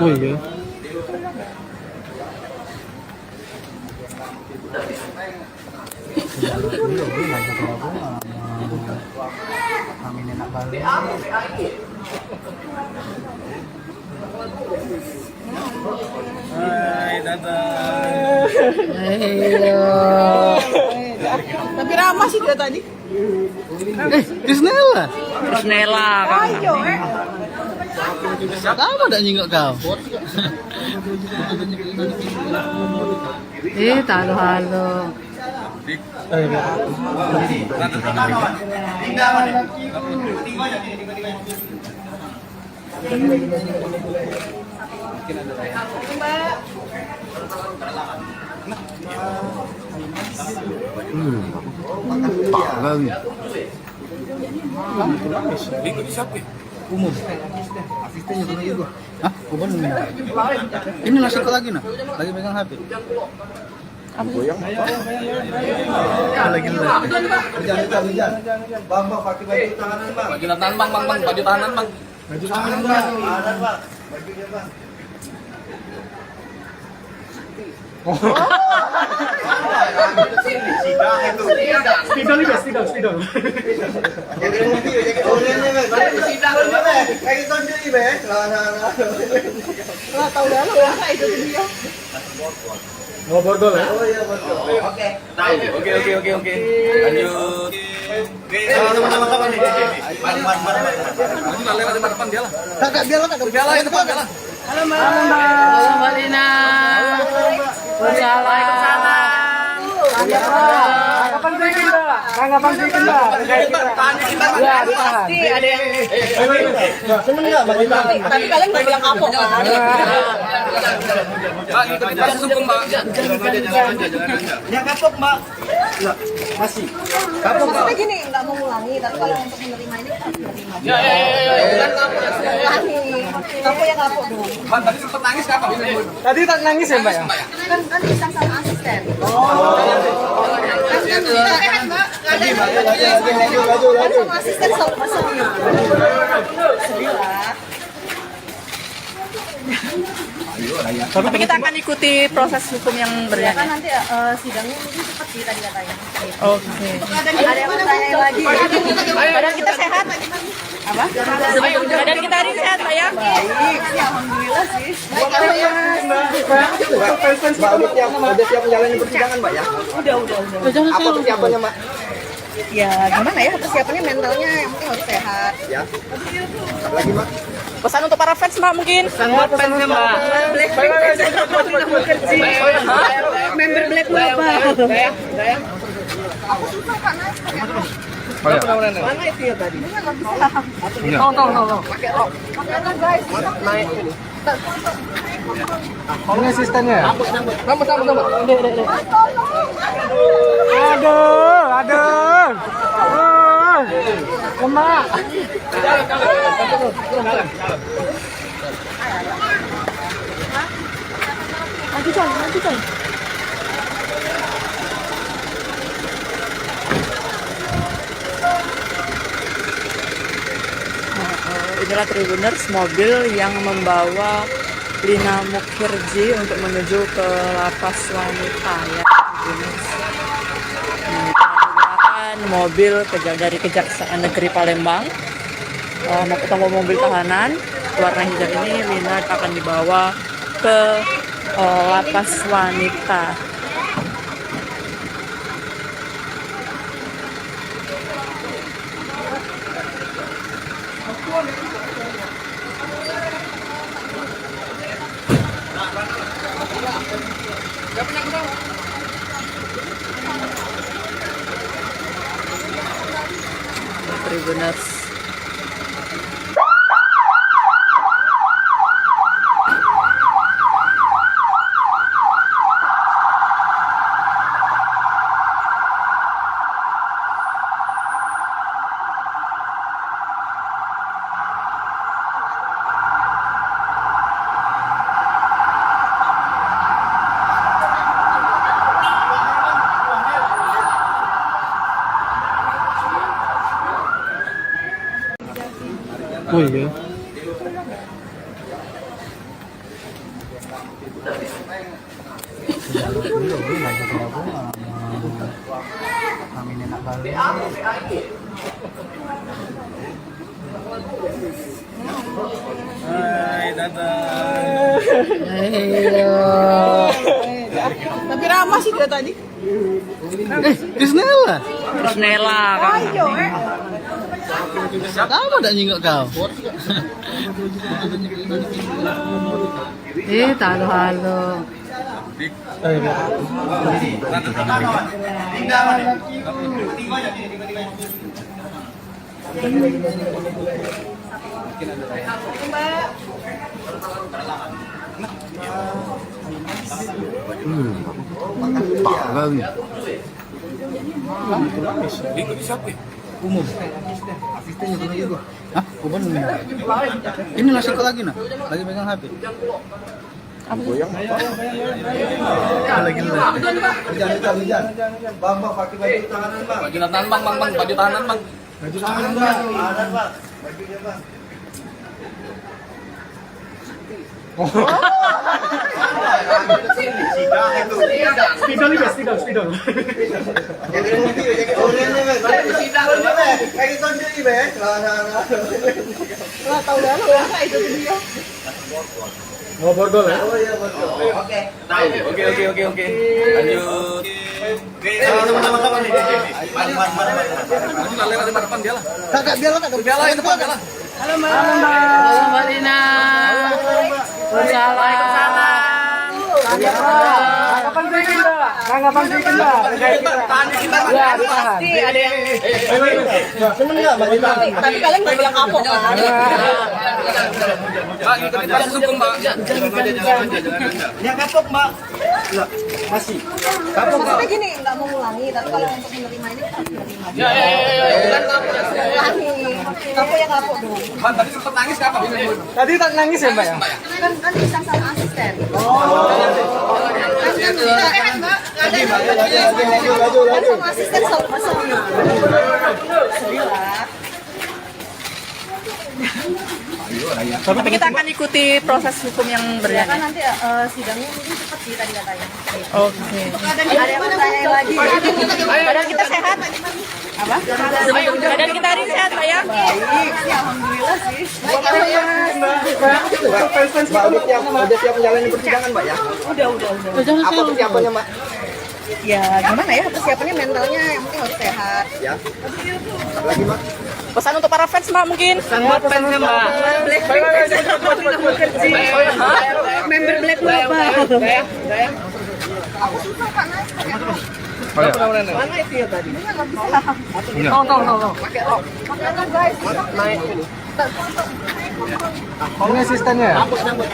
Speaker 6: Oh iya.
Speaker 1: Amin enak banget.
Speaker 5: Hai, datang.
Speaker 3: Tapi ramah sih dia tadi.
Speaker 1: Krisnella.
Speaker 4: Nela kan.
Speaker 1: Kamu udah nyingok kau.
Speaker 6: Halo.
Speaker 5: Itu siapa?
Speaker 1: Umum. Asistennya pernah juga. Hah? Umum minum. Ini nasi kok lagi nah? Lagi megang HP. Lagi
Speaker 2: Jangan. Bang, pakai baju tahanan, Bang.
Speaker 5: Baju tahanan bang, baju tahanan bang.
Speaker 2: Baju tahanan, Bang. Tahanan, Bang. Bajunya, Bang.
Speaker 6: Spidol juga, spidol.
Speaker 2: Jaket mobil, jaket oranye, Bang. Kayak tonjol ini, Bang.
Speaker 3: Lah tahu dah lo ya itu dia.
Speaker 6: Oh, bordol ya?
Speaker 2: Oh iya, betul. Oke.
Speaker 5: Oke. Lanjut.
Speaker 2: Sama-sama kapan nih?
Speaker 5: Maju lah lewat depan dia lah.
Speaker 1: Kakak biarlah kakak.
Speaker 5: Dia lah, depan dia lah.
Speaker 4: Halo Mbak Lina. Waalaikumsalam.
Speaker 6: Kapan bikin, Mbak? Kapan bikin, Mbak? Ya, ditahan.
Speaker 3: Pasti ada yang
Speaker 2: Seneng nggak baju tahanan?
Speaker 3: tapi kalian nggak bilang kapok kan?
Speaker 5: Mbak, kita langsung ke Mbak.
Speaker 2: Ya kapok, Mbak. Enggak, masih. Kapok, Mbak.
Speaker 3: Maksudnya gini, nggak mau ngulangi, tapi kalau untuk menerima ini harus menerima.
Speaker 5: Ya.
Speaker 3: Ngulangi, kapok ya kapok dong.
Speaker 5: Mbak, tadi sempat nangis kapan?
Speaker 6: Tadi tak nangis ya, Mbak ya?
Speaker 3: Kan bisa sama asisten. Sehat mbak, kan sama asisten selalu sedih. Sedih lah.
Speaker 4: Tapi kita akan ikuti proses hukum yang
Speaker 3: Kan
Speaker 4: berjalan.
Speaker 3: nanti sidangnya mungkin cepat sih tadi katanya.
Speaker 4: Oke.
Speaker 3: Ada yang bertanya lagi.
Speaker 4: Badan kita sehat? Apa? Badan kita hari sehat, Pak ya?
Speaker 3: Baik, ya alhamdulillah sih.
Speaker 2: Mbak udah siap menjalani persidangan, Mbak ya?
Speaker 3: Udah.
Speaker 2: Apa persiapannya, Mbak?
Speaker 3: Ya gimana ya persiapannya mentalnya yang penting harus sehat.
Speaker 2: Ya. Apa lagi, Mbak?
Speaker 4: Pesan untuk para fans, Mbak, mungkin?
Speaker 3: Member Black apa? Aku susah Kak naik pakai rok. Mana itu ya tadi? Nggak bisa.
Speaker 6: Tolong.
Speaker 3: Pakai rok guys. Naik.
Speaker 6: Ini asistennya ya?
Speaker 3: Mas, tolong.
Speaker 6: Aduh. Lemak.
Speaker 3: Maju coy.
Speaker 4: Inilah Tribuners, mobil yang membawa Lina Mukhirji untuk menuju ke lapas wanita ya, Tribuners. Menggunakan mobil dari Kejaksaan Negeri Palembang. Mau ketemu mobil tahanan warna hijau ini, Lina akan dibawa ke lapas wanita. Tribuners.
Speaker 6: Oh iya.
Speaker 1: Kami enak kali.
Speaker 5: Hai,
Speaker 3: Tapi ramah sih dia tadi.
Speaker 1: Krisnella.
Speaker 4: Nela kan.
Speaker 3: Ayo,
Speaker 1: Kamu udah nyingok kau.
Speaker 3: halo.
Speaker 5: Ikut siapa?
Speaker 1: Umum. Asistennya pernah juga. Hah? Umum. Ini nasi kok lagi nah? Lagi megang HP.
Speaker 2: Bang, pakai baju tahanan, Bang.
Speaker 5: Baju tahanan bang, baju tahanan bang.
Speaker 2: Baju tahanan, Bang. Tahanan, Bang. Bajunya, Bang.
Speaker 6: Spidol ini, spidol.
Speaker 2: Jaket kopi, jaket oranye, Bang. Kayak tonjol ini, Bang.
Speaker 3: Wah, tahu dah lo ya itu dia.
Speaker 6: Oh, borgol ya?
Speaker 2: Oh iya, betul. Oke.
Speaker 5: Oke. Lanjut.
Speaker 2: Sama-sama kapan nih?
Speaker 5: Lanjut lewat depan dia lah.
Speaker 1: Kakak biar lah,
Speaker 5: Dia lah, depan dia lah.
Speaker 4: Halo Mbak Rina. Waalaikumsalam.
Speaker 6: Kapan bikin, Mbak? Kapan bikin, Mbak? Ya, ditahan.
Speaker 3: Pasti ada yang
Speaker 2: Seneng nggak baju tahanan?
Speaker 3: tapi kalian nggak bilang kapok kan?
Speaker 5: Mbak, ikutin proses hukum mbak.
Speaker 2: Ya kapok, Mbak. Enggak, masih. Kapok, Mbak.
Speaker 3: Maksudnya gini, nggak mau ngulangi, tapi kalau untuk menerima ini kita harus menerima.
Speaker 5: Ya.
Speaker 3: Bukan kapok, ngulangi. Kapok ya kapok dong.
Speaker 5: Bang, tadi sempat nangis apa?
Speaker 6: Tadi tak nangis ya, Mbak ya?
Speaker 3: Kan bisa sama asisten. Kan sama asisten selalu masalah. Sedih lah.
Speaker 4: Tapi kita akan ikuti proses hukum yang
Speaker 3: Ya kan
Speaker 4: berjalan.
Speaker 3: nanti sidangnya mungkin cepat sih tadi katanya.
Speaker 4: Oke.
Speaker 3: Ada yang bertanya lagi.
Speaker 4: Badan kita sehat? Apa? Badan kita hari sehat, Pak ya?
Speaker 3: Baik, sih, alhamdulillah sih.
Speaker 2: Mbak, udah siap menjalani persidangan, Mbak ya?
Speaker 3: Udah.
Speaker 2: Apa persiapannya, Mbak?
Speaker 3: Ya gimana ya persiapannya mentalnya yang penting harus sehat.
Speaker 2: Ya. Apa lagi, Mbak?
Speaker 4: Pesan untuk para fans, Mbak, mungkin?
Speaker 6: Buat fansnya, Mbak.
Speaker 3: Member Black apa?
Speaker 6: Mana itu ya tadi?
Speaker 3: Guys,
Speaker 6: Ini asistennya ya?
Speaker 5: Sama.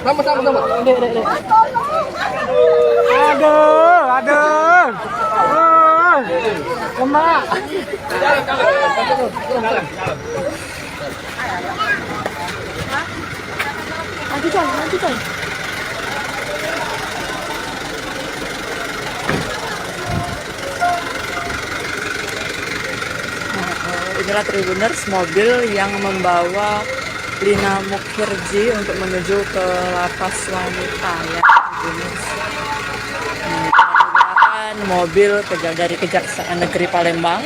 Speaker 6: Aduh. Lemak.
Speaker 3: lanjut.
Speaker 4: Inilah Tribuners, mobil yang membawa Lina Mukhirji untuk menuju ke lapas wanita ya Tribuners. Menggunakan mobil dari Kejaksaan Negeri Palembang.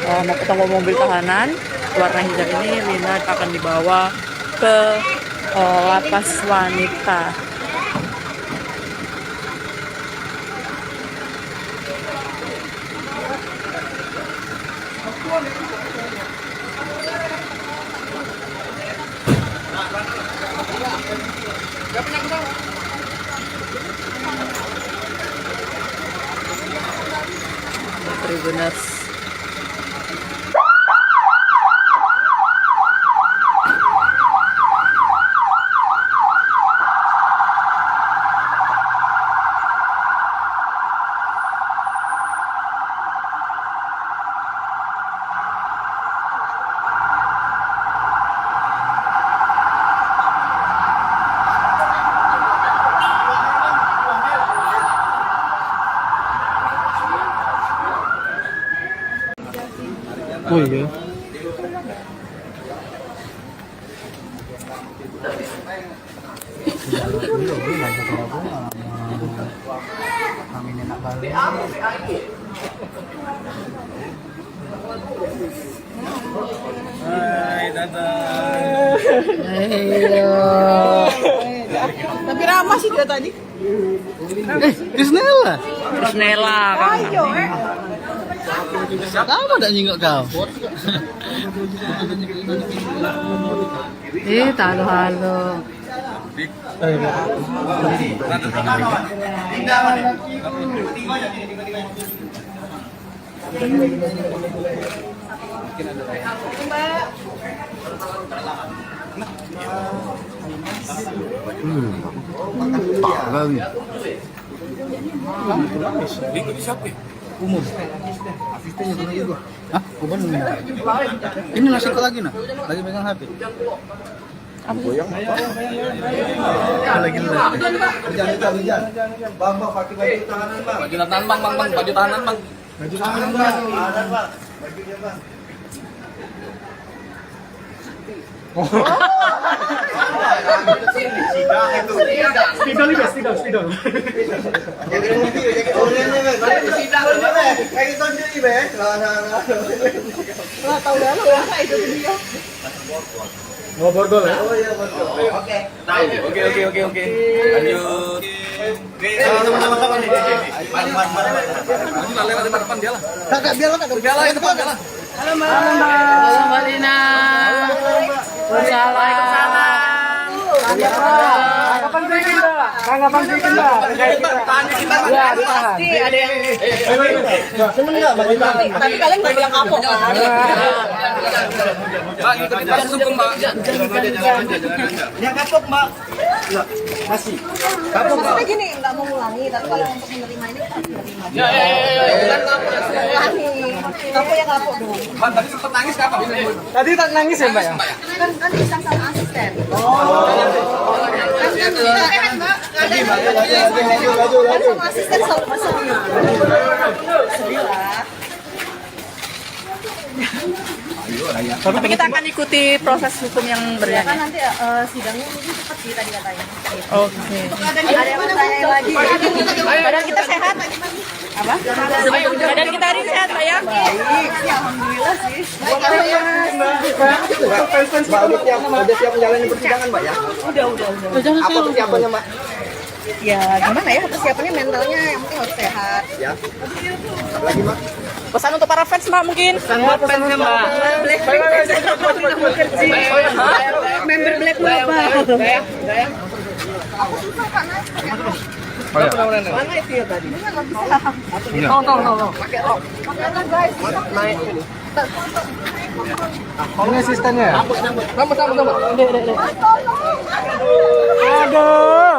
Speaker 4: Mau ketemu mobil tahanan warna hijau ini, Lina akan dibawa ke lapas wanita. Tribuners.
Speaker 6: Oh iya.
Speaker 5: Hai, dadah.
Speaker 3: Tapi ramah sih dia tadi.
Speaker 1: Krisnella.
Speaker 4: Krisnella kan.
Speaker 1: Kamu tak nyingok kau?
Speaker 6: Halo.
Speaker 5: Ini siapa?
Speaker 1: Umum. Asistennya pernah juga. Hah? Kuban ini nasi kok lagi nah? Lagi megang HP. Lagi
Speaker 2: Bang, pakai baju tahanan, Bang.
Speaker 5: Baju tahanan bang, baju tahanan bang.
Speaker 2: Baju tahanan, Bang. Bajunya, Bang. Spidol juga, spidol. Jaga mobil, jaga orangnya, Ben. Kayak gitu sendiri, Ben.
Speaker 3: Wah, tahu dah lo ya, itu dia.
Speaker 2: Mau borgol ya?
Speaker 3: Oh iya, betul. Oke.
Speaker 5: Oke. Lanjut.
Speaker 2: Sama-sama nih.
Speaker 5: Lanjut lewat depan dia lah.
Speaker 1: Kakak biar lah, kakak.
Speaker 5: Dia lah, depan dia lah.
Speaker 3: Halo, Mbak.
Speaker 4: Halo Mbak Dina. Waalaikumsalam.
Speaker 6: Kapan bikin Mbak? Kapan bikin Mbak? Ya, ditahan.
Speaker 3: Pasti ada yang
Speaker 2: Seneng nggak baju tahanan?
Speaker 3: tapi kalian nggak bilang kapok kan?
Speaker 5: Mbak, ikutin proses hukum mbak.
Speaker 2: Yang kapok, Mbak. Enggak, masih. Kapok, Mbak.
Speaker 3: Maksudnya gini, nggak mau ngulangi, tapi kalau untuk menerima ini kita harus menerima.
Speaker 5: Bukan kapok.
Speaker 3: Ngulangi, kapok ya kapok dong.
Speaker 5: Mbak, tadi sempat nangis kapan?
Speaker 6: Tadi tak nangis ya Mbak ya?
Speaker 3: Kan disang sama asisten. Kan sama asisten selalu masalahnya. Sedih lah.
Speaker 4: Tapi kita akan ikuti proses hukum yang
Speaker 3: Kan
Speaker 4: berjalan.
Speaker 3: nanti sidangnya mungkin cepat sih tadi katanya.
Speaker 4: Oke.
Speaker 3: Ada yang bertanya lagi. Badan kita sehat? Apa?
Speaker 4: Badan kita hari ini sehat Mbak ya?
Speaker 3: Baik, ya alhamdulillah sih.
Speaker 2: Mbak, udah siap menjalani persidangan, Mbak ya?
Speaker 3: Udah.
Speaker 2: Apa persiapannya, Mbak?
Speaker 3: Ya gimana ya persiapannya mentalnya yang penting harus sehat.
Speaker 2: Ya. Apa lagi, Mbak?
Speaker 4: Pesan untuk para fans Mbak mungkin?
Speaker 3: Black member Black Global. Aku susah Pak Nas. Mana itu ya tadi? Ini nggak bisa.
Speaker 6: Tolong.
Speaker 3: Pakai rok guys.
Speaker 6: Ini asistennya.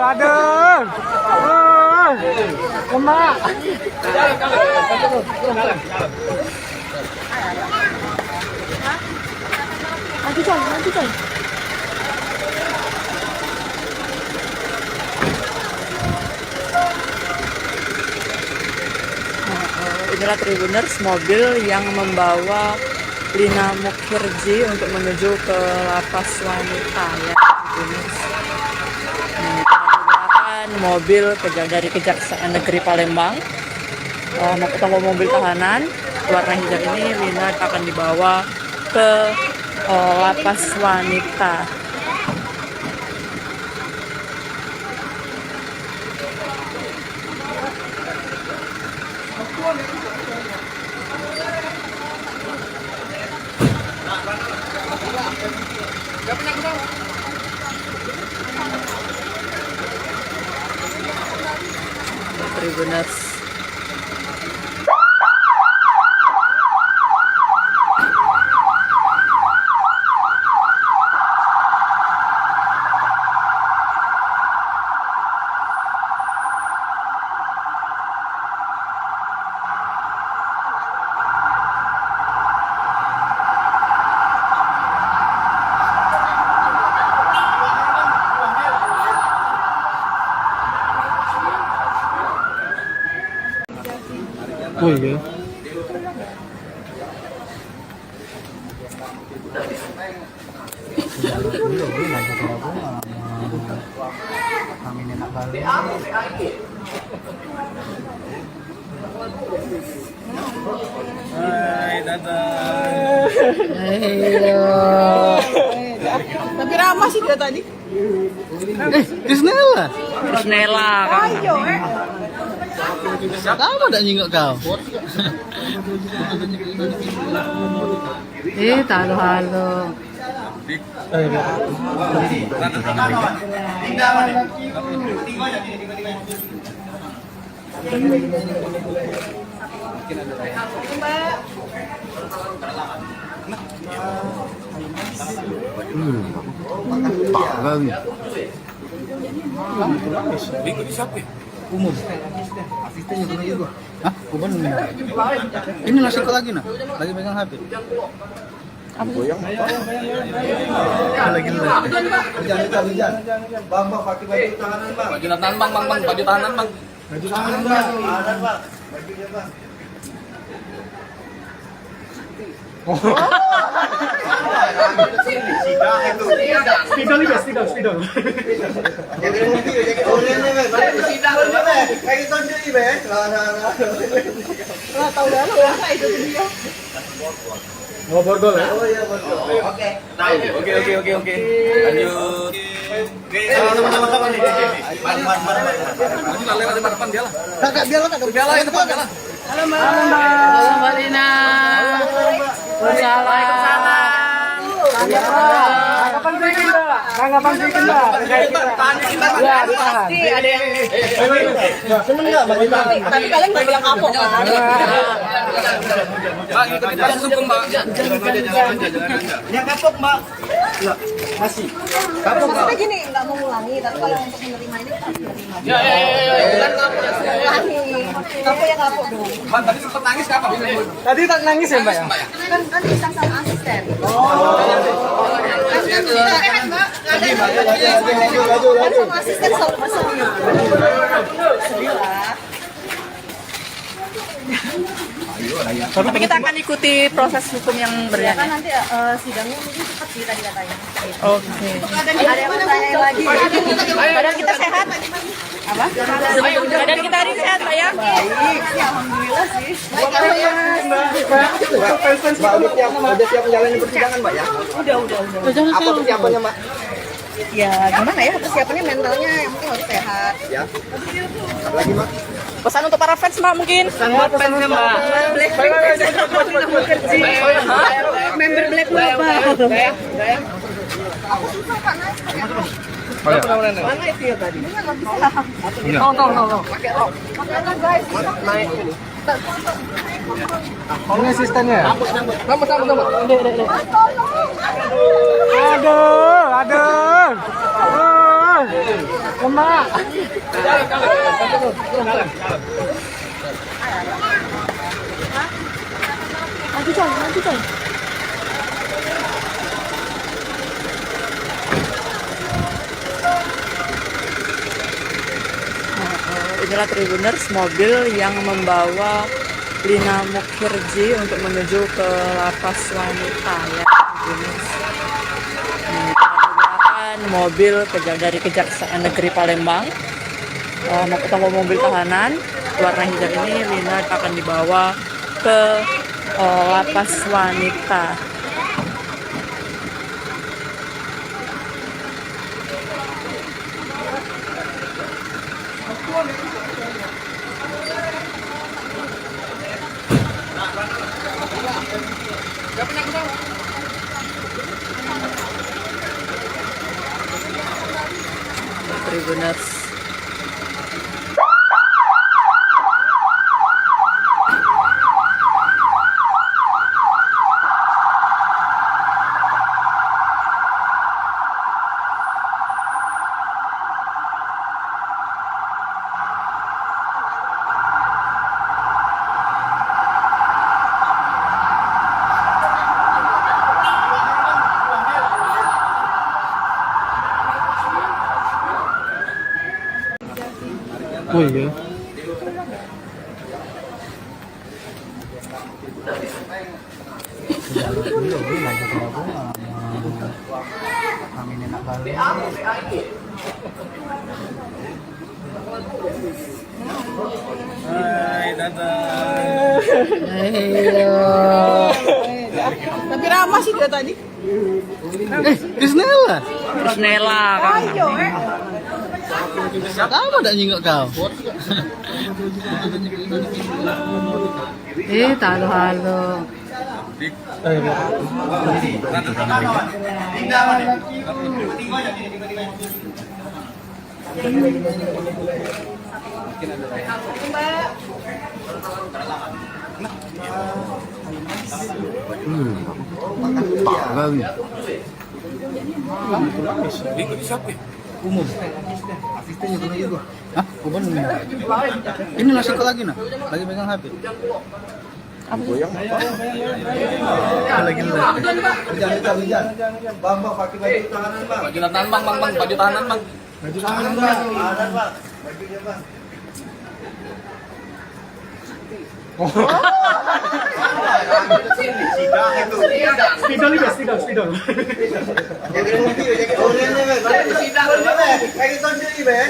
Speaker 6: Aduh. Lemak.
Speaker 3: Nanti coy.
Speaker 4: Inilah Tribuners, mobil yang membawa Lina Mukhirji untuk menuju ke lapas wanita ya Tribuners. Menggunakan mobil dari Kejaksaan Negeri Palembang. Mau ketemu mobil tahanan warna hijau ini, Lina akan dibawa ke lapas wanita. Tribuners.
Speaker 6: Oh iya.
Speaker 5: Hai, dadah.
Speaker 3: Tapi ramah sih dia tadi.
Speaker 1: Krisnella.
Speaker 4: Krisnella kan.
Speaker 3: Ayo
Speaker 1: Apa tak nyingok kau?
Speaker 6: Halo.
Speaker 5: Bingung di siapa?
Speaker 1: Umum. Asistennya pernah juga. Hah? Kuban ini nasi kok lagi nah? Lagi megang HP. Lagi
Speaker 2: Bang, pakai baju tahanan, Bang.
Speaker 5: Baju tahanan bang, baju tahanan bang.
Speaker 2: Baju tahanan, Bang. Bajunya, Bang. Spidol juga, spidol. Jaga mobil, jaga orangnya, Bang. Kayak gitu aja, Bang.
Speaker 3: Tahu dah lo apa itu dia.
Speaker 2: Mau borgol ya?
Speaker 3: Oh iya betul. Oke.
Speaker 5: Oke. Lanjut. Sama-sama nih. Lanjut lewat depan dia lah.
Speaker 1: Kakak biar lah, kakak.
Speaker 5: Biar lah depan dia lah.
Speaker 3: Halo Mbak.
Speaker 4: Halo Mbak Rina. Waalaikumsalam.
Speaker 6: Kapan bikin Mbak? Kapan bikin Mbak? Ya, ditahan.
Speaker 3: Pasti ada yang
Speaker 1: Seneng nggak baju tahanan?
Speaker 3: tapi kalian nggak bilang kapok kan?
Speaker 5: Mbak, ikutin proses hukum, Mbak.
Speaker 2: Yang kapok, Mbak. Ya, masih.
Speaker 3: Maksudnya gini, nggak mau ngulangi, tapi kalau untuk menerima ini kita harus menerima.
Speaker 5: Ya. Bukan kapok.
Speaker 3: Ngulangi. Kapok ya kapok dong.
Speaker 5: Mbak, tadi sempat nangis kapan?
Speaker 6: Tadi tak nangis ya Mbak ya?
Speaker 3: Kan disang sama asisten. Kan Mbak, kan sama asisten selalu masalah. Sedih lah.
Speaker 4: Tapi kita akan ikuti proses hukum yang
Speaker 3: Ya kan
Speaker 4: berjalan.
Speaker 3: nanti sidangnya mungkin cepat sih tadi katanya.
Speaker 4: Oke.
Speaker 3: Ada yang mau tanya lagi. Badan kita sehat? Apa?
Speaker 4: Badan kita hari ini sehat, Mbak ya?
Speaker 3: Baik, sih, alhamdulillah sih.
Speaker 2: Mbak, udah siap menjalani persidangan, Mbak ya?
Speaker 3: Udah.
Speaker 2: Apa persiapannya, Mbak?
Speaker 3: Ya gimana ya persiapannya mentalnya yang penting harus sehat.
Speaker 2: Ya. Apa lagi, Mbak?
Speaker 4: Pesan untuk para fans, Mbak mungkin?
Speaker 3: Blackpink member Blackpink aku susah Pak naik. Mana itu ya tadi? Ini nggak bisa.
Speaker 6: No.
Speaker 3: Pakai rok guys.
Speaker 6: Naik. Ini asistennya. Aduh. Lemak.
Speaker 3: Nanti coy.
Speaker 4: Inilah Tribuners, mobil yang membawa Lina Mukhirji untuk menuju ke lapas wanita ya. Tribuners. Menggunakan mobil dari Kejaksaan Negeri Palembang. Mau ketemu mobil tahanan warna hijau ini, Lina akan dibawa ke lapas wanita. Tribuners.
Speaker 1: Oh iya.
Speaker 5: Hai,
Speaker 3: Tapi ramah sih dia tadi.
Speaker 1: Krisnella.
Speaker 4: Krisnella kan.
Speaker 1: Kamu tak nyingok kau?
Speaker 4: Halo.
Speaker 5: Siapa?
Speaker 1: Umum. Asistennya pernah juga. Hah? Umum. Ini nasi kok lagi nah? Lagi megang HP. Lagi
Speaker 2: Bang, pakai baju tahanan, Bang.
Speaker 5: Baju tahanan bang, baju tahanan bang.
Speaker 1: Baju tahanan bang.
Speaker 2: Tahanan, Bang. Bajunya, Bang.
Speaker 6: Spidol juga, spidol.
Speaker 2: Jadi mobil, jadi orangnya, Bang. Kayak gitu sendiri, Bang.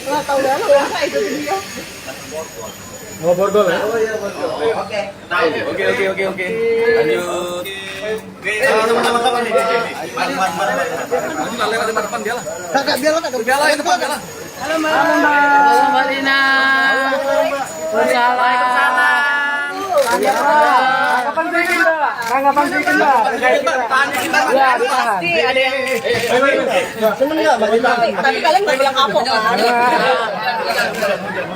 Speaker 3: Nggak tahu dah lo apa itu dia.
Speaker 6: Mau borgol ya?
Speaker 2: Oh iya, betul. Oke.
Speaker 5: Oke. Lanjut.
Speaker 2: Sama-sama kapan nih?
Speaker 5: Maju lah lewat depan dia lah.
Speaker 1: Kakak biar lah kakak.
Speaker 5: Dia lah depan dia lah.
Speaker 4: Halo Mbak Lina. Waalaikumsalam.
Speaker 6: Kapan bikin Mbak? Tanggapan bikin Mbak? Terkait kita. Ya, ditahan.
Speaker 3: Pasti ada yang
Speaker 2: Seneng nggak, Bang?
Speaker 3: tapi kalian nggak bilang kapok kan?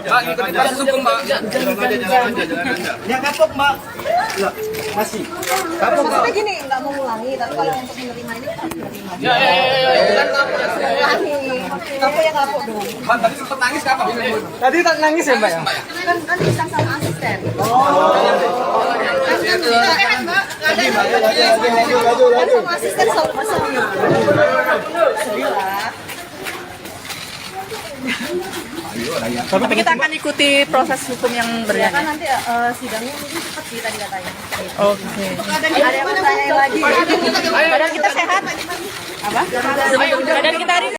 Speaker 5: Mbak, ikutin proses hukum mbak.
Speaker 2: Yang kapok, Mbak. Masih. Kapok, Mbak.
Speaker 3: Maksudnya gini, nggak mau ngulangi, tapi kalau untuk menerima ini kita harus menerima.
Speaker 5: Ya.
Speaker 3: Ngulangi, kapok ya kapok dong.
Speaker 5: Mbak, tadi sempat nangis kapan?
Speaker 6: Tadi tak nangis ya Mbak ya?
Speaker 3: Kan bisa sama asisten. Kan sama asisten selalu masalah. Sedih lah.
Speaker 4: Tapi kita akan ikuti proses hukum yang
Speaker 3: Kan
Speaker 4: berjalan.
Speaker 3: nanti sidangnya mungkin cepat sih tadi katanya.
Speaker 4: Oke.
Speaker 3: Ada yang mau tanyain lagi.
Speaker 4: Badan kita sehat. Apa? Badan kita hari